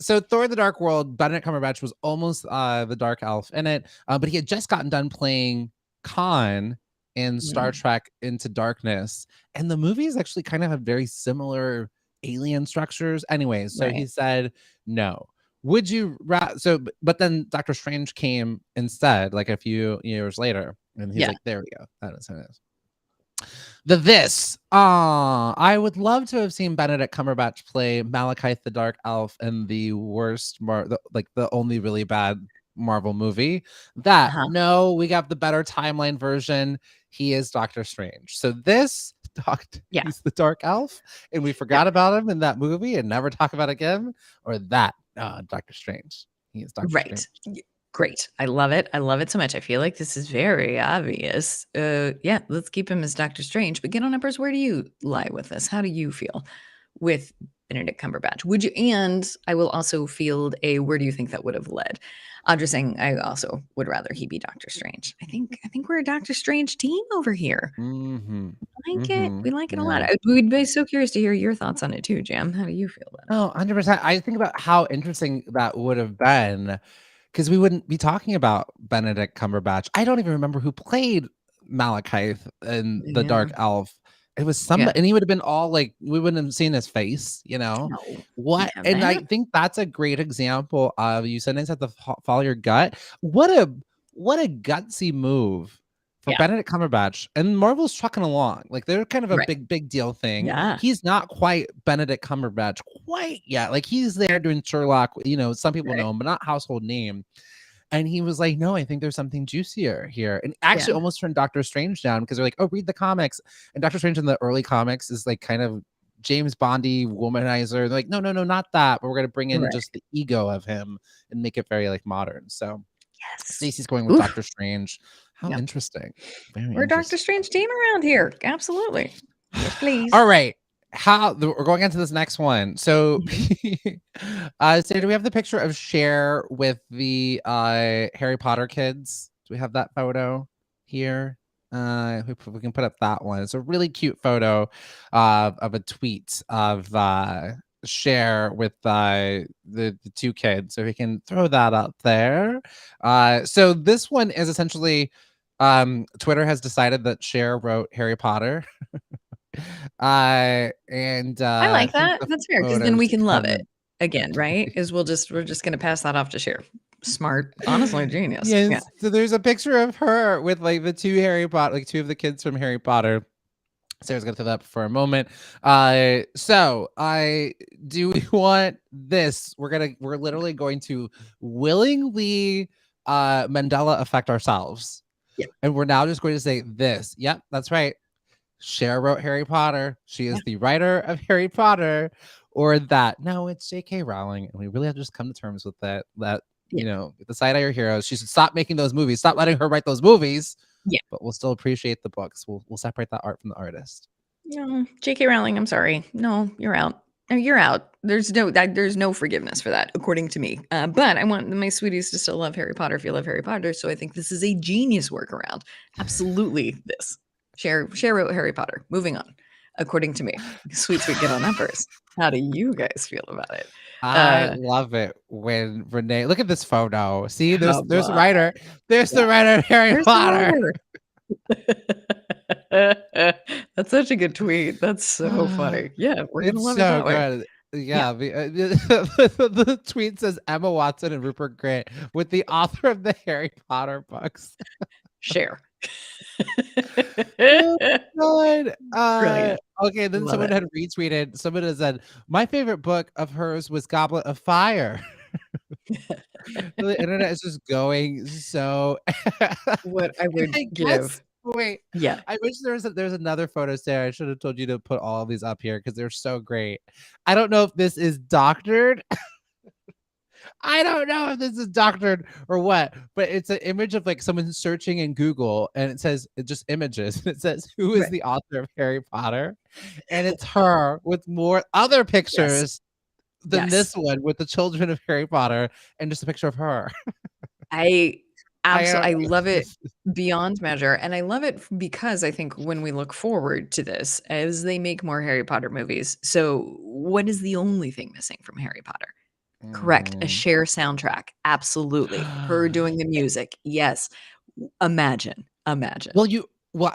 So Thor the Dark World, Benedict Cumberbatch was almost the Dark Elf in it, but he had just gotten done playing Khan in Star Mm, Trek Into Darkness, and the movies actually kind of have very similar alien structures. Anyways, so he right. said no. Would you but then Doctor Strange came instead, like a few years later, and he's Yeah. like, there we go. That is how it is. I would love to have seen Benedict Cumberbatch play Malekith the Dark Elf in the worst, like the only really bad Marvel movie. Uh-huh. No, we got the better timeline version. He is Doctor Strange. So this Doctor, Yeah. he's the Dark Elf, and we forgot about him in that movie and never talk about it again. Or that Doctor Strange. He is Doctor Right. Strange. Great. I love it. I love it so much. I feel like this is very obvious. Yeah, let's keep him as Doctor Strange. But get on numbers, where do you lie with this? How do you feel with Benedict Cumberbatch? Would you, and I will also field a where do you think that would have led? I'm just saying I also would rather he be Doctor Strange. I think we're a Doctor Strange team over here. Mm-hmm. Like it. We like it a lot. Yeah. We'd be so curious to hear your thoughts on it too, Jam. How do you feel about it? Oh, 100%. I think about how interesting that would have been because we wouldn't be talking about Benedict Cumberbatch. I don't even remember who played Malekith in The Yeah. Dark Elf. It was Yeah. somebody, and he would have been all like, we wouldn't have seen his face, you know? No. What? Can't have And I that. think that's a great example of you sometimes have to follow your gut. What a gutsy move for Benedict Cumberbatch, and Marvel's trucking along. Like they're kind of a Right. big deal thing. Yeah. He's not quite Benedict Cumberbatch quite yet. Like he's there doing Sherlock. Some people know him, but not household name. And he was like, no, I think there's something juicier here. And actually almost turned Doctor Strange down because they're like, oh, read the comics. And Doctor Strange in the early comics is like kind of James Bondy womanizer. They're like, no, not that. But we're going to bring in just the ego of him and make it very like modern. So Stacey's going with Doctor Strange. How interesting. We're Doctor Strange team around here. Absolutely. Yes, please. All right. We're going into this next one. So, so do we have the picture of Cher with the Harry Potter kids? Do we have that photo here? We can put up that one. It's a really cute photo of a tweet of Cher with the two kids. So we can throw that up there. So this one is essentially Twitter has decided that Cher wrote Harry Potter. I like that. That's fair because then we can love it again, right? We're just gonna pass that off to Cher. Smart, honestly, genius. Yes. Yeah. So there's a picture of her with like the two Harry Potter, like two of the kids from Harry Potter. Sarah's gonna throw that up for a moment. So do we want this? We're literally going to willingly Mandela affect ourselves. Yeah. And we're now just going to say this. Yep, that's right. Cher wrote Harry Potter. She is the writer of Harry Potter, or that. No, it's J.K. Rowling, and we really have to just come to terms with that. The side eye your heroes. She should stop making those movies. Stop letting her write those movies. Yeah, but we'll still appreciate the books. We'll separate that art from the artist. No, J.K. Rowling. I'm sorry. No, you're out. No, you're out. There's no forgiveness for that, according to me. But I want my sweeties to still love Harry Potter if you love Harry Potter. So I think this is a genius workaround. Absolutely, this. Cher wrote Harry Potter. Moving on, according to me. Sweet, get on that first. How do you guys feel about it? I love it when Renee. Look at this photo. See, there's the writer. There's the writer of Harry Potter. That's such a good tweet. That's so funny. Yeah, we're gonna love it that way. Yeah, the tweet says Emma Watson and Rupert Grint with the author of the Harry Potter books. Cher. Brilliant. Okay, then someone had retweeted. Someone had said, my favorite book of hers was Goblet of Fire. The internet is just going so. What I would give. Wait, yeah. I wish there's another photo, Sarah. I should have told you to put all of these up here because they're so great. I don't know if this is doctored. I don't know if this is doctored or what, but it's an image of like someone searching in Google and it says just images. It says, who is the author of Harry Potter? And it's her with more other pictures than this one with the children of Harry Potter and just a picture of her. I love it beyond measure. And I love it because I think when we look forward to this, as they make more Harry Potter movies, so what is the only thing missing from Harry Potter? Correct. A Cher soundtrack. Absolutely. Her doing the music. Yes. Imagine. Well,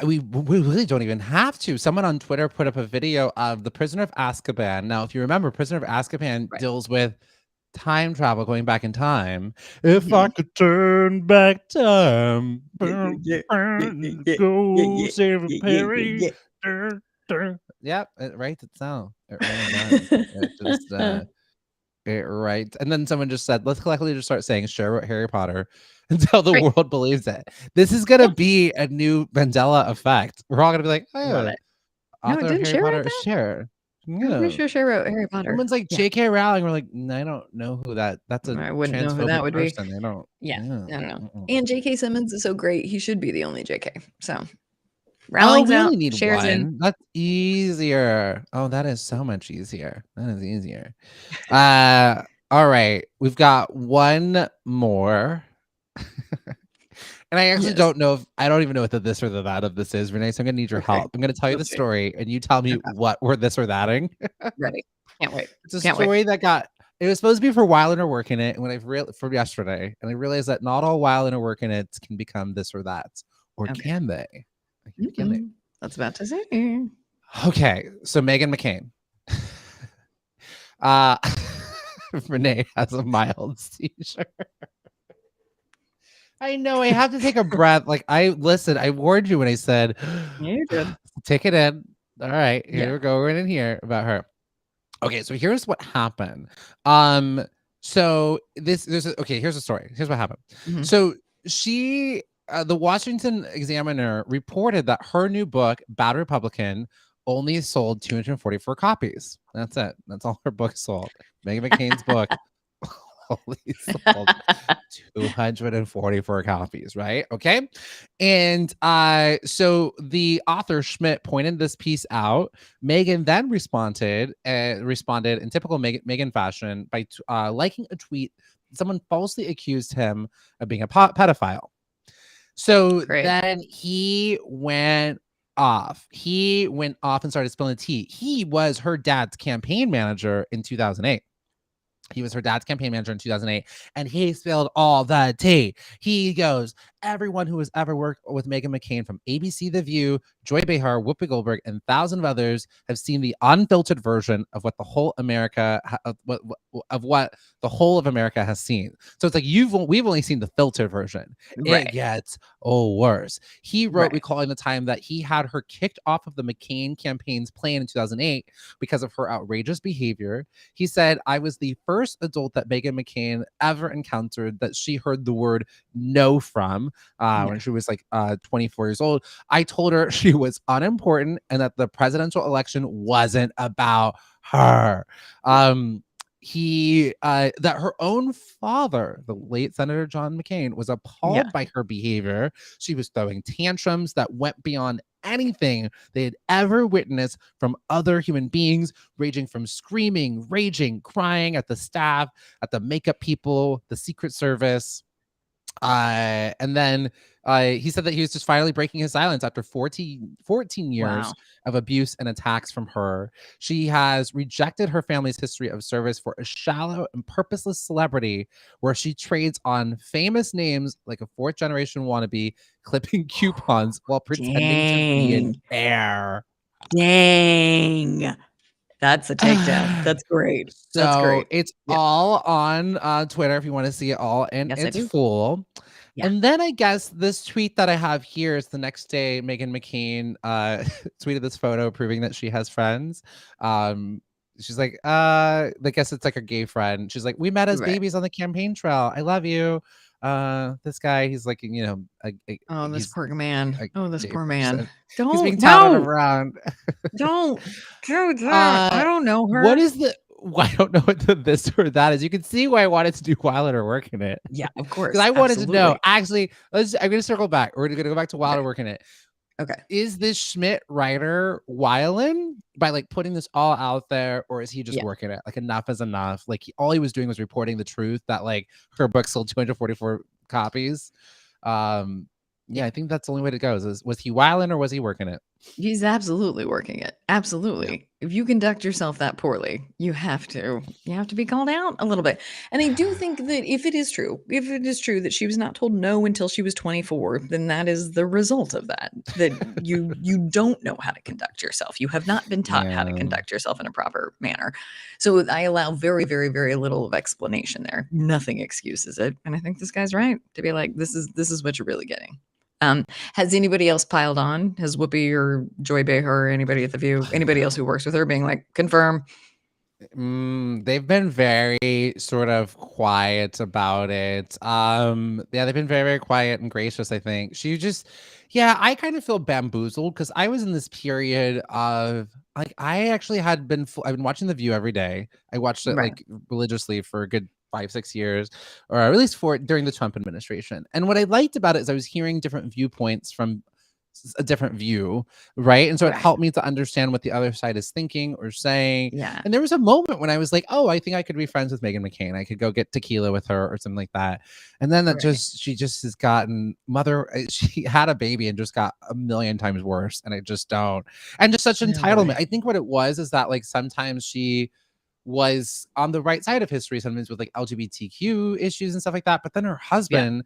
we really don't even have to. Someone on Twitter put up a video of The Prisoner of Azkaban. Now, if you remember, Prisoner of Azkaban deals with time travel, going back in time. If I could turn back time, go save Perry. Yep, it writes itself. It really does. It just right. And then someone just said, let's collectively just start saying Cher wrote Harry Potter until the world believes it. This is gonna be a new Mandela effect. We're all gonna be like, oh, author of Harry Potter is Cher. Yeah. I'm pretty sure Cher wrote Harry Potter. Someone's like J.K. Rowling. We're like, I don't know who that's a I wouldn't know who that would be. I don't. Yeah, I don't know. And J.K. Simmons is so great. He should be the only J.K. So Rowling's out. Need Cher's one. In. That's easier. Oh, that is so much easier. That is easier. All right, we've got one more. And I actually don't know I don't even know what the this or the that of this is, Renee. So I'm gonna need your help. I'm gonna tell you the story, and you tell me what we're this or thatting. Ready? Can't wait. It's a story that it was supposed to be for While in or Work in It, and when from yesterday, and I realized that not all While in or Work in It can become this or that, or can they? Can they? That's about to say. Okay, so Meghan McCain. Renee has a mild seizure. I know. I have to take a breath. Like I warned you when I said, Yeah, you did. take it in. All right, Yeah. here we go. We're in here about her. Okay, so here's what happened. Um, so here's the story. Here's what happened. Mhm. So she, the Washington Examiner reported that her new book, Bad Republican, only sold 244 copies. That's it. That's all her book sold. Meghan McCain's book only sold 244 copies, right? Okay. And so the author Schmidt pointed this piece out. Megan then responded in typical Megan fashion by liking a tweet. Someone falsely accused him of being a pedophile. So Great. then he went off. He went off and started spilling the tea. He was her dad's campaign manager in 2008. He was her dad's campaign manager in 2008, and he spilled all the tea. He goes, everyone who has ever worked with Meghan McCain, from ABC The View, Joy Behar, Whoopi Goldberg, and thousands of others, have seen the unfiltered version of what the whole America of what the whole of America has seen. So it's like we've only seen the filtered version. It Right. gets worse. He wrote, Right. recalling the time that he had her kicked off of the McCain campaign's plan in 2008 because of her outrageous behavior. He said, I was the first adult that Meghan McCain ever encountered that she heard the word no from Yeah. when she was like 24 years old. I told her she was unimportant and that the presidential election wasn't about her. That her own father, the late Senator John McCain, was appalled Yeah. by her behavior. She was throwing tantrums that went beyond anything they had ever witnessed from other human beings, ranging from screaming, raging, crying at the staff, at the makeup people, the Secret Service. And then he said that he was just finally breaking his silence after 14 years Wow. of abuse and attacks from her. She has rejected her family's history of service for a shallow and purposeless celebrity where she trades on famous names like a fourth generation wannabe, clipping coupons while pretending to be an Dang. heir. Dang. That's a takedown. That's great. That's So great. it's Yeah. all on Twitter if you want to see it all in Yes, I its do. full. Yeah. And then I guess this tweet that I have here is the next day Meghan McCain tweeted this photo proving that she has friends. She's like, I guess it's like her gay friend. She's like, we met as Right. babies on the campaign trail. I love you. This guy, he's like, Oh, this he's poor man. a Oh, this gay poor person. man. He's being Don't touted no. around. Don't do that. I Uh, don't know what her. is the? I don't know what the this or that is. You can see why I wanted to do Wilder work in it. Yeah, of Because course. I wanted to know. Absolutely. Actually, I'm going to circle back. We're going to go back to Wilder Okay. working it. Okay. Is this Schmidt writer Weiland by like putting this all out there, or is he just Yeah. working it? Like enough is enough. Like all he was doing was reporting the truth that like her book sold 244 copies. Yeah, I think that's the only way to go. Was he Weiland or was he working it? He's absolutely working it. Yeah. Absolutely. If you conduct yourself that poorly, you have to be called out a little bit. And I do think that if it is true that she was not told no until she was 24, then that is the result of that. That you don't know how to conduct yourself. You have not been taught how to Yeah. conduct yourself in a proper manner. So I allow very, very, very little of explanation there. Nothing excuses it. And I think this guy's right to be like, this is what you're really getting. Has anybody else piled on? Has Whoopi or Joy Behar or anybody at The View, anybody else who works with her being like, confirm? They've been very sort of quiet about it. Yeah, they've been very, very quiet and gracious, I think. I kind of feel bamboozled because I was in this period of like I actually had been I've been watching The View every day. I watched it Right. like religiously for a good 5-6 years, or at least for during the Trump administration. And what I liked about it is I was hearing different viewpoints from a different view, right? And so it Right. helped me to understand what the other side is thinking or saying. Yeah. And there was a moment when I was like, oh, I think I could be friends with Meghan McCain. I could go get tequila with her or something like that. And then Right. she just has gotten she had a baby and just got a million times worse. And I just don't. And just such Oh boy. entitlement. I think what it was is that like sometimes she was on the right side of history, sometimes with like LGBTQ issues and stuff like that. But then her Yeah. husband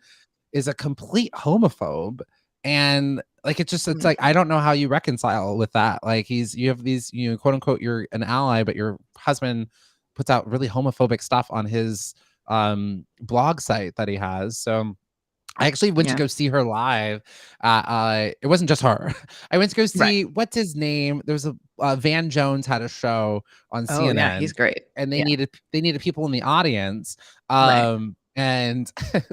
is a complete homophobe. And like it's Mm. like I don't know how you reconcile with that. Like you have these, quote unquote, you're an ally, but your husband puts out really homophobic stuff on his blog site that he has. So I actually went to Yeah. go see her live. It wasn't just her. I went to go Right. see what's his name. There was a Van Jones had a show on Oh, yeah, CNN, he's great. and Yeah. they needed people in the audience. Right. And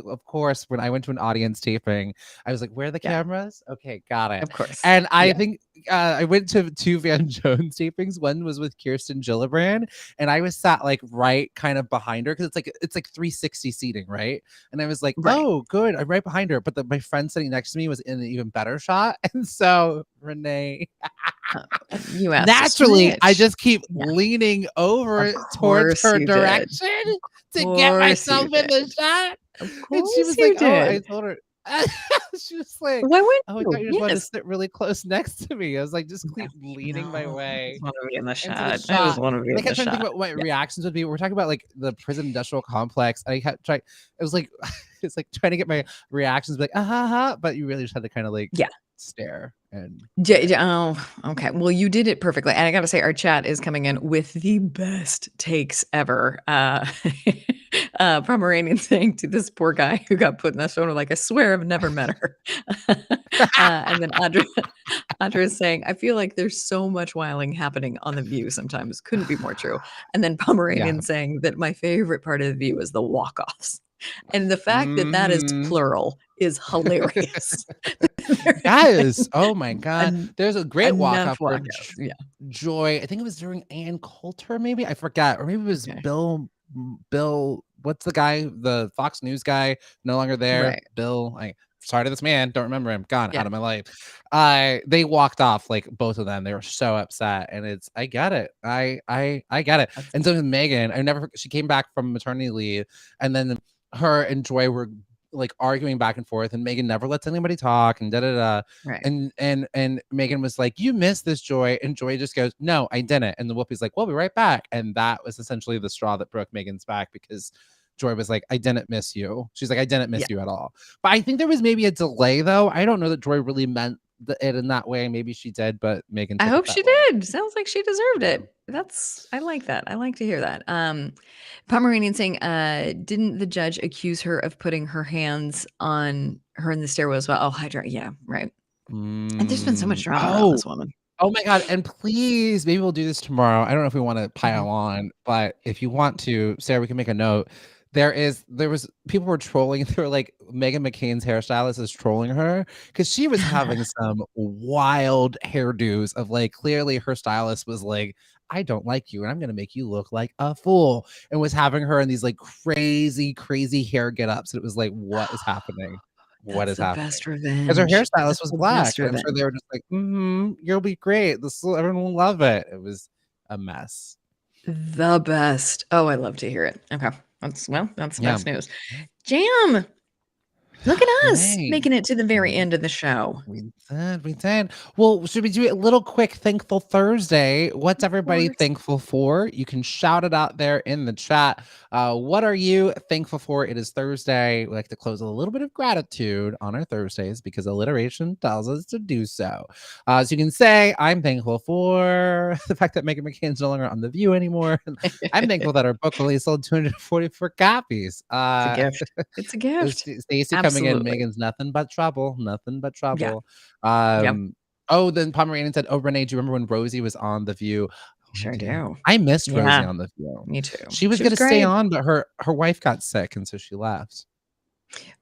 of course, when I went to an audience taping, I was like, "Where are the Yeah. cameras? Okay, got it." Of course. And I Yeah. think I went to two Van Jones tapings. One was with Kirsten Gillibrand, and I was sat like right kind of behind her because it's like 360 seating, right? And I was like, Right. "Oh, good, I'm right behind her." But my friend sitting next to me was in an even better shot, and so Renee, You asked to naturally, I switch. just keep Yeah. leaning over Of towards course her you did. direction Of to get course you myself in did. the shot. Of And she course was like, you "Oh," I did. told her, she was like, Why wouldn't "Oh, I thought you? you just wanted to Yes. sit really close next to me." I was like, "Just No, keep leaning my no, I way just wanna be in the into the shot. I just shot." wanna be And I in the kept trying to think shot. about what Yeah. reactions would be. We're talking about like the prison industrial complex. I kept trying. It was like it's like trying to get my reactions like ha ha, but you really just had to kind of like Yeah. stare and Oh, okay. Well, you did it perfectly. And I gotta say, our chat is coming in with the best takes ever. Pomeranian saying to this poor guy who got put in that shoulder, like, I swear I've never met her. And then Audra is saying, I feel like there's so much wiling happening on The View sometimes. Couldn't be more true. And then yeah. Pomeranian saying that my favorite part of The View is the walk-offs. And the fact that that is Mhm. plural is hilarious. Yes. Oh my God. En There's a great walk enough off for walkouts, yeah. Joy. I think it was during Ann Coulter, maybe. I forgot. Or maybe it was Okay. Bill. What's the guy? The Fox News guy, no longer there. Right. Bill. Sorry to this man. Don't remember him. Gone Yeah. out of my life. They walked off like both of them. They were so upset. And I get it. I get it. That's And so with Megan, she came back from maternity leave, and then her and Joy were like arguing back and forth, and Megan never lets anybody talk and da da da. right. And Megan was like, "You missed this, Joy," and Joy just goes, "No, I didn't." And the Whoopi's like, "We'll be right back," and that was essentially the straw that broke Megan's back because Joy was like, "I didn't miss you." She's like, "I didn't miss Yeah. you at all." But I think there was maybe a delay though. I don't know that Joy really meant it in that way. Maybe she did, but Megan I took it hope that she way. did. Sounds like she deserved it. I like that. I like to hear that. Pomeranian saying, didn't the judge accuse her of putting her hands on her in the stairwell as well? Oh, Hydra. Yeah, right. And there's been so much drama around Oh, this woman. oh my God. And please, maybe we'll do this tomorrow. I don't know if we want to Mhm. pile on, but if you want to, Sarah, we can make a note. There was people were trolling. They were like, Meghan McCain's hairstylist is trolling her because she was having some wild hairdos of like, clearly her stylist was like, I don't like you and I'm going to make you look like a fool, and was having her in these like crazy hair get ups. And it was like, what is happening? What That's is the happening? best 'Cause her revenge. hairstylist That's was the black, best and I'm sure revenge. they were just like, "Mhm, you'll be great. Everyone will love it." It was a mess. The best. Oh, I love to hear it. Okay. That's the Yeah. best news. Jam. Look at us Renee. making it to the very end of the show. We did. Well, should we do a little quick Thankful Thursday? What's Of everybody course. thankful for? You can shout it out there in the chat. What are you thankful for? It is Thursday. We like to close with a little bit of gratitude on our Thursdays because alliteration tells us to do so. So you can say, I'm thankful for the fact that Megan McCain's no longer on The View anymore. I'm thankful that our book release sold 244 copies. It's a gift. It's a gift. Stacey coming in, Absolutely. Megan's nothing but trouble, nothing but Yeah. trouble. Yep. Oh, then Pomeranian said, "Oh, Renee, do you remember when Rosie was on The View?" Oh, I Sure do. do. I missed Rosie Yeah. on The View. Me too. She was She was gonna stay great. on, but her wife got sick, and so she left.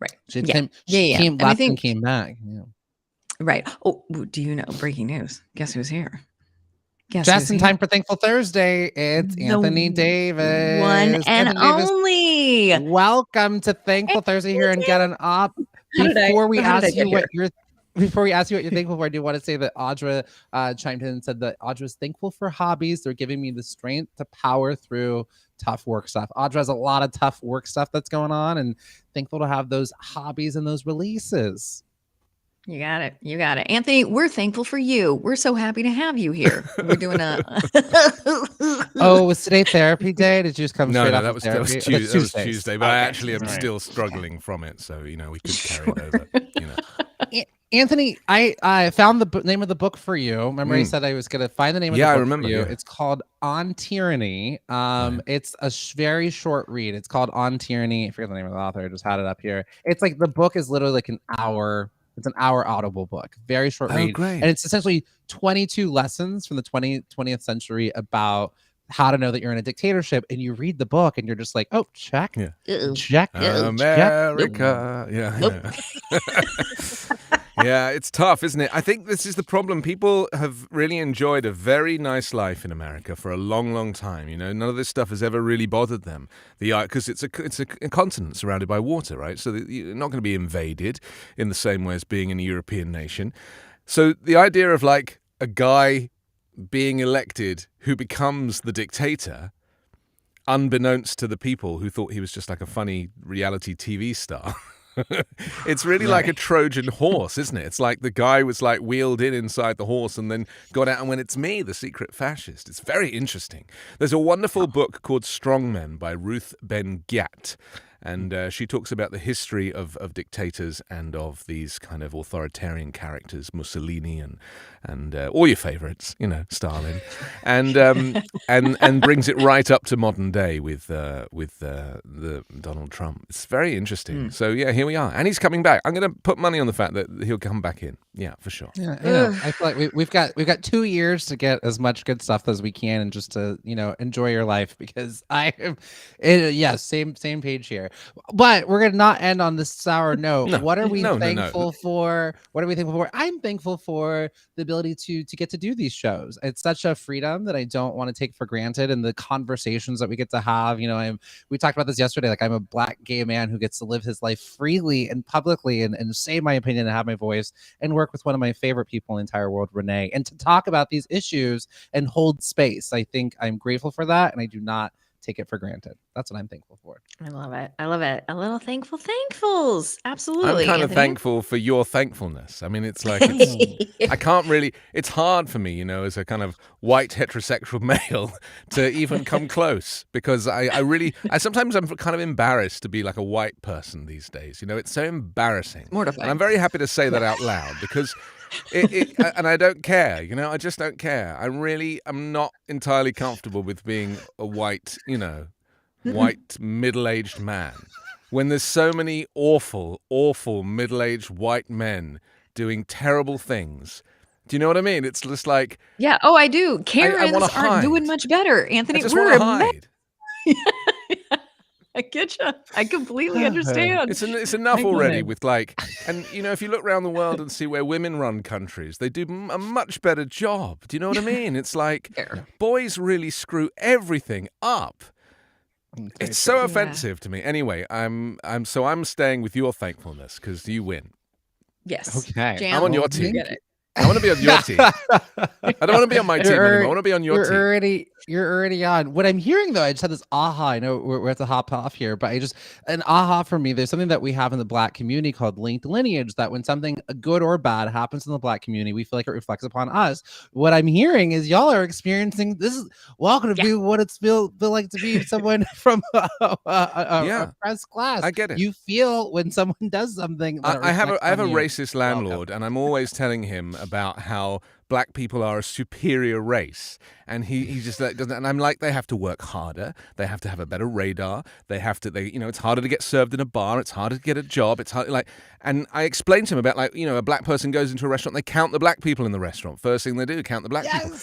Right. She Yeah. came, Yeah. And I left, and think came back. Yeah. right. Oh, do you know breaking news? Guess who's here? Guess Just who's in here? time for Thankful Thursday, it's The Anthony one Davis. and Anthony Davis, only. welcome to Thankful Thursday here and get an up. How did I get here? Before we ask you what you're thankful for, I do want to say that Audra chimed in and said that Audra's thankful for hobbies. They're giving me the strength to power through tough work stuff. Audra has a lot of tough work stuff that's going on, and thankful to have those hobbies and those releases. You got it. You got it. Anthony, we're thankful for you. We're so happy to have you here. We're doing a Oh, was today therapy day? Did you just come straight off that of was therapy? Tuesday. That was Tuesday, but I Okay. actually am All right. still struggling from it. So we could carry it Sure. over. Anthony, I found the name of the book for you. Remember, I said I was going to find the name of the Yeah, I book remember, for you. yeah. It's called On Tyranny. Right. It's a very short read. It's called On Tyranny. I forget the name of the author. I just had it up here. It's like the book is literally like an hour. It's an hour audible book. Very short Oh, read. great. And it's essentially 22 lessons from the 20th century about how to know that you're in a dictatorship. And you read the book and you're just like, oh, check. Yeah. Check. America. Yeah. Nope. Yeah. Yeah, it's tough, isn't it? I think this is the problem. People have really enjoyed a very nice life in America for a long, long time. You know, none of this stuff has ever really bothered them. Because it's a continent surrounded by water, right? So you're not going to be invaded in the same way as being in a European nation. So the idea of like a guy being elected who becomes the dictator, unbeknownst to the people who thought he was just like a funny reality TV star. It's really like a Trojan horse, isn't it? It's like the guy was like wheeled inside the horse and then got out and went, it's me, the secret fascist. It's very interesting. There's a wonderful book called Strongmen by Ruth Ben-Ghiat. And she talks about the history of dictators and of these kind of authoritarian characters, Mussolini and all your favorites, you know, Stalin, and brings it right up to modern day with the Donald Trump. It's very interesting. So yeah, here we are, and he's coming back. I'm going to put money on the fact that he'll come back in. Yeah, for sure. Yeah, you know, I feel like we've got 2 years to get as much good stuff as we can, and just to enjoy your life, because I am, same page here. But we're gonna not end on this sour note. No, What are we no. thankful for? What are we thankful for? I'm thankful for the ability to get to do these shows. It's such a freedom that I don't want to take for granted, and the conversations that we get to have. You know, we talked about this yesterday. Like, I'm a Black gay man who gets to live his life freely and publicly, and say my opinion and have my voice, and work with one of my favorite people in the entire world, Renee, and to talk about these issues and hold space. I think I'm grateful for that, and I do not take it for granted. That's what I'm thankful for. I love it. I love it. A little thankfuls. Absolutely. I'm kind of Anthony. thankful for your thankfulness. I mean, it's like, I can't really, it's hard for me, you know, as a kind of white heterosexual male to even come close, because I sometimes I'm kind of embarrassed to be like a white person these days. You know, it's so embarrassing. Mortifying. And I'm very happy to say that out loud, because and I don't care, you know, I just don't care. I'm not entirely comfortable with being a white, you know, white middle-aged man, when there's so many awful middle-aged white men doing terrible things. Do you know what I mean? It's just like, Yeah. Oh, I do. Karens wanna aren't doing hide. much better, I Anthony. just We're want to a hide. I get you. I completely understand. It's enough Thank already you. with like, and you know, if you look around the world and see where women run countries, they do a much better job. Do you know what I mean? It's like, Fair. boys really screw everything up. It's so offensive to me. Anyway, I'm staying with your thankfulness, because you win. Yes. Okay. Jam, I'm on your you team. get it. I want to be on your team. I don't want to be on my team anymore. I want to be on your team. You're already on. What I'm hearing, though, I just had this aha. I know we're at the hop off here, but an aha for me. There's something that we have in the Black community called linked lineage, that when something good or bad happens in the Black community, we feel like it reflects upon us. What I'm hearing is y'all are experiencing this. Is welcome to be what it's feel like to be someone from a oppressed class. I get it. You feel when someone does something. That I have a reflects on you. racist landlord, and I'm always telling him about how Black people are a superior race, and he just doesn't. And I'm like, they have to work harder. They have to have a better radar. It's harder to get served in a bar. It's harder to get a job. It's hard, and I explained to him about, like, you know, a Black person goes into a restaurant, they count the Black people in the restaurant. First thing they do, count the Black people.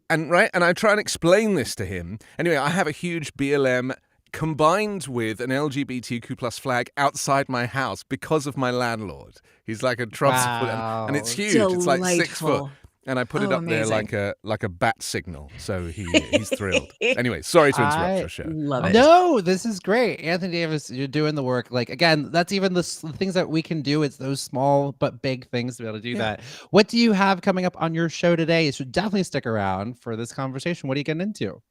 And I try and explain this to him. Anyway, I have a huge BLM combined with an LGBTQ plus flag outside my house because of my landlord. He's like a Trump supporter, and it's huge. It's like 6 foot. Delightful. And I put it up amazing. there like a bat signal, so he's thrilled. Anyway, sorry to interrupt your show. Love it. No, this is great. Anthony Davis, you're doing the work. Like, again, that's even the things that we can do. It's those small but big things to be able to do that. What do you have coming up on your show today? You should definitely stick around for this conversation. What are you getting into?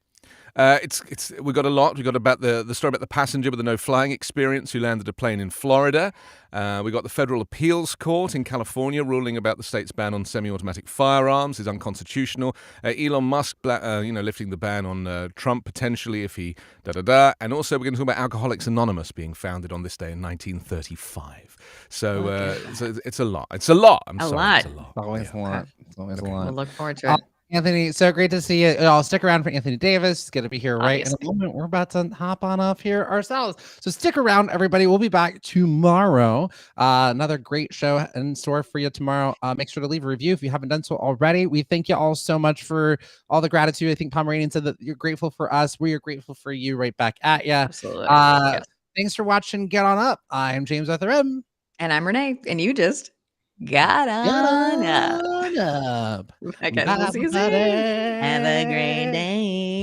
We got a lot. We got about the story about the passenger with the no flying experience who landed a plane in Florida. We got the Federal Appeals Court in California ruling about the state's ban on semi-automatic firearms is unconstitutional. Elon Musk, lifting the ban on Trump potentially if he and also we're going to talk about Alcoholics Anonymous being founded on this day in 1935. So, so it's a lot. It's a lot. I'm sorry, it's a lot. Always a lot. It's always a lot. We'll look forward to it. Anthony, so great to see you. I'll stick around for Anthony Davis. He's going to be here right in a moment. We're about to hop on off here ourselves. So stick around, everybody. We'll be back tomorrow. Another great show in store for you tomorrow. Make sure to leave a review if you haven't done so already. We thank you all so much for all the gratitude. I think Pomeranian said that you're grateful for us. We are grateful for you right back at you. Absolutely. Thanks for watching Get On Up. I'm James Arthur M. And I'm Renee. And you just got on up. up. I guess we'll see you soon. Have a great day.